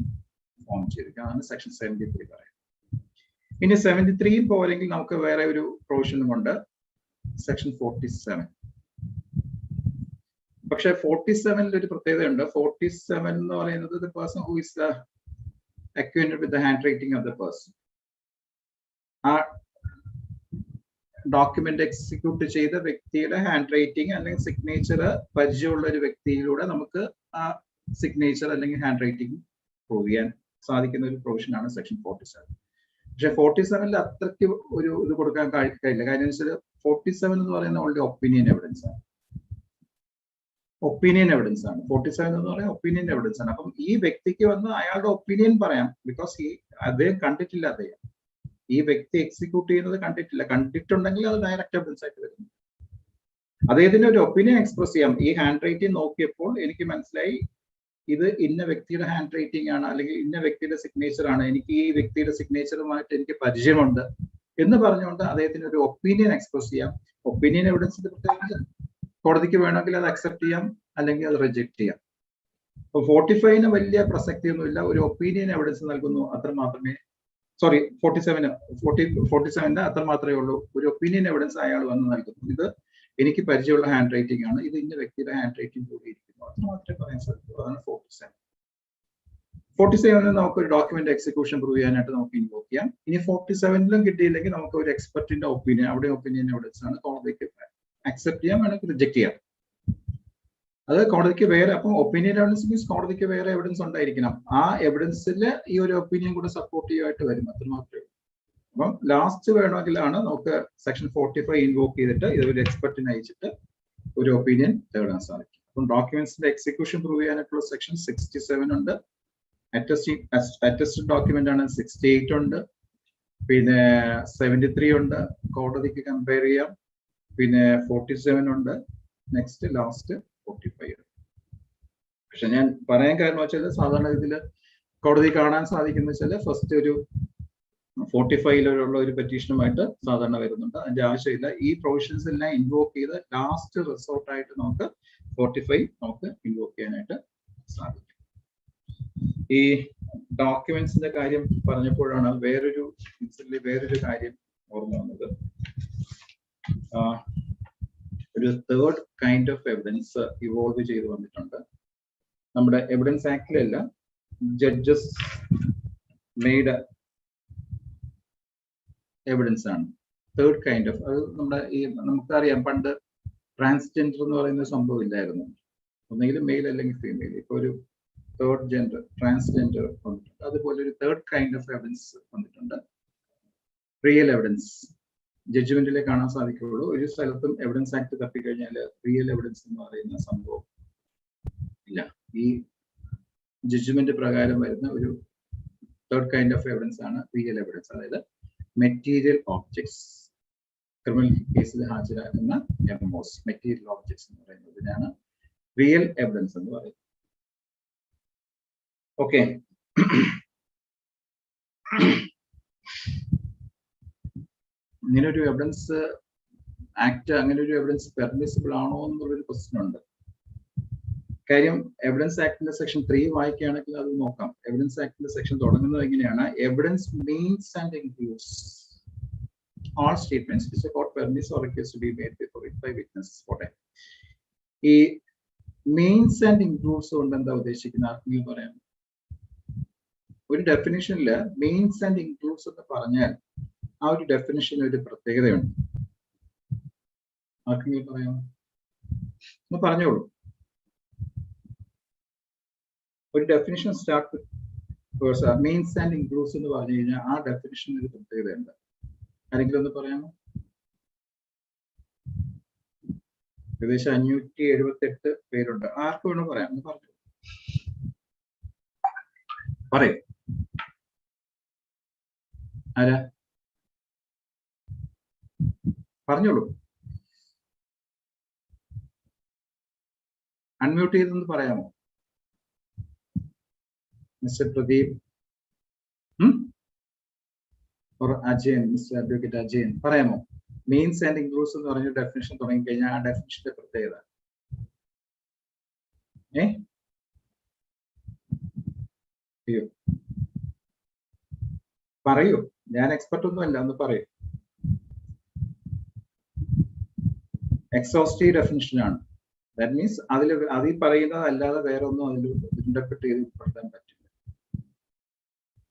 ഫോം ചെയ്തിരിക്കും. അതാണ് സെക്ഷൻ 73 പറയുന്നത്. ഇനി 73 പോരെങ്കിൽ നമുക്ക് വേറെ ഒരു പ്രൊവിഷനും ഉണ്ട്, സെക്ഷൻ 47. പക്ഷെ 47ൽ ഒരു പ്രത്യേകതയുണ്ട്. 47 എന്ന് പറയുന്നത് the person who is acquainted with the handwriting of the person. ആ ഡോക്യുമെന്റ് എക്സിക്യൂട്ട് ചെയ്ത വ്യക്തിയുടെ ഹാൻഡ് റൈറ്റിംഗ് അല്ലെങ്കിൽ സിഗ്നേച്ചർ പരിചയമുള്ള ഒരു വ്യക്തിയിലൂടെ നമുക്ക് ആ സിഗ്നേച്ചർ അല്ലെങ്കിൽ ഹാൻഡ് റൈറ്റിംഗ് പ്രൂവ് ചെയ്യാൻ സാധിക്കുന്ന ഒരു പ്രൊവിഷനാണ് സെക്ഷൻ 47. പക്ഷെ 47ൽ അത്രയ്ക്ക് ഒരു ഇത് കൊടുക്കാൻ കഴിയില്ല. കാര്യം വെച്ചാൽ 47 എന്ന് പറയുന്ന ഓൾറെഡി ഒപ്പീനിയൻ എവിഡൻസ് ആണ്. 47 എന്ന് പറയുന്നത് ഒപ്പീനിയൻ എവിഡൻസ് ആണ്. അപ്പം ഈ വ്യക്തിക്ക് വന്ന് അയാളുടെ ഒപ്പീനിയൻ പറയാം. ബിക്കോസ് അദ്ദേഹം കണ്ടിട്ടില്ല, അദ്ദേഹം ഈ വ്യക്തി എക്സിക്യൂട്ട് ചെയ്യുന്നത് കണ്ടിട്ടില്ല. കണ്ടിട്ടുണ്ടെങ്കിൽ അത് ഡയറക്റ്റ് എവിഡൻസ് ആയിട്ട് വരുന്നു. അദ്ദേഹത്തിന് ഒരു ഒപ്പീനിയൻ എക്സ്പ്രസ് ചെയ്യാം. ഈ ഹാൻഡ് റൈറ്റിംഗ് നോക്കിയപ്പോൾ എനിക്ക് മനസ്സിലായി ഇത് ഇന്ന വ്യക്തിയുടെ ഹാൻഡ് റൈറ്റിംഗ് ആണ്, അല്ലെങ്കിൽ ഇന്ന വ്യക്തിയുടെ സിഗ്നേച്ചർ ആണ്, എനിക്ക് ഈ വ്യക്തിയുടെ സിഗ്നേച്ചറുമായിട്ട് എനിക്ക് പരിചയമുണ്ട് എന്ന് പറഞ്ഞുകൊണ്ട് അദ്ദേഹത്തിന് ഒരു ഒപ്പീനിയൻ എക്സ്പ്രസ് ചെയ്യാം. ഒപ്പീനിയൻ എവിഡൻസ് പ്രത്യേകിച്ച് കോടതിക്ക് വേണമെങ്കിൽ അത് അക്സെപ്റ്റ് ചെയ്യാം, അല്ലെങ്കിൽ അത് റിജക്ട് ചെയ്യാം. അപ്പൊ 45ന് വലിയ പ്രസക്തിയൊന്നുമില്ല. ഒരു ഒപ്പീനിയൻ എവിഡൻസ് നൽകുന്നു, അത്ര മാത്രമേ. 47ന്റെ അത്ര മാത്രമേ ഉള്ളൂ. ഒരു ഒപ്പീനിയൻ എവിഡൻസ് അയാൾ വന്ന് നൽകുന്നു, ഇത് എനിക്ക് പരിചയമുള്ള ഹാൻഡ് റൈറ്റിംഗ് ആണ്, ഇത് ഇന്ന വ്യക്തിയുടെ ഹാൻഡ് റൈറ്റിംഗ് കൂടി ഇരിക്കുന്നു, അത്ര മാത്രമേ പറയാൻ സാധിക്കൂ. അതാണ് 47. 47ന് നമുക്ക് ഒരു ഡോക്യുമെന്റ് എക്സിക്യൂഷൻ പ്രൂവ് ചെയ്യാനായിട്ട് നമുക്ക് ഇൻവോക്ക് ചെയ്യാം. ഇനി 47ലും കിട്ടിയില്ലെങ്കിൽ നമുക്ക് ഒരു എക്സ്പെർട്ടിന്റെ ഒപ്പീനിയൻ, അവിടെ ഒപ്പീനിയൻ എവിഡൻസ് ആണ്, കോടതിക്ക് അക്സെപ്റ്റ് ചെയ്യാം, വേണമെങ്കിൽ റിജക്ട് ചെയ്യാം. അത് കോടതിക്ക് വേറെ, അപ്പം ഒപ്പീനിയൻ എവിഡൻസ് മീൻസ് കോടതിക്ക് വേറെ എവിഡൻസ് ഉണ്ടായിരിക്കണം. ആ എവിഡൻസിൽ ഈ ഒരു ഒപ്പീനിയൻ കൂടെ സപ്പോർട്ടീവ് ആയിട്ട് വരും, അത്ര മാത്രമേ ഉള്ളൂ. അപ്പം ലാസ്റ്റ് വേണമെങ്കിലാണ് നമുക്ക് സെക്ഷൻ 45 ഇൻവോക്ക് ചെയ്തിട്ട് ഇതൊരു എക്സ്പെർട്ടിനെ അയച്ചിട്ട് ഒരു ഒപ്പീനിയൻ തേടാൻ സാധിക്കും. അപ്പം ഡോക്യുമെന്റ്സിന്റെ എക്സിക്യൂഷൻ പ്രൂവ് ചെയ്യാനായിട്ടുള്ള സെക്ഷൻ 67 ഉണ്ട്. അറ്റസ്റ്റഡ് ഡോക്യുമെന്റ് ആണ് 68 ഉണ്ട്. പിന്നെ 73 ഉണ്ട്, കോടതിക്ക് കമ്പയർ ചെയ്യാം. പിന്നെ 47 ഉണ്ട്. Next last 45. പക്ഷെ ഞാൻ പറയാൻ കാരണം വെച്ചാൽ സാധാരണ ഇതിൽ കോടതി കാണാൻ സാധിക്കുന്ന വെച്ചാൽ ഫസ്റ്റ് ഒരു 45ലുള്ള ഒരു പെറ്റീഷനുമായിട്ട് സാധാരണ വരുന്നുണ്ട്. അതിന്റെ ആവശ്യമില്ല. ഈ പ്രൊവിഷൻസ് എല്ലാം ഇൻവോക്ക് ചെയ്ത് ലാസ്റ്റ് റിസോർട്ടായിട്ട് നമുക്ക് 45 നമുക്ക് ഇൻവോക്ക് ചെയ്യാനായിട്ട് സാധിക്കും. ഈ ഡോക്യുമെന്റ്സിന്റെ കാര്യം പറഞ്ഞപ്പോഴാണ് വേറൊരു കാര്യം ഓർമ്മ വന്നത്. ഒരു third kind of evidence evolve ചെയ്ത് വന്നിട്ടുണ്ട്. നമ്മുടെ എവിഡൻസ് ആക്ടിലല്ല, ജഡ്ജസ് മെയ്ഡ് എവിഡൻസ് ആണ് തേർഡ് കൈൻഡ് ഓഫ്. അത് നമ്മുടെ നമുക്കറിയാം, പണ്ട് ട്രാൻസ്ജെൻഡർ എന്ന് പറയുന്ന സംഭവം ഇല്ലായിരുന്നു. ഒന്നെങ്കിൽ മെയിൽ അല്ലെങ്കിൽ ഫീമെയിൽ. ഇപ്പൊ ഒരു തേർഡ് ജെൻഡർ, ട്രാൻസ്ജെൻഡർ വന്നിട്ടുണ്ട്. അതുപോലെ ഒരു തേർഡ് കൈൻഡ് ഓഫ് എവിഡൻസ് വന്നിട്ടുണ്ട്, റിയൽ എവിഡൻസ്. ജഡ്ജ്മെന്റിലെ കാണാൻ സാധിക്കുകയുള്ളൂ. ഒരു സ്ഥലത്തും എവിഡൻസ് ആക്ട് തപ്പിക്കഴിഞ്ഞാൽ റിയൽ എവിഡൻസ് എന്ന് പറയുന്ന സംഭവം ഇല്ല. ഈ ജഡ്ജ്മെന്റ് പ്രകാരം വരുന്ന ഒരു തേർഡ് കൈൻഡ് ഓഫ് എവിഡൻസ് ആണ് റിയൽ എവിഡൻസ്. അതായത് മെറ്റീരിയൽ ഓബ്ജക്ട്സ്, ക്രിമിനൽ കേസിൽ ഹാജരാക്കുന്ന എംഒസ്, മെറ്റീരിയൽ ഓബ്ജക്ട്സ് എന്ന് പറയുന്നതിനാണ് റിയൽ എവിഡൻസ് എന്ന് പറയുന്നത്. ഓക്കെ, ഇങ്ങനെ ഒരു എവിഡൻസ് ആക്ട്, അങ്ങനെ ഒരു എവിഡൻസ് പെർമിസിബിൾ ആണോ എന്നുള്ളൊരു ക്വസ്റ്റ്യൻ ഉണ്ട്. കാര്യം എവിഡൻസ് ആക്ടിന്റെ സെക്ഷൻ 3 വായിക്കുകയാണെങ്കിൽ അത് നോക്കാം. എവിഡൻസ് ആക്ടിന്റെ സെക്ഷൻ തുടങ്ങുന്നത് എങ്ങനെയാണ്? Evidence means and includes all statements which the court permits or requires to be made before it by witnesses. ഈ means and includes കൊണ്ട് എന്താ ഉദ്ദേശിക്കുന്നത്? ആർക്കെങ്കിലും പറയാം? ഒരു ഡെഫിനിഷനില് means and includes എന്ന് പറഞ്ഞാൽ ആ ഒരു ഡെഫിനിഷന് ഒരു പ്രത്യേകതയുണ്ട്. ആർക്കെങ്കിലും പറയാമോ? ഒന്ന് പറഞ്ഞോളൂ. ഒരു definition start means and includes എന്ന് പറഞ്ഞു കഴിഞ്ഞാൽ ആ ഡെഫിനിഷന് ഒരു പ്രത്യേകതയുണ്ട്. ആരെങ്കിലും ഒന്ന് പറയാമോ? ഏകദേശം 578 പേരുണ്ട്. ആർക്ക് വേണം പറയാം? ഒന്ന് പറഞ്ഞു പറയൂ. ആരാ? പറഞ്ഞോളൂ. അൺമ്യൂട്ട് ചെയ്തെന്ന് പറയാമോ? Mister Pradeep Ajayan, mister advocate Ajayan, പറയാമോ? മീൻസ് ആൻഡ് ഇൻക്ലൂഡ്സ് എന്ന് പറഞ്ഞ ഡെഫിനിഷൻ തുടങ്ങി കഴിഞ്ഞാൽ ആ ഡെഫിനിഷന്റെ പ്രത്യേകത അയ്യോ പറയൂ. ഞാൻ എക്സ്പെർട്ട് ഒന്നും അല്ല, ഒന്ന് പറയൂ. എക്സോസ്റ്റീവ് ഡെഫിനിഷൻ ആണ്. ദാറ്റ് മീൻസ് അതിൽ പറയുന്നത് അല്ലാതെ വേറെ ഒന്നും അതിൽ ഇന്റർപ്രിറ്റ് ചെയ്ത് ഉൾപ്പെടുത്താൻ പറ്റില്ല.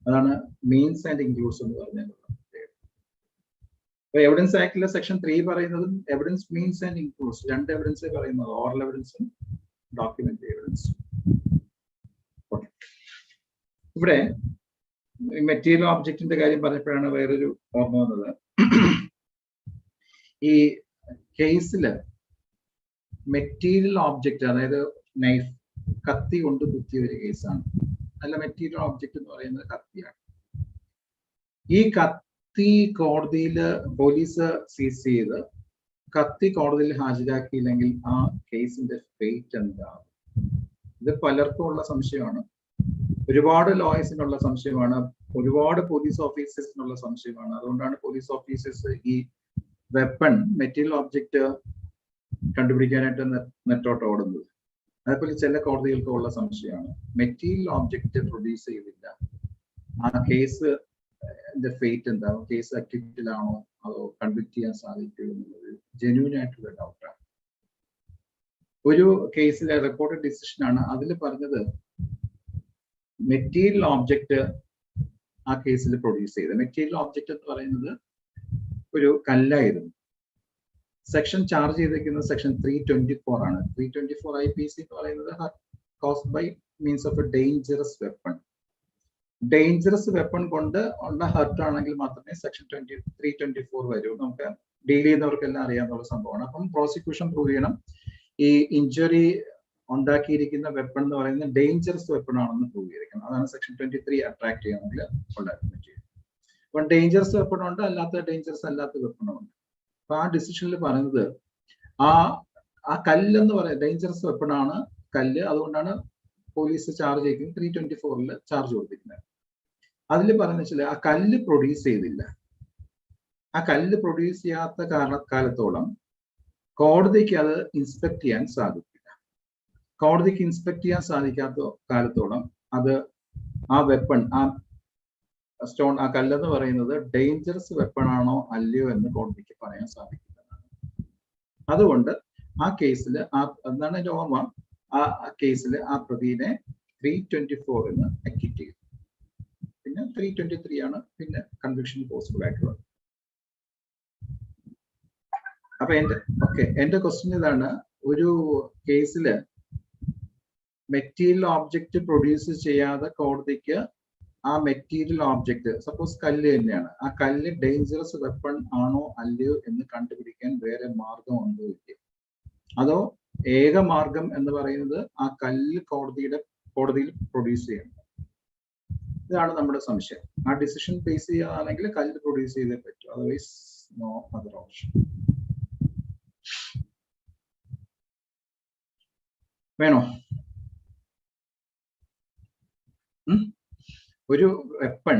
അതാണ് മീൻസ് ആൻഡ് ഇൻക്ലൂഡ്സ് എന്ന് പറഞ്ഞാൽ. എവിഡൻസ് ആക്ടിലെ സെക്ഷൻ 3 പറയുന്നതും എവിഡൻസ് മീൻസ് ആൻഡ് ഇൻക്ലൂഡ്സ്, രണ്ട് എവിഡൻസ് പറയുന്നത്, ഓറൽ എവിഡൻസും ഡോക്യുമെന്ററി എവിഡൻസും. ഇവിടെ മെറ്റീരിയൽ ഓബ്ജക്റ്റിന്റെ കാര്യം പറഞ്ഞപ്പോഴാണ് വേറൊരു ഓർമ്മ വന്നത്. ഈ കേസില് മെറ്റീരിയൽ ഓബ്ജക്റ്റ്, അതായത് നൈഫ്, കത്തി കൊണ്ട് കുത്തിയ ഒരു കേസാണ്. അല്ല, മെറ്റീരിയൽ ഓബ്ജക്റ്റ് എന്ന് പറയുന്നത് കത്തിയാണ്. ഈ കത്തി കോടതിയില് പോലീസ് സീസ് ചെയ്ത് കത്തി കോടതിയിൽ ഹാജരാക്കിയില്ലെങ്കിൽ ആ കേസിന്റെ ഫേറ്റ് എന്താകും? ഇത് പലർക്കും ഉള്ള സംശയമാണ്. ഒരുപാട് ലോയേഴ്സിനുള്ള സംശയമാണ്, ഒരുപാട് പോലീസ് ഓഫീസേഴ്സിനുള്ള സംശയമാണ്. അതുകൊണ്ടാണ് പോലീസ് ഓഫീസേഴ്സ് ഈ വെപ്പൺ, മെറ്റീരിയൽ ഓബ്ജക്റ്റ് കണ്ടുപിടിക്കാനായിട്ട് നെട്ടോട്ട് ഓടുന്നത്. അതേപോലെ ചില കോടതികൾക്ക് ഉള്ള സംശയമാണ്, മെറ്റീരിയൽ ഓബ്ജക്റ്റ് പ്രൊഡ്യൂസ് ചെയ്തില്ല, ആ കേസ് ഫേറ്റ് എന്താവും? കേസ് അക്യൂറ്റിലാണോ അതോ കൺവിക്ട് ചെയ്യാൻ സാധിക്കുമോ എന്നുള്ളത് ജെന്യൂൻ ആയിട്ടുള്ള ഡൗട്ടാണ്. ഒരു കേസിലെ റിപ്പോർട്ടഡ് ഡിസിഷൻ ആണ്. അതിൽ പറഞ്ഞത് മെറ്റീരിയൽ ഓബ്ജക്റ്റ് ആ കേസിൽ പ്രൊഡ്യൂസ് ചെയ്ത്, മെറ്റീരിയൽ ഓബ്ജക്റ്റ് എന്ന് പറയുന്നത് ഒരു കല്ലായിരുന്നു. സെക്ഷൻ ചാർജ് ചെയ്തിരിക്കുന്നത് സെക്ഷൻ 324 ആണ്. 324 IPC എന്ന് പറയുന്നത് caused by means of a dangerous weapon. Dangerous weapon കൊണ്ട് ഉള്ള ഹർട്ട് ആണെങ്കിൽ മാത്രമേ സെക്ഷൻ 324 വരൂ. നമുക്ക് ഡീൽ ചെയ്യുന്നവർക്കെല്ലാം അറിയാവുന്ന സംഭവമാണ്. അപ്പം പ്രോസിക്യൂഷൻ പ്രൂവ് ചെയ്യണം ഈ ഇഞ്ചുറി ഉണ്ടാക്കിയിരിക്കുന്ന വെപ്പൺ എന്ന് പറയുന്നത് ഡേഞ്ചറസ് വെപ്പൺ ആണെന്ന് പ്രൂവ് ചെയ്തിരിക്കണം. അതാണ് സെക്ഷൻ 23 അട്രാക്ട് ചെയ്യണമെങ്കിൽ ഉള്ള മെറ്റീരിയൽ. അപ്പം ഡേഞ്ചറസ് വെപ്പൺ ഉണ്ട്, അല്ലാത്ത ഡേഞ്ചറസ് അല്ലാത്ത വെപ്പണും ഉണ്ട്. അപ്പൊ ആ ഡിസിഷനിൽ പറയുന്നത് ആ കല്ലെന്ന് പറയുന്നത് ഡേഞ്ചറസ് വെപ്പൺ ആണ് കല്ല്. അതുകൊണ്ടാണ് പോലീസ് ചാർജ് ചെയ്തിരിക്കുന്നത് 324 ചാർജ് കൊടുത്തിരിക്കുന്നത്. അതിൽ പറയുന്ന വെച്ചാൽ ആ കല്ല് പ്രൊഡ്യൂസ് ചെയ്തില്ല. ആ കല്ല് പ്രൊഡ്യൂസ് ചെയ്യാത്ത കാലത്തോളം കോടതിക്ക് അത് ഇൻസ്പെക്ട് ചെയ്യാൻ സാധിക്കില്ല. കോടതിക്ക് ഇൻസ്പെക്ട് ചെയ്യാൻ സാധിക്കാത്ത കാലത്തോളം അത് ആ വെപ്പൺ, ആ സ്റ്റോൺ, ആ കല്ലെന്ന് പറയുന്നത് ഡേഞ്ചറസ് വെപ്പൺ ആണോ അല്ലയോ എന്ന് കോടതിക്ക് പറയാൻ സാധിക്കുന്നതാണ്. അതുകൊണ്ട് ആ കേസിൽ എന്താണ് എന്റെ ഓർമ്മ, ആ കേസിൽ ആ പ്രതിനെ 324 അക്യൂട്ട് ചെയ്തു. പിന്നെ 323 ആണ് പിന്നെ കൺവിക്ഷൻ പോസിബിൾ ആയിട്ടുള്ളത്. അപ്പൊ എന്റെ ക്വസ്റ്റ്യൻ ഇതാണ്, ഒരു കേസില് മെറ്റീരിയൽ ഓബ്ജക്റ്റ് പ്രൊഡ്യൂസ് ചെയ്യാതെ കോടതിക്ക് ആ മെറ്റീരിയൽ ഓബ്ജക്റ്റ്, സപ്പോസ് കല്ല് തന്നെയാണ്, ആ കല്ല് ഡേഞ്ചറസ് വെപ്പൺ ആണോ അല്ലയോ എന്ന് കണ്ടുപിടിക്കാൻ വേറെ മാർഗം ഉണ്ടോ ഇല്ലയോ? അതോ ഏക മാർഗം എന്ന് പറയുന്നത് ആ കല്ല് കോടതിയിൽ പ്രൊഡ്യൂസ് ചെയ്യണം? ഇതാണ് നമ്മുടെ സംശയം. ആ ഡിസിഷൻ ബേസ് ചെയ്യുകയാണെങ്കിൽ കല്ല് പ്രൊഡ്യൂസ് ചെയ്തേ പറ്റൂ, അതർവൈസ് നോ അതർ ഓപ്ഷൻ. വേണോ? ഒരു weapon,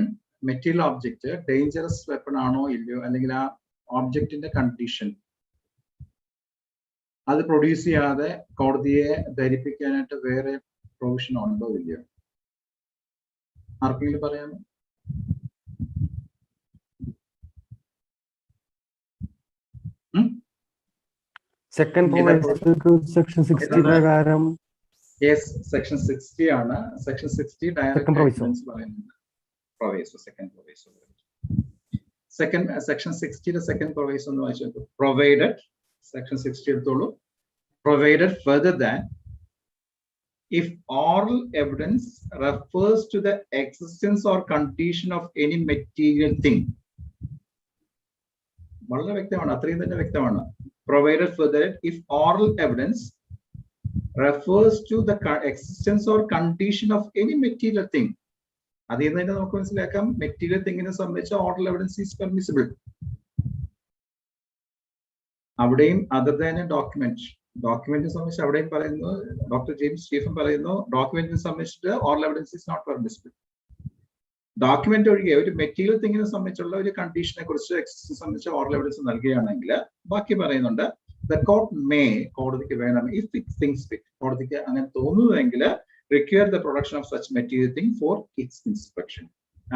material object dangerous weapon ആണോ ഇല്ലയോ, അല്ലെങ്കിൽ ആ ഓബ്ജക്റ്റിന്റെ കണ്ടീഷൻ അത് പ്രൊഡ്യൂസ് ചെയ്യാതെ കോടതിയെ ധരിപ്പിക്കാനായിട്ട് വേറെ പ്രൊവിഷൻ ഉണ്ടോ ഇല്ലയോ? ആർക്കെങ്കിലും പറയാമോ? സെക്ഷൻ 60 പ്രകാരം സെക്ഷൻ 60 ആണ്. സെക്ഷൻ 60 ഡയറക്റ്റ് പറയുന്നത് proviso, second proviso. Section 60 second proviso എന്ന് വായിച്ചു. പ്രൊവൈഡഡ്, സെക്ഷൻ 60 എടുത്തോളൂ. Provided further than if oral evidence refers to the existence or condition of any material thing. വളരെ വ്യക്തമാണ്, അത്രയും തന്നെ വ്യക്തമാണ്. Provided further if oral evidence refers to the existence or condition of any material thing. അതിൽ നിന്ന് തന്നെ നമുക്ക് മനസ്സിലാക്കാം മെറ്റീരിയൽ തിങ്ങിനെ സംബന്ധിച്ച് ഓറൽ എവിഡൻസ് ഈസ് പെർമിസിബിൾ. അവിടെയും അതർ ദാൻ എ ഡോക്യുമെന്റിനെ സംബന്ധിച്ച് അവിടെയും പറയുന്നു, ഡോക്ടർ ജെയിംസ് സ്റ്റീഫൻ പറയുന്നു, ഡോക്യുമെന്റിനെ സംബന്ധിച്ചിട്ട് oral evidence is not permissible. Document ഒഴികെ ഒരു മെറ്റീരിയൽ തിങ്ങിനെ സംബന്ധിച്ചുള്ള ഒരു കണ്ടീഷനെ കുറിച്ച് എക്സിസ്റ്റൻസ് സംബന്ധിച്ച് ഓറൽ എവിഡൻസ് നൽകുകയാണെങ്കിൽ ബാക്കി പറയുന്നുണ്ട് the court may, കോടതിക്ക് വേണം, if it thinks fit, കോടതിക്ക് അങ്ങനെ തോന്നുന്നുവെങ്കിൽ require the production of such material thing for its inspection.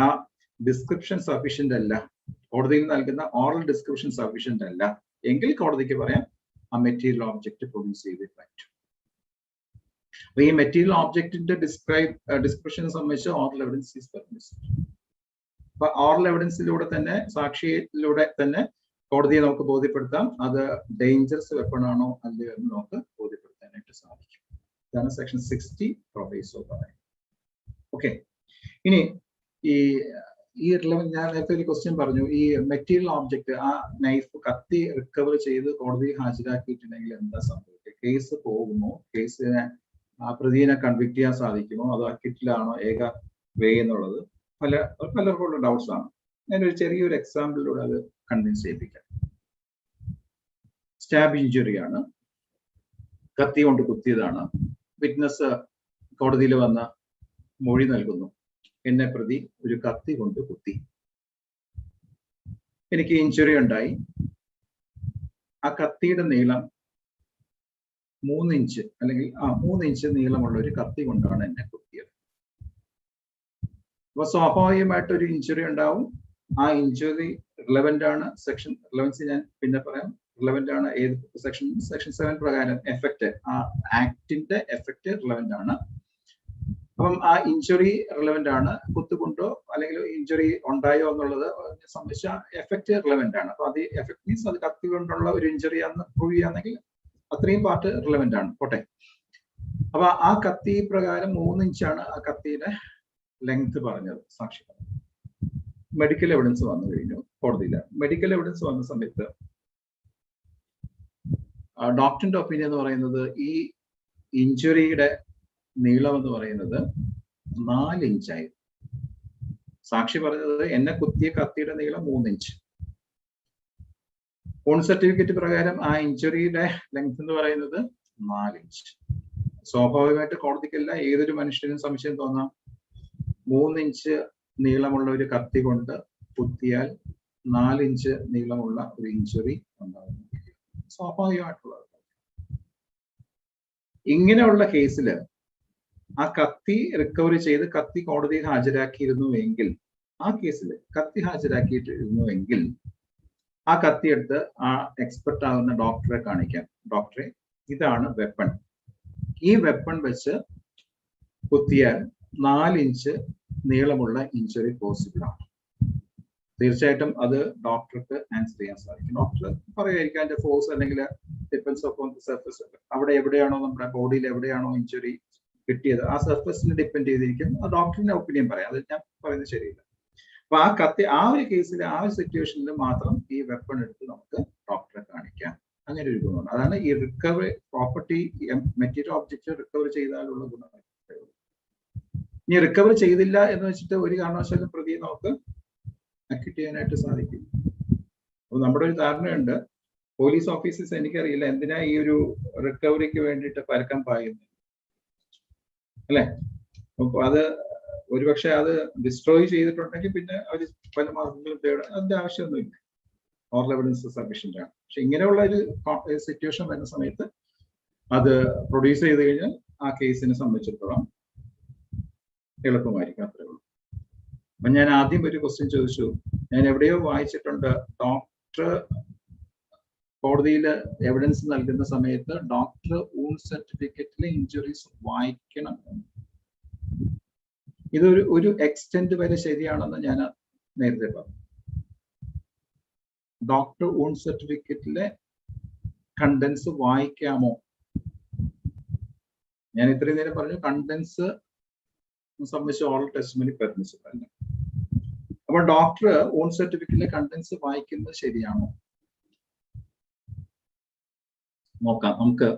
ആ ഡിസ്ക്രിപ്ഷൻ സഫീഷ്യന്റ് അല്ല, കോടതിയിൽ നൽകുന്ന ഓറൽ ഡിസ്ക്രിപ്ഷൻ സഫീഷ്യന്റ് അല്ല എങ്കിൽ കോടതിക്ക് പറയാം ആ മെറ്റീരിയൽ ഓബ്ജക്റ്റ് പ്രൊഡ്യൂസ് ചെയ്തേ പറ്റും. അപ്പൊ ഈ മെറ്റീരിയൽ ഓബ്ജക്റ്റിന്റെ ഡിസ്ക്രിപ്ഷനെ സംബന്ധിച്ച് ഓറൽ എവിഡൻസ് ഈസ് പെർമിസിബിൾ. അപ്പൊ ഓറൽ എവിഡൻസിലൂടെ തന്നെ, സാക്ഷിയിലൂടെ തന്നെ കോടതിയെ നമുക്ക് ബോധ്യപ്പെടുത്താം അത് ഡേഞ്ചറസ് വെപ്പൺ ആണോ അല്ലയോ എന്ന് നമുക്ക് ബോധ്യപ്പെടുത്താനായിട്ട് സാധിക്കും. ഇതാണ് സെക്ഷൻ 60 പ്രൊവൈസോ പറയുന്നത്. ഓക്കെ, ഇനി ഈ ഞാൻ നേരത്തെ ഒരു ക്വസ്റ്റ്യൻ പറഞ്ഞു, ഈ മെറ്റീരിയൽ ഓബ്ജക്റ്റ്, ആ നൈഫ്, കത്തി റിക്കവർ ചെയ്ത് കോടതിയിൽ ഹാജരാക്കിയിട്ടുണ്ടെങ്കിൽ എന്താ സംഭവിക്കുക? കേസ് പോകുമോ? കേസിനെ ആ പ്രതിയെ കൺവിക്ട് ചെയ്യാൻ സാധിക്കുമോ? അതോ അക്വിറ്റിലാണോ ഏക വേ എന്നുള്ളത് പലർക്കുള്ള ഡൗട്ട്സ് ആണ്. ഞാനൊരു ചെറിയൊരു എക്സാമ്പിളിലൂടെ അത് കൺവിൻസ് ചെയ്യിപ്പിക്കാം. സ്റ്റാബ് ഇഞ്ചുറി ആണ്, കത്തി കൊണ്ട് കുത്തിയതാണ്. വിറ്റ്നസ് കോടതിയിൽ വന്ന മൊഴി നൽകുന്നു, എന്നെ പ്രതി ഒരു കത്തി കൊണ്ട് കുത്തി, എനിക്ക് ഇഞ്ചുറി ഉണ്ടായി. ആ കത്തിയുടെ നീളം 3 ഇഞ്ച് അല്ലെങ്കിൽ 3 ഇഞ്ച് നീളമുള്ള ഒരു കത്തി കൊണ്ടാണ് എന്നെ കുത്തിയത്. അപ്പൊ സ്വാഭാവികമായിട്ട് ഒരു ഇഞ്ചുറി ഉണ്ടാവും. ആ ഇഞ്ചുറി റിലവന്റ് ആണ്. സെക്ഷൻ റിലവൻസ് ഞാൻ പിന്നെ പറയാം. റിലവന്റ് ആണ് ഏത് സെക്ഷൻ? സെക്ഷൻ 7 പ്രകാരം എഫക്റ്റ്, ആ ആക്ടിന്റെ എഫക്റ്റ് റിലവന്റ് ആണ്. അപ്പം ആ ഇഞ്ചുറി റിലവന്റ് ആണ്. കുത്തുകൊണ്ടോ അല്ലെങ്കിൽ ഇഞ്ചുറി ഉണ്ടായോ എന്നുള്ളത് സംബന്ധിച്ച എഫക്റ്റ് റിലവന്റ് ആണ്. അപ്പൊ അത് എഫക്ട് മീൻസ് അത് കത്തി കൊണ്ടുള്ള ഒരു ഇഞ്ചുറി ആണെന്ന് പ്രൂവ് ചെയ്യാന്നെങ്കിൽ അത്രയും പാർട്ട് റിലവന്റ് ആണ്. പോട്ടെ. അപ്പൊ ആ കത്തി പ്രകാരം 3 ഇഞ്ചാണ് ആ കത്തിയുടെ ലെങ്ത് പറഞ്ഞത് സാക്ഷി. മെഡിക്കൽ എവിഡൻസ് വന്നു കഴിഞ്ഞു കോടതിയിൽ. മെഡിക്കൽ എവിഡൻസ് വന്ന സമയത്ത് ഡോക്ടറിന്റെ ഒപ്പീനിയൻ എന്ന് പറയുന്നത് ഈ ഇഞ്ചുറിയുടെ നീളം എന്ന് പറയുന്നത് 4 ഇഞ്ചായി. സാക്ഷി പറഞ്ഞത് എന്നെ കുത്തിയ കത്തിയുടെ നീളം 3 ഇഞ്ച്. ഓൺ സർട്ടിഫിക്കറ്റ് പ്രകാരം ആ ഇഞ്ചുറിയുടെ ലെങ്ത് എന്ന് പറയുന്നത് 4 ഇഞ്ച്. സ്വാഭാവികമായിട്ട് കോടതിക്കല്ല ഏതൊരു മനുഷ്യനും സംശയം തോന്നാം, 3 ഇഞ്ച് നീളമുള്ള ഒരു കത്തി കൊണ്ട് കുത്തിയാൽ 4 ഇഞ്ച് നീളമുള്ള ഒരു ഇഞ്ചുറി ഉണ്ടാകുന്നു. സ്വാഭാവികമായിട്ടുള്ളത്. ഇങ്ങനെയുള്ള കേസിൽ ആ കത്തി റിക്കവറി ചെയ്ത് കത്തി കോടതിയിൽ ഹാജരാക്കിയിരുന്നു എങ്കിൽ ആ കേസിൽ കത്തി ഹാജരാക്കിയിട്ടിരുന്നുവെങ്കിൽ ആ കത്തിയെടുത്ത് ആ എക്സ്പെർട്ട് ആകുന്ന ഡോക്ടറെ കാണിക്കാം. ഡോക്ടറെ, ഇതാണ് വെപ്പൺ. ഈ വെപ്പൺ വെച്ച് കുത്തിയാൽ 4 ഇഞ്ച് നീളമുള്ള ഇഞ്ചുറി പോസിബിൾ ആണ്. തീർച്ചയായിട്ടും അത് ഡോക്ടർക്ക് ആൻസർ ചെയ്യാൻ സാധിക്കും. ഡോക്ടർ പറയുമായിരിക്കും അതിന്റെ ഫോഴ്സ് അല്ലെങ്കിൽ ഡിപ്പെൻസ് ഓൺ ദി സർഫസ്. അവിടെ എവിടെയാണോ നമ്മുടെ ബോഡിയിൽ എവിടെയാണോ ഇഞ്ചുറി കിട്ടിയത് ആ സർഫസിനെ ഡിപ്പെൻഡ് ചെയ്തിരിക്കും. ആ ഡോക്ടറിന്റെ ഒപ്പീനിയൻ പറയാം. അത് ഞാൻ പറയുന്നത് ശരിയില്ല. അപ്പൊ ആ കത്തി ആ ഒരു കേസിൽ ആ ഒരു സിറ്റുവേഷനിൽ മാത്രം ഈ വെപ്പൺ എടുത്ത് നമുക്ക് ഡോക്ടറെ കാണിക്കാം. അങ്ങനെ ഒരു ഗുണമാണ്. അതാണ് ഈ recovery property material object recover ചെയ്താലുള്ള ഗുണം. ഇനി റിക്കവർ ചെയ്തില്ല എന്ന് വെച്ചിട്ട് ഒരു കാരണവശാലും പ്രതിയെ നമുക്ക് അക്യൂട്ട് ചെയ്യാനായിട്ട് സാധിക്കും. അപ്പൊ നമ്മുടെ ഒരു ധാരണയുണ്ട്, പോലീസ് ഓഫീസേഴ്സ് എനിക്കറിയില്ല എന്തിനാ ഈ ഒരു റിക്കവറിക്ക് വേണ്ടിയിട്ട് പരക്കം പായുന്നത്, അല്ലെ? അപ്പൊ അത് ഒരുപക്ഷെ അത് ഡിസ്ട്രോയ് ചെയ്തിട്ടുണ്ടെങ്കിൽ പിന്നെ അവർ പല മാർഗങ്ങളും തേടാൻ അതിന്റെ ആവശ്യമൊന്നുമില്ല. ഓറൽ എവിഡൻസ് സഫീഷ്യന്റ് ആണ്. പക്ഷെ ഇങ്ങനെയുള്ള ഒരു സിറ്റുവേഷൻ വരുന്ന സമയത്ത് അത് പ്രൊഡ്യൂസ് ചെയ്ത് കഴിഞ്ഞാൽ ആ കേസിനെ സംബന്ധിച്ചിടത്തോളം എളുപ്പമായിരിക്കും. അത്രേ ഉള്ളൂ. അപ്പൊ ഞാൻ ആദ്യം ഒരു ക്വസ്റ്റ്യൻ ചോദിച്ചു. ഞാൻ എവിടെയോ വായിച്ചിട്ടുണ്ട്, ഡോക്ടർ കോടതിയിൽ എവിഡൻസ് നൽകുന്ന സമയത്ത് ഡോക്ടർ ഊൺ സർട്ടിഫിക്കറ്റിലെ ഇഞ്ചുറീസ് വായിക്കണം. ഇതൊരു എക്സ്റ്റെന്റ് വരെ ശരിയാണെന്ന് ഞാൻ നേരത്തെ പറഞ്ഞു. ഡോക്ടർ ഊൺ സർട്ടിഫിക്കറ്റിലെ കണ്ടൻസ് വായിക്കാമോ? ഞാൻ ഇത്രയും നേരം പറഞ്ഞു കണ്ടൻസ് സംബന്ധിച്ച് ഓറൽ ടെസ്റ്റിമണി പെർമിസിബിൾ അല്ല. അപ്പൊ ഡോക്ടർ ഓൺ സർട്ടിഫിക്കറ്റിലെ കണ്ടൻസ് വായിക്കുന്നത് ശരിയാണോ നോക്കാം. നമുക്ക്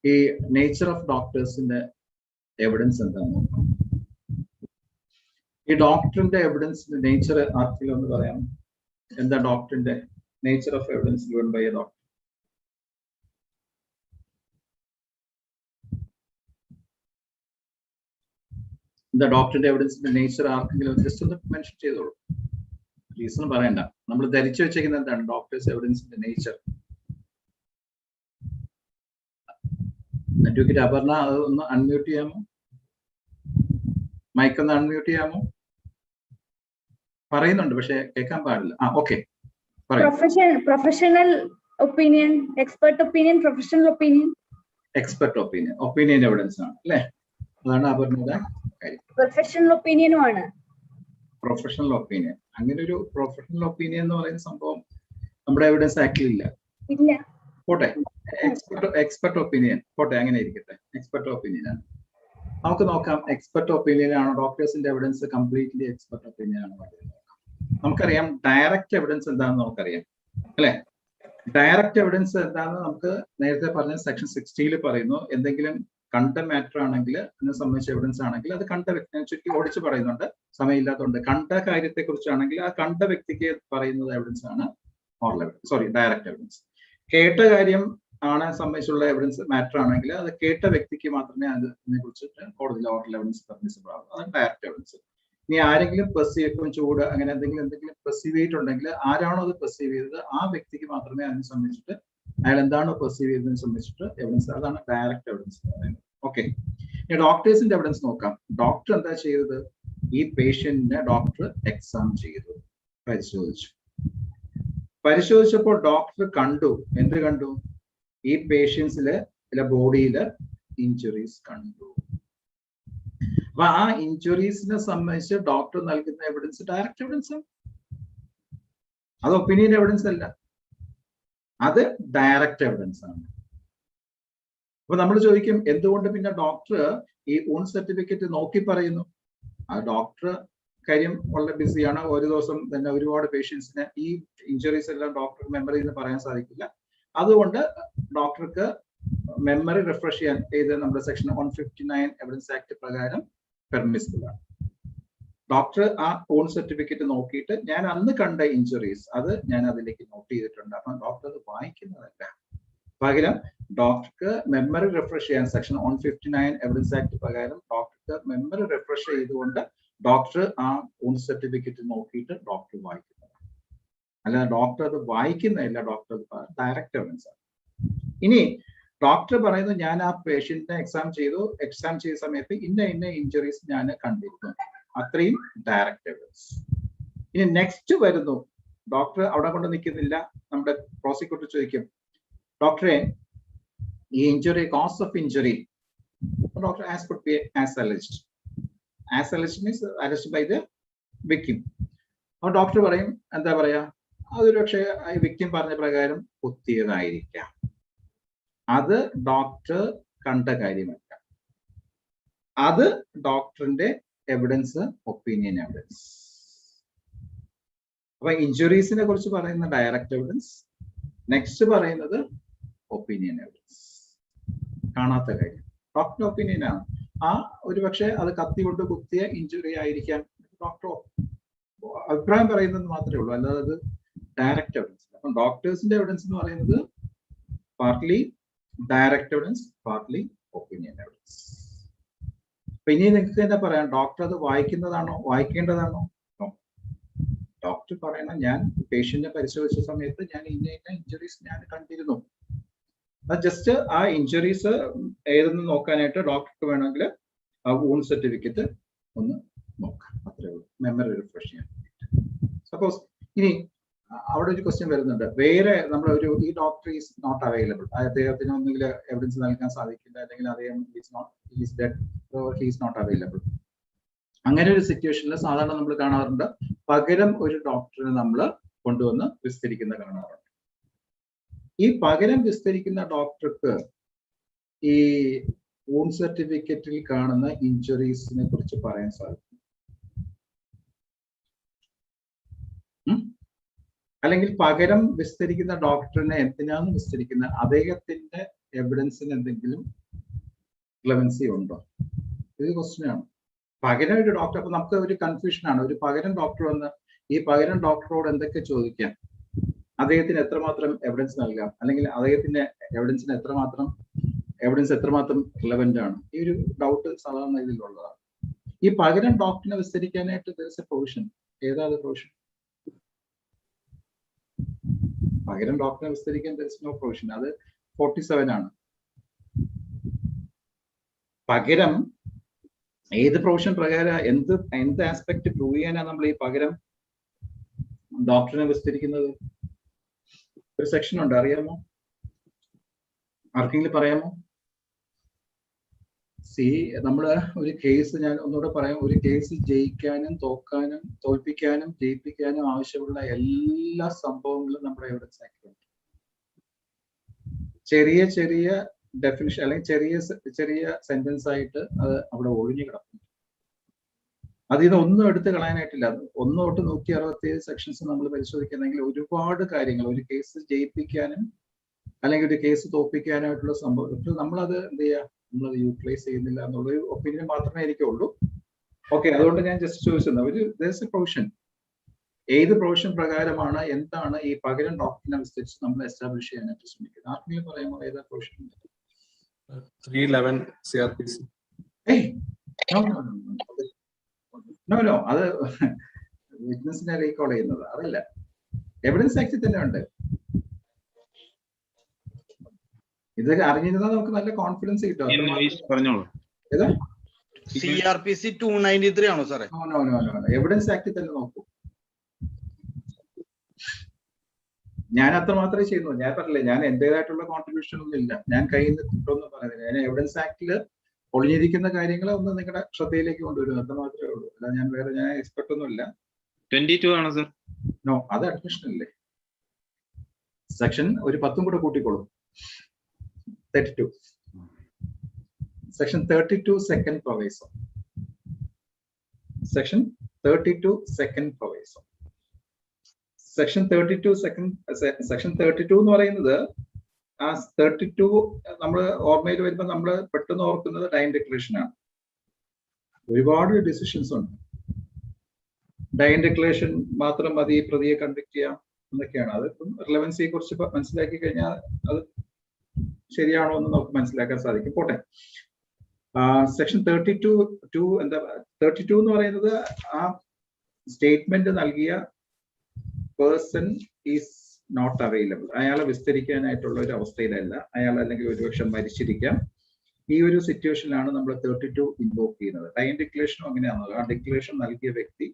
ഈ നേച്ചർ ഓഫ് ഡോക്ടേഴ്സിന്റെ എവിഡൻസ് എന്താണെന്ന് നോക്കാം. ഈ ഡോക്ടറിന്റെ എവിഡൻസിന്റെ നേച്ചർ ആർക്കെങ്കിലും ഒന്ന് പറയാം. എന്താ ഡോക്ടറിന്റെ nature of evidence given by a doctor? എന്താ ഡോക്ടറിന്റെ എവിഡൻസിന്റെ നേച്ചർ? ആർക്കെങ്കിലും ജസ്റ്റ് ഒന്ന് മെൻഷൻ ചെയ്തോളൂ. റീസൺ പറയണ്ട. നമ്മൾ ധരിച്ചു വെച്ചേക്കുന്നത് എന്താണ് ഡോക്ടേഴ്സ് എവിഡൻസിന്റെ നേച്ചർ? അഡ്വക്കേറ്റ് അപർണ അത് ഒന്ന് അൺമ്യൂട്ട് ചെയ്യാമോ? മൈക്കൊന്ന് അൺമ്യൂട്ട് ചെയ്യാമോ? പറയുന്നുണ്ട് പക്ഷെ കേൾക്കാൻ പാടില്ല. Okay, professional opinion, expert opinion, professional opinion, expert opinion, opinion evidence ആണ് അല്ലേ? അതാണ് അപർണയുടെ കാര്യം. പ്രൊഫഷണൽ ഒപ്പീനിയനും ആണ്. പ്രൊഫഷണൽ ഒപ്പീനിയൻ, അങ്ങനെ ഒരു പ്രൊഫഷണൽ ഒപ്പീനിയൻ എന്ന് പറയുന്ന സംഭവം നമ്മുടെ എവിഡൻസ് ആക്ടിൽ ഇല്ല. പോട്ടെ, എക്സ്പെർട്ട് ഒപ്പീനിയൻ പോട്ടെ, അങ്ങനെ ഇരിക്കട്ടെ. എക്സ്പെർട്ട് ഒപ്പീനിയൻ ആണ്. നമുക്ക് നോക്കാം എക്സ്പെർട്ട് ഒപ്പീനിയൻ ആണോ ഡോക്ടേഴ്സിന്റെ എവിഡൻസ് കംപ്ലീറ്റ്ലി എക്സ്പെർട്ട് ഒപ്പീനിയൻ ആണോ? നമുക്കറിയാം ഡയറക്റ്റ് എവിഡൻസ് എന്താണെന്ന് നമുക്കറിയാം അല്ലെ? ഡയറക്റ്റ് എവിഡൻസ് എന്താണെന്ന് നമുക്ക് നേരത്തെ പറഞ്ഞ സെക്ഷൻ 60 പറയുന്നു. എന്തെങ്കിലും കണ്ട മാറ്റർ ആണെങ്കിൽ അതിനെ സംബന്ധിച്ച എവിഡൻസ് ആണെങ്കിൽ അത് കണ്ട വ്യക്തിനെ ചുറ്റി ഓടിച്ച് പറയുന്നുണ്ട്, സമയമില്ലാത്തതുകൊണ്ട്. കണ്ട കാര്യത്തെ കുറിച്ചാണെങ്കിൽ ആ കണ്ട വ്യക്തിക്ക് പറയുന്നത് എവിഡൻസ് ആണ് oral evidence, sorry direct evidence. കേട്ട കാര്യം ആണ് സംബന്ധിച്ചുള്ള എവിഡൻസ് മാറ്റർ ആണെങ്കിൽ അത് കേട്ട വ്യക്തിക്ക് മാത്രമേ അതിനെ കുറിച്ചിട്ട് കോടതിയിൽ ഓറൽ എവിഡൻസ് പെർമിസിബിൾ ആകും. അതാണ് ഡയറക്റ്റ് എവിഡൻസ്. ഇനി ആരെങ്കിലും പെർസീവ്, ഇപ്പം ചൂട് അങ്ങനെ എന്തെങ്കിലും പെർസീവ് ചെയ്തിട്ടുണ്ടെങ്കിൽ ആരാണോ അത് പെർസീവ് ചെയ്തത് ആ വ്യക്തിക്ക് മാത്രമേ അതിനെ സംബന്ധിച്ചിട്ട് അയാൾ എന്താണോ പെർസീവ് ചെയ്തതിനെ സംബന്ധിച്ചിട്ട് എവിഡൻസ്, അതാണ് ഡയറക്റ്റ് എവിഡൻസ് എന്ന് പറയുന്നത്. ഓക്കെ, ഇനി ഡോക്ടേഴ്സിന്റെ എവിഡൻസ് നോക്കാം. ഡോക്ടർ എന്താ ചെയ്തത്? ഈ പേഷ്യന്റിനെ ഡോക്ടർ എക്സാം ചെയ്തു, പരിശോധിച്ചപ്പോൾ ഡോക്ടർ കണ്ടു, എന്ത് കണ്ടു? ഈ പേഷ്യൻസിലെ ബോഡിയില് ഇഞ്ചുറീസ് കണ്ടു. അപ്പൊ ആ ഇഞ്ചുറീസിനെ സംബന്ധിച്ച് ഡോക്ടർ നൽകുന്ന എവിഡൻസ് ഡയറക്റ്റ് എവിഡൻസ്, അത് ഒപ്പീനിയൻ എവിഡൻസ് അല്ല, അത് ഡയറക്റ്റ് എവിഡൻസ് ആണ്. അപ്പൊ നമ്മൾ ചോദിക്കും എന്തുകൊണ്ട് പിന്നെ ഡോക്ടർ ഈ ഓൺ സർട്ടിഫിക്കറ്റ് നോക്കി പറയുന്നു? ആ ഡോക്ടർ കാര്യം വളരെ ബിസിയാണ്. ഒരു ദിവസം തന്നെ ഒരുപാട് പേഷ്യൻസിന് ഈ ഇഞ്ചുറീസ് എല്ലാം ഡോക്ടർക്ക് മെമ്മറി എന്ന് പറയാൻ സാധിക്കില്ല. അതുകൊണ്ട് ഡോക്ടർക്ക് മെമ്മറി റിഫ്രഷ് ചെയ്യാൻ നമ്മുടെ സെക്ഷൻ 159 എവിഡൻസ് ആക്ട് പ്രകാരം പെർമിസിബിൾ ആണ്. ഡോക്ടർ ആ ഓൺ സർട്ടിഫിക്കറ്റ് നോക്കിയിട്ട് ഞാൻ അന്ന് കണ്ട ഇഞ്ചുറീസ് അത് ഞാൻ അതിലേക്ക് നോട്ട് ചെയ്തിട്ടുണ്ട്. അപ്പൊ ഡോക്ടർ അത് വായിക്കുന്നതല്ല, പകരം ഡോക്ടർക്ക് മെമ്മറി റിഫ്രഷ് ചെയ്യാൻ സെക്ഷൻ 159 എവിഡൻസ് ആക്ട് പ്രകാരം ഡോക്ടർക്ക് മെമ്മറി റിഫ്രഷ് ചെയ്തുകൊണ്ട് ഡോക്ടർ ആ ഓൺ സർട്ടിഫിക്കറ്റ് നോക്കിയിട്ട് ഡോക്ടർ വായിക്കുന്നത്, അല്ല ഡോക്ടർ അത് വായിക്കുന്നില്ല. ഡോക്ടർ ഡയറക്റ്റ് എവിഡൻസ് ആണ്. ഇനി ഡോക്ടർ പറയുന്നു ഞാൻ ആ പേഷ്യന്റിനെ എക്സാം ചെയ്ത സമയത്ത് ഇന്ന ഇഞ്ചുറീസ് ഞാൻ കണ്ടിരുന്നു, അത്രയും ഡയറക്റ്റ് എവിഡൻസ്. ഇനി നെക്സ്റ്റ് വരുന്നു, ഡോക്ടർ അവിടെ കൊണ്ട് നിൽക്കുന്നില്ല, നമ്മുടെ പ്രോസിക്യൂട്ടർ ചോദിക്കും, ഡോക്ടറെ ഈ injury, cause of injury, doctor as could be as alleged. As alleged means alleged by the victim. അപ്പോൾ ഡോക്ടർ പറയും, എന്താ പറയാ, അതൊരു പക്ഷേ വിക്ടിം പറഞ്ഞ പ്രകാരം കുത്തിയതായിരിക്കാം, അത് ഡോക്ടർ കണ്ട കാര്യമല്ല, അത് ഡോക്ടറിന്റെ എവിഡൻസ്, ഒപ്പീനിയൻ എവിഡൻസ്. അപ്പൊ ഇഞ്ചുറീസിനെ കുറിച്ച് പറയുന്ന ഡയറക്റ്റ് എവിഡൻസ്, നെക്സ്റ്റ് പറയുന്നത് ഒപ്പീനിയൻ എവിഡൻസ്, കാണാത്ത കാര്യം, ഡോക്ടർ ഒപ്പീനിയൻ ആണ്. ആ ഒരു പക്ഷേ അത് കത്തി കൊണ്ട് കുത്തിയ ഇഞ്ചുറി ആയിരിക്കാം, ഡോക്ടർ അഭിപ്രായം പറയുന്നത് മാത്രമേ ഉള്ളൂ, അല്ലാതെ അത് ഡയറക്റ്റ് എവിഡൻസ്. അപ്പം ഡോക്ടേഴ്സിന്റെ എവിഡൻസ് എന്ന് പറയുന്നത് partly direct evidence, partly opinion evidence. അപ്പൊ ഇനി നിങ്ങൾക്ക് എന്താ പറയാം, ഡോക്ടർ അത് വായിക്കുന്നതാണോ, വായിക്കേണ്ടതാണോ? ഡോക്ടർ പറയണം, ഞാൻ പേഷ്യന്റിനെ പരിശോധിച്ച സമയത്ത് ഞാൻ ഇന്ന ഇഞ്ചുറീസ് ഞാൻ കണ്ടിരുന്നു. അത് ജസ്റ്റ് ആ ഇഞ്ചുറീസ് ഏതെന്ന് നോക്കാനായിട്ട് ഡോക്ടർക്ക് വേണമെങ്കിൽ ആ വൂണ്ട് സർട്ടിഫിക്കറ്റ് ഒന്ന് നോക്കാം, അത്രേ ഉള്ളൂ, മെമ്മറി റിഫ്രഷ് ചെയ്യാൻ. സപ്പോസ് ഇനി അവിടെ ഒരു ക്വസ്റ്റ്യൻ വരുന്നുണ്ട്, വേറെ നമ്മൾ ഈ ഡോക്ടർ ഈസ് നോട്ട് അവൈലബിൾ, അദ്ദേഹത്തിന് ഒന്നുകിൽ എവിഡൻസ് നൽകാൻ സാധിക്കില്ല, അല്ലെങ്കിൽ അദ്ദേഹം ഈസ് നോട്ട് അവൈലബിൾ. അങ്ങനെ ഒരു സിറ്റുവേഷനിൽ സാധാരണ നമ്മൾ കാണാറുണ്ട്, പകരം ഒരു ഡോക്ടറിനെ നമ്മൾ കൊണ്ടുവന്ന് വിസ്തരിക്കുന്ന കാണാറുണ്ട്. ഈ പകരം വിസ്തരിക്കുന്ന ഡോക്ടർക്ക് ഈ വൂണ്ട് സർട്ടിഫിക്കറ്റിൽ കാണുന്ന ഇഞ്ചുറീസിനെ കുറിച്ച് പറയാൻ സാധിക്കും, അല്ലെങ്കിൽ പകരം വിസ്തരിക്കുന്ന ഡോക്ടറിനെ എന്തിനാണ് വിസ്തരിക്കുന്നത്, അദ്ദേഹത്തിന്റെ എവിഡൻസിന് എന്തെങ്കിലും റിലവൻസി ഉണ്ടോ? ഇത് ക്വസ്റ്റ്യൻ ആണ്. പകരം ഒരു ഡോക്ടർ, അപ്പൊ നമുക്ക് ഒരു കൺഫ്യൂഷൻ ആണ്, ഒരു പകരം ഡോക്ടർ വന്ന് ഈ പകരം ഡോക്ടറോട് എന്തൊക്കെ ചോദിക്കാം, അദ്ദേഹത്തിന് എത്രമാത്രം എവിഡൻസ് നൽകാം, അല്ലെങ്കിൽ അദ്ദേഹത്തിന്റെ എവിഡൻസ് എത്രമാത്രം റിലവന്റ് ആണ്, ഈ ഒരു ഡൗട്ട് സാധാരണ ഇതിലുള്ളതാണ്. ഈ പകരം ഡോക്ടറിനെ വിസ്തരിക്കാനായിട്ട് പ്രൊവിഷൻ, ഏതാ പ്രൊവിഷൻ? പകരം ഡോക്ടറെ വിസ്തരിക്കാൻ നോ പ്രൊവിഷൻ, അത് 47 ആണ്. പകരം ഏത് പ്രൊവിഷൻ പ്രകാരം എന്ത് ആസ്പെക്ട് പ്രൂവ് ചെയ്യാനാണ് നമ്മൾ ഈ പകരം ഡോക്ടറിനെ വിസ്തരിക്കുന്നത്? ഒരു സെക്ഷൻ ഉണ്ട്, അറിയാമോ? ആർക്കെങ്കിലും പറയാമോ? നമ്മൾ ഒരു കേസ്, ഞാൻ ഒന്നുകൂടെ പറയാം, ഒരു കേസ് ജയിക്കാനും തോൽപ്പിക്കാനും ജയിപ്പിക്കാനും ആവശ്യമുള്ള എല്ലാ സംഭവങ്ങളും നമ്മുടെ എവിഡൻസ് ആക്ടിലുണ്ട്. ചെറിയ ഡെഫിനിഷൻ അല്ലെങ്കിൽ ചെറിയ സെന്റൻസ് ആയിട്ട് അത് അവിടെ ഒഴിഞ്ഞു കിടക്കുന്നു. അതിൽ നിന്ന് ഒന്നും എടുത്ത് കളയാനായിട്ടില്ല. 1 തൊട്ട് 167 സെക്ഷൻസ് നമ്മൾ പരിശോധിക്കുന്നെങ്കിൽ ഒരുപാട് കാര്യങ്ങൾ ഒരു കേസ് ജയിപ്പിക്കാനും അല്ലെങ്കിൽ ഒരു കേസ് തോൽപ്പിക്കാനായിട്ടുള്ള സംഭവം നമ്മളത് എന്ത് ചെയ്യുക, നമ്മളത് യൂട്ടിലൈസ് ചെയ്യുന്നില്ല എന്നുള്ളൊരു ഒപ്പീനിയൻ മാത്രമേ എനിക്കുള്ളൂ. ഓക്കെ, അതുകൊണ്ട് ഞാൻ ജസ്റ്റ് ചോദിച്ചത് പ്രൊവിഷൻ, ഏത് പ്രൊവിഷൻ പ്രകാരമാണ്, എന്താണ് ഈ പകരം ഡോക്ടറിനെ വിസ്തരിച്ച് നമ്മൾ എസ്റ്റാബ്ലിഷ് ചെയ്യാനായിട്ട് ശ്രമിക്കുന്നത്? ആർക്കെങ്കിലും പറയാമോ ഏതാ പ്രൊവിഷൻ? 311 CRPC. നോ, അത് വിറ്റ്നസിനെ റീകോൾ ചെയ്യുന്നത് അതല്ല, എവിഡൻസ് ആക്ടിൽ തന്നെ ഉണ്ട്. ഇത് അറിഞ്ഞിരുന്നാൽ നമുക്ക് നല്ല കോൺഫിഡൻസ് കിട്ടും. CRPC 293 ആണോ സാറേ? എവിഡൻസ് ആക്ടിൽ തന്നെ നോക്കൂ. ഞാൻ അത്ര മാത്രമേ ചെയ്യുന്നു. ഞാൻ പറഞ്ഞില്ലേ, ഞാൻ എന്റേതായിട്ടുള്ള കോൺട്രിബ്യൂഷൻ ഒന്നും ഇല്ല, ഞാൻ കയ്യിൽ നിന്ന് കിട്ടുമെന്ന് പറയുന്നില്ല. ഞാൻ എവിഡൻസ് ആക്ടില് ഒളിഞ്ഞിരിക്കുന്ന കാര്യങ്ങൾ ഒന്ന് നിങ്ങളുടെ ശ്രദ്ധയിലേക്ക് കൊണ്ടുവരും, അത് മാത്രമേ ഉള്ളൂ. അല്ല ഞാൻ എക്സ്പെർട്ട് ഒന്നും ഇല്ല. 22 ആണോ സർ? നോ, അത് അഡ്മിഷൻ അല്ലേ. സെക്ഷൻ ഒരു 10 കൂടെ കൂട്ടിക്കോളും. 32 section 32 second proviso. Section 32 second proviso. Section 32 എന്ന് പറയുന്നത്, ആ 32 നമ്മൾ ഓർമ്മയിൽ വരുമ്പോൾ നമ്മൾ പെട്ടെന്ന് ഓർക്കുന്നത് ഡൈൻ ഡിക്ലറേഷൻ ആണ്. ഒരുപാട് ഡിസിഷൻസ് ഉണ്ട്. ഡൈൻ ഡിക്ലറേഷൻ മാത്രം മതി പ്രതിയെ കൺവിക്ട് ചെയ്യാം എന്നൊക്കെയാണ്. അതിപ്പം റിലവൻസിയെ കുറിച്ച് മനസ്സിലാക്കി കഴിഞ്ഞാൽ അത് ശരിയാണോ എന്ന് നമുക്ക് മനസ്സിലാക്കാൻ സാധിക്കും. പോട്ടെ, സെക്ഷൻ 32 എന്താ 32 എന്ന് പറയുന്നത്, ആ സ്റ്റേറ്റ്മെന്റ് നൽകിയ പേഴ്സൺ ഈസ് നോട്ട് അവൈലബിൾ, അയാളെ വിസ്തരിക്കാനായിട്ടുള്ള ഒരു അവസ്ഥയിലല്ല, അയാൾ അല്ലെങ്കിൽ ഒരുപക്ഷെ മരിച്ചിരിക്കാം. ഈ ഒരു സിറ്റുവേഷനിലാണ് നമ്മൾ 32 ഇൻവോക്ക് ചെയ്യുന്നത്. ഡൈൻ ഡിക്ലറേഷനും അങ്ങനെയാണല്ലോ, ആ ഡിക്ലറേഷൻ നൽകിയ വ്യക്തി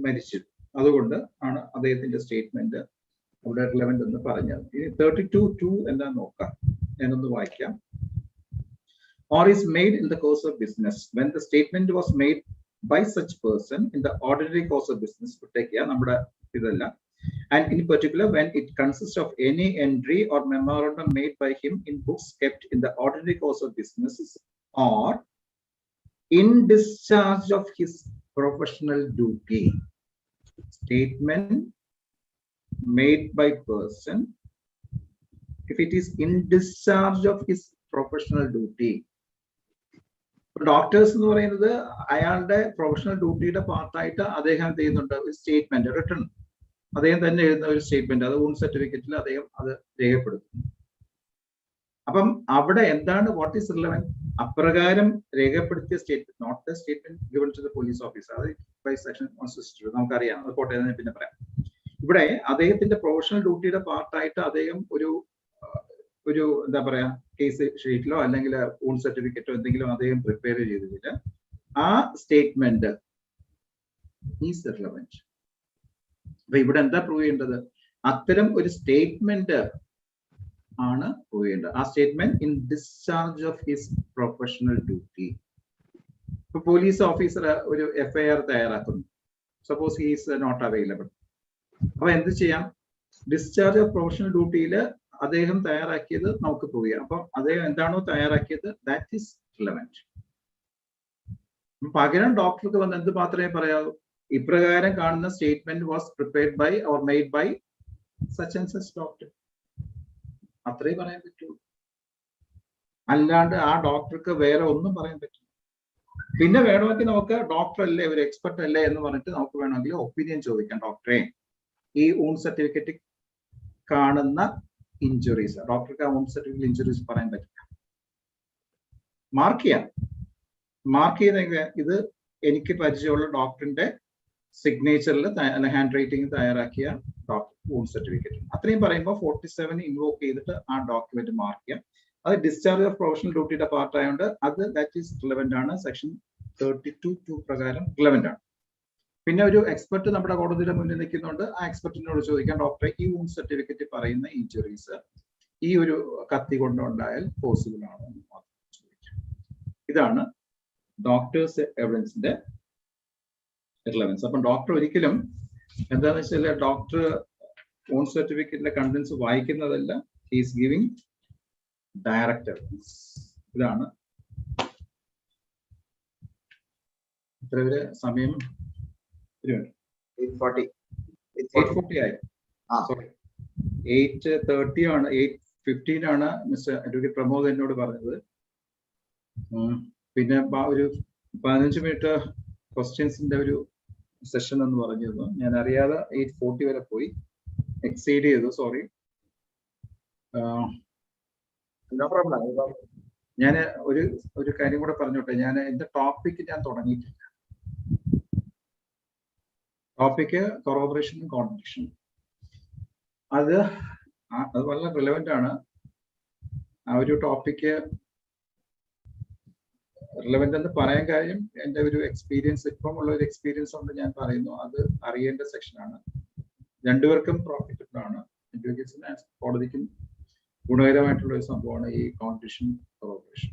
മരിച്ചു, അതുകൊണ്ട് ആണ് അദ്ദേഹത്തിന്റെ സ്റ്റേറ്റ്മെന്റ് അവിടെ റിലവന്റ് എന്ന് പറഞ്ഞത്. ഇനി 32(2) എന്താ നോക്കാം, ഞാനൊന്ന് വായിക്കാം. Or is made in the course of business when the statement was made by such person in the ordinary course of business. നമ്മുടെ ഇതല്ല. And in particular when it consists of any entry or memorandum made by him in books kept in the ordinary course of businesses or in discharge of his professional duty. Statement made by person if it is in discharge of his professional duty. Doctors എന്ന് പറയുന്നത് അയാളുടെ പ്രൊഫഷണൽ ഡ്യൂട്ടിയുടെ പാർട്ടായിട്ട് അദ്ദേഹം ചെയ്യുന്നുണ്ട് ഒരു സ്റ്റേറ്റ്മെന്റ് റിട്ടേൺ, അദ്ദേഹം തന്നെ എഴുതുന്ന ഒരു സ്റ്റേറ്റ്മെന്റ്, അത് ഓൺ സർട്ടിഫിക്കറ്റിൽ അദ്ദേഹം അത് രേഖപ്പെടുത്തുന്നു. അപ്പം അവിടെ എന്താണ് വാട്ട് ഈസ് റിലവന്റ്, അപ്രകാരം രേഖപ്പെടുത്തിയ statement, not the statement given to the police officer, അത് ബൈ സെക്ഷൻ 162 നമുക്കറിയാം, അത് കോട്ടയം പിന്നെ പറയാം. ഇവിടെ അദ്ദേഹത്തിന്റെ പ്രൊഫഷണൽ ഡ്യൂട്ടിയുടെ പാർട്ടായിട്ട് അദ്ദേഹം ഒരു എന്താ പറയാ കേസ് ഷീറ്റിലോ അല്ലെങ്കിൽ ഓൺ സർട്ടിഫിക്കറ്റോ എന്തെങ്കിലും അദ്ദേഹം പ്രിപ്പയർ ചെയ്തിട്ട് ആ സ്റ്റേറ്റ്മെന്റ് ഈസ് റിലവന്റ്. അപ്പൊ ഇവിടെ എന്താ പ്രൂവ് ചെയ്യേണ്ടത്, അത്തരം ഒരു സ്റ്റേറ്റ്മെന്റ് ആണ് പ്രൂവ് ചെയ്യേണ്ടത്. ആ statement in discharge of his professional duty. ഇപ്പൊ പോലീസ് ഓഫീസർ ഒരു FIR തയ്യാറാക്കുന്നു, suppose he is not available. അപ്പൊ എന്ത് ചെയ്യാം, ഡിസ്ചാർജ് ഓഫ് പ്രൊഫഷണൽ ഡ്യൂട്ടിയിൽ അദ്ദേഹം തയ്യാറാക്കിയത് നമുക്ക് പ്രൂവ് ചെയ്യാം. അപ്പൊ അദ്ദേഹം എന്താണോ തയ്യാറാക്കിയത് ദാറ്റ് ഈസ് റിലവന്റ്. പകരം ഡോക്ടർക്ക് വന്ന് എന്ത് മാത്രമേ പറയാവൂ, ഇപ്രകാരം കാണുന്ന statement was prepared by or made by such and such doctor, അത്രേ പറയാൻ പറ്റുള്ളൂ. അല്ലാണ്ട് ആ ഡോക്ടർക്ക് വേറെ ഒന്നും പറയാൻ പറ്റില്ല. പിന്നെ വേണമെങ്കിൽ നമുക്ക് ഡോക്ടർ അല്ലേ, ഒരു എക്സ്പെർട്ട് അല്ലേ എന്ന് പറഞ്ഞിട്ട് നമുക്ക് വേണമെങ്കിൽ ഒപ്പീനിയൻ ചോദിക്കാം. ഡോക്ടറെ, ഈ ഓൺ സർട്ടിഫിക്കറ്റ് കാണുന്ന ഇഞ്ചുറീസ്, ഡോക്ടർക്ക് ആ ഓൺ സർട്ടിഫിക്കറ്റ് ഇഞ്ചുറീസ് പറയാൻ പറ്റില്ല. മാർക്ക് ചെയ്യാം, മാർക്ക് ചെയ്ത ഇത് എനിക്ക് പരിചയമുള്ള ഡോക്ടറിന്റെ സിഗ്നേച്ചറിൽ ഹാൻഡ് റൈറ്റിംഗ് തയ്യാറാക്കിയ ഡോക്ടർ ഓൺ സർട്ടിഫിക്കറ്റ്, അത്രയും പറയുമ്പോൾ 47 ഇൻവോക്ക് ചെയ്തിട്ട് ആ ഡോക്യുമെന്റ് മാർക്ക് ചെയ്യാം. അത് ഡിസ്ചാർജ് ഓഫ് പ്രൊഫഷണൽ ഡ്യൂട്ടിയുടെ പാർട്ട് ആയതുകൊണ്ട് അത് ദാറ്റ് ഈസ് റിലവന്റ് ആണ്, സെക്ഷൻ 32(2) പ്രകാരം റിലവന്റ് ആണ്. പിന്നെ ഒരു എക്സ്പെർട്ട് നമ്മുടെ കോടതിയുടെ മുന്നിൽ നിൽക്കുന്നുണ്ട്, ആ എക്സ്പെർട്ടിനോട് ചോദിക്കാം, ഡോക്ടറെ ഈ വൂണ്ട് സർട്ടിഫിക്കറ്റ് പറയുന്ന ഇഞ്ചുറീസ് ഈ ഒരു കത്തി കൊണ്ടുണ്ടായാൽ പോസിബിൾ ആണോ എന്ന് ചോദിക്കാം. ഇതാണ് ഡോക്ടേഴ്സ് എവിഡൻസിന്റെ റിലവൻസ്. അപ്പം ഡോക്ടർ ഒരിക്കലും എന്താണെന്ന് വെച്ചാൽ ഡോക്ടർ ഓൺ സർട്ടിഫിക്കറ്റിന്റെ കണ്ടൻസ് വായിക്കുന്നതല്ല, ഹീസ് ഗിവിംഗ് ഡയറക്റ്റ് എവിഡൻസ്. ഇതാണ് ഇത്ര ഒരു സമയം 8:40 ആയി. സോറി 8:30 ആണ്, 8:15 ആണ് മിസ്റ്റർ അഡ്വക്കേറ്റ് പ്രമോദ് എന്നോട് പറഞ്ഞത്. പിന്നെ ഒരു 15 മിനിറ്റ് ക്വസ്റ്റ്യൻസിന്റെ ഒരു സെഷൻ എന്ന് പറഞ്ഞിരുന്നു. ഞാൻ അറിയാതെ 8:40 വരെ പോയി, എക്സീഡ് ചെയ്തു, സോറി. ഞാൻ ഒരു കാര്യം കൂടെ പറഞ്ഞോട്ടെ, ഞാൻ എന്റെ ടോപ്പിക് ഞാൻ തുടങ്ങിയിട്ടില്ല. ടോപ്പിക് കൊറോബറേഷനും കോൺട്രഡിക്ഷനും, അത് വളരെ റിലവന്റ് ആണ്. ആ ഒരു ടോപ്പിക്ക് റിലവന്റ് എന്ന് പറയാൻ കാര്യം എൻ്റെ ഒരു എക്സ്പീരിയൻസ്, ഇപ്പം ഉള്ള ഒരു എക്സ്പീരിയൻസ് കൊണ്ട് ഞാൻ പറയുന്നു. അത് അറിയേണ്ട സെക്ഷനാണ്, രണ്ടുപേർക്കും പ്രോഫിറ്റബിൾ ആണ്. അഡ്വക്കേറ്റ്സിന് കോടതിക്കും ഗുണകരമായിട്ടുള്ള ഒരു സംഭവമാണ് ഈ കോൺട്രഡിക്ഷൻ കൊറോബറേഷൻ.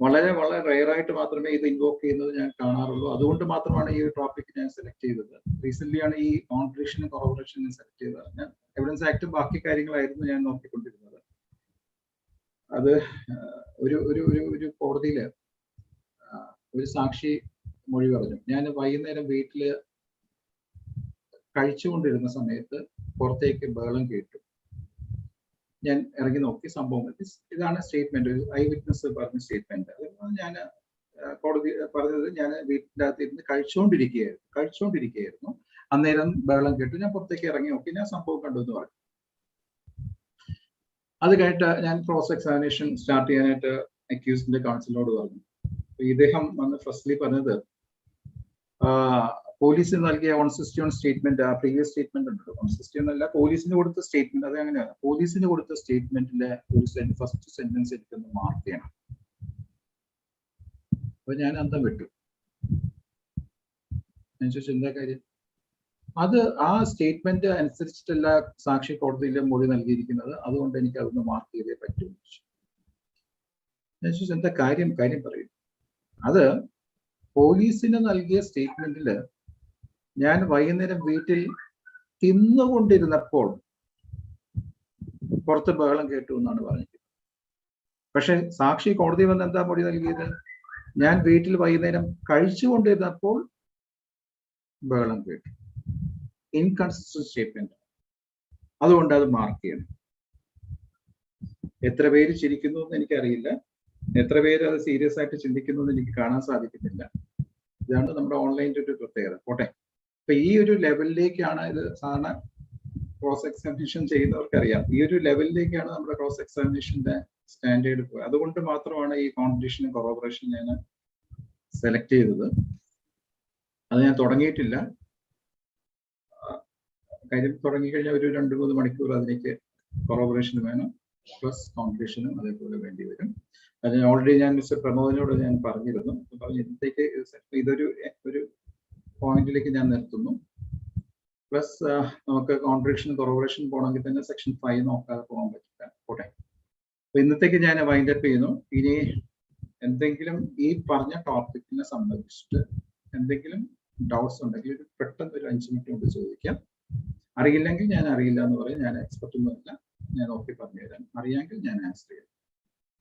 വളരെ വളരെ റെയർ ആയിട്ട് മാത്രമേ ഇത് ഇൻവോക്ക് ചെയ്യുന്നത് ഞാൻ കാണാറുള്ളൂ. അതുകൊണ്ട് മാത്രമാണ് ഈ ഒരു ടോപ്പിക് ഞാൻ സെലക്ട് ചെയ്തത്. റീസെന്റ് ആണ് ഈ കോൺട്രഡിക്ഷനും കൊറോബറേഷനും സെലക്ട് ചെയ്തത്. ഞാൻ എവിഡൻസ് ആക്ട് ബാക്കി കാര്യങ്ങളായിരുന്നു ഞാൻ നോക്കിക്കൊണ്ടിരുന്നത്. അത് ഒരു കോടതിയില് ഒരു സാക്ഷി മൊഴി പറഞ്ഞു. ഞാൻ വൈകുന്നേരം വീട്ടില് കഴിച്ചുകൊണ്ടിരുന്ന സമയത്ത് പുറത്തേക്ക് ബഹളം കേട്ടു. ഞാൻ ഇറങ്ങി നോക്കി, സംഭവം ഇതാണ് സ്റ്റേറ്റ്മെന്റ്, ഒരു ഐ വിറ്റ്നസ് പറഞ്ഞ സ്റ്റേറ്റ്മെന്റ്. ഞാൻ കോടതി പറഞ്ഞത്, ഞാൻ വീട്ടിൻ്റെ അകത്ത് ഇരുന്ന് കഴിച്ചുകൊണ്ടിരിക്കുകയായിരുന്നു, അന്നേരം ബഹളം കേട്ടു, ഞാൻ പുറത്തേക്ക് ഇറങ്ങി നോക്കി, ഞാൻ സംഭവം കണ്ടു എന്ന് പറഞ്ഞു. അത് കഴിഞ്ഞിട്ട് ഞാൻ ക്രോസ് എക്സാമിനേഷൻ സ്റ്റാർട്ട് ചെയ്യാനായിട്ട് അക്യൂസ്ഡിന്റെ കൗൺസിലിനോട് പറഞ്ഞു. ഇദ്ദേഹം വന്ന് ഫസ്റ്റ്ലി പറഞ്ഞത്, പോലീസിന് നൽകിയ 161 സ്റ്റേറ്റ്മെന്റ്, ആ പ്രീവിയസ് സ്റ്റേറ്റ്മെന്റ് ഉണ്ടല്ലോ, 161 അല്ല, പോലീസിന് കൊടുത്ത സ്റ്റേറ്റ്മെന്റ്, അത് അങ്ങനെയാണ്. പോലീസിന് കൊടുത്ത സ്റ്റേറ്റ്മെന്റിന്റെ ഒരു ഫസ്റ്റ് സെന്റൻസ് എനിക്കൊന്ന് മാർക്ക് ചെയ്യണം. അപ്പൊ ഞാൻ അന്തം വിട്ടു. ഞാൻ ചോദിച്ചു എന്താ കാര്യം? അത് ആ സ്റ്റേറ്റ്മെന്റ് അനുസരിച്ചിട്ടല്ല സാക്ഷി കോടതിയിലെ മൊഴി നൽകിയിരിക്കുന്നത്, അതുകൊണ്ട് എനിക്ക് അതൊന്ന് മാർക്ക് ചെയ്തേ പറ്റൂ. ഞാൻ ചോദിച്ചു എന്താ കാര്യം പറയും. അത് പോലീസിന് നൽകിയ സ്റ്റേറ്റ്മെന്റില് ഞാൻ വൈകുന്നേരം വീട്ടിൽ തിന്നുകൊണ്ടിരുന്നപ്പോൾ പുറത്ത് ബഹളം കേട്ടു എന്നാണ് പറഞ്ഞിരിക്കുന്നത്. പക്ഷെ സാക്ഷി കോടതി വന്ന് എന്താ മൊഴി നൽകിയത്? ഞാൻ വീട്ടിൽ വൈകുന്നേരം കഴിച്ചുകൊണ്ടിരുന്നപ്പോൾ ബഹളം കേട്ടു. Inconsistent statement. അതുകൊണ്ട് അത് മാർക്ക് ചെയ്യണം. എത്ര പേര് ചിരിക്കുന്നു എന്ന് എനിക്കറിയില്ല, എത്ര പേര് അത് സീരിയസ് ആയിട്ട് ചിന്തിക്കുന്നു എന്ന് എനിക്ക് കാണാൻ സാധിക്കുന്നില്ല. ഇതാണ് നമ്മുടെ ഓൺലൈൻ്റെ ഒരു പ്രത്യേകത. പോട്ടെ, അപ്പൊ ഈ ഒരു ലെവലിലേക്കാണ് ഇത് സാധാരണ ക്രോസ് എക്സാമിനേഷൻ ചെയ്യുന്നവർക്കറിയാം. ഈ ഒരു ലെവലിലേക്കാണ് നമ്മുടെ ക്രോസ് എക്സാമിനേഷന്റെ സ്റ്റാൻഡേർഡ് പോയത്. അതുകൊണ്ട് മാത്രമാണ് ഈ കോമ്പറ്റീഷനും കൊറോബറേഷൻ ഞാൻ സെലക്ട് ചെയ്തത്. അത് ഞാൻ തുടങ്ങിയിട്ടില്ല. കാര്യം തുടങ്ങിക്കഴിഞ്ഞാൽ ഒരു 2-3 മണിക്കൂർ അതിലേക്ക് കൊറോബറേഷൻ വേണം, പ്ലസ് കോമ്പറ്റീഷനും അതേപോലെ വേണ്ടി വരും. അത് ഓൾറെഡി ഞാൻ മിസ്റ്റർ പ്രമോദിനോട് ഞാൻ പറഞ്ഞിരുന്നു. ഇന്നത്തേക്ക് ഇതൊരു പോയിന്റിലേക്ക് ഞാൻ നിർത്തുന്നു. പ്ലസ് നമുക്ക് കോൺട്രഡിക്ഷൻ കൊറോബറേഷൻ പോകണമെങ്കിൽ തന്നെ സെക്ഷൻ 5 നോക്കാതെ പോകാൻ പറ്റില്ല. പോട്ടെ, അപ്പൊ ഇന്നത്തേക്ക് ഞാൻ വൈൻഡ് അപ്പ് ചെയ്യുന്നു. ഇനി എന്തെങ്കിലും ഈ പറഞ്ഞ ടോപ്പിക്കിനെ സംബന്ധിച്ചിട്ട് എന്തെങ്കിലും ഡൗട്ട്സ് ഉണ്ടെങ്കിൽ പെട്ടെന്ന് ഒരു 5 മിനിറ്റ് കൊണ്ട് ചോദിക്കാം. അറിയില്ലെങ്കിൽ ഞാൻ അറിയില്ല എന്ന് പറയും. ഞാൻ എക്സ്പെർട്ട് ഒന്നുമില്ല, ഞാൻ നോക്കി പറഞ്ഞുതരാം. അറിയാമെങ്കിൽ ഞാൻ ആൻസർ ചെയ്യാം.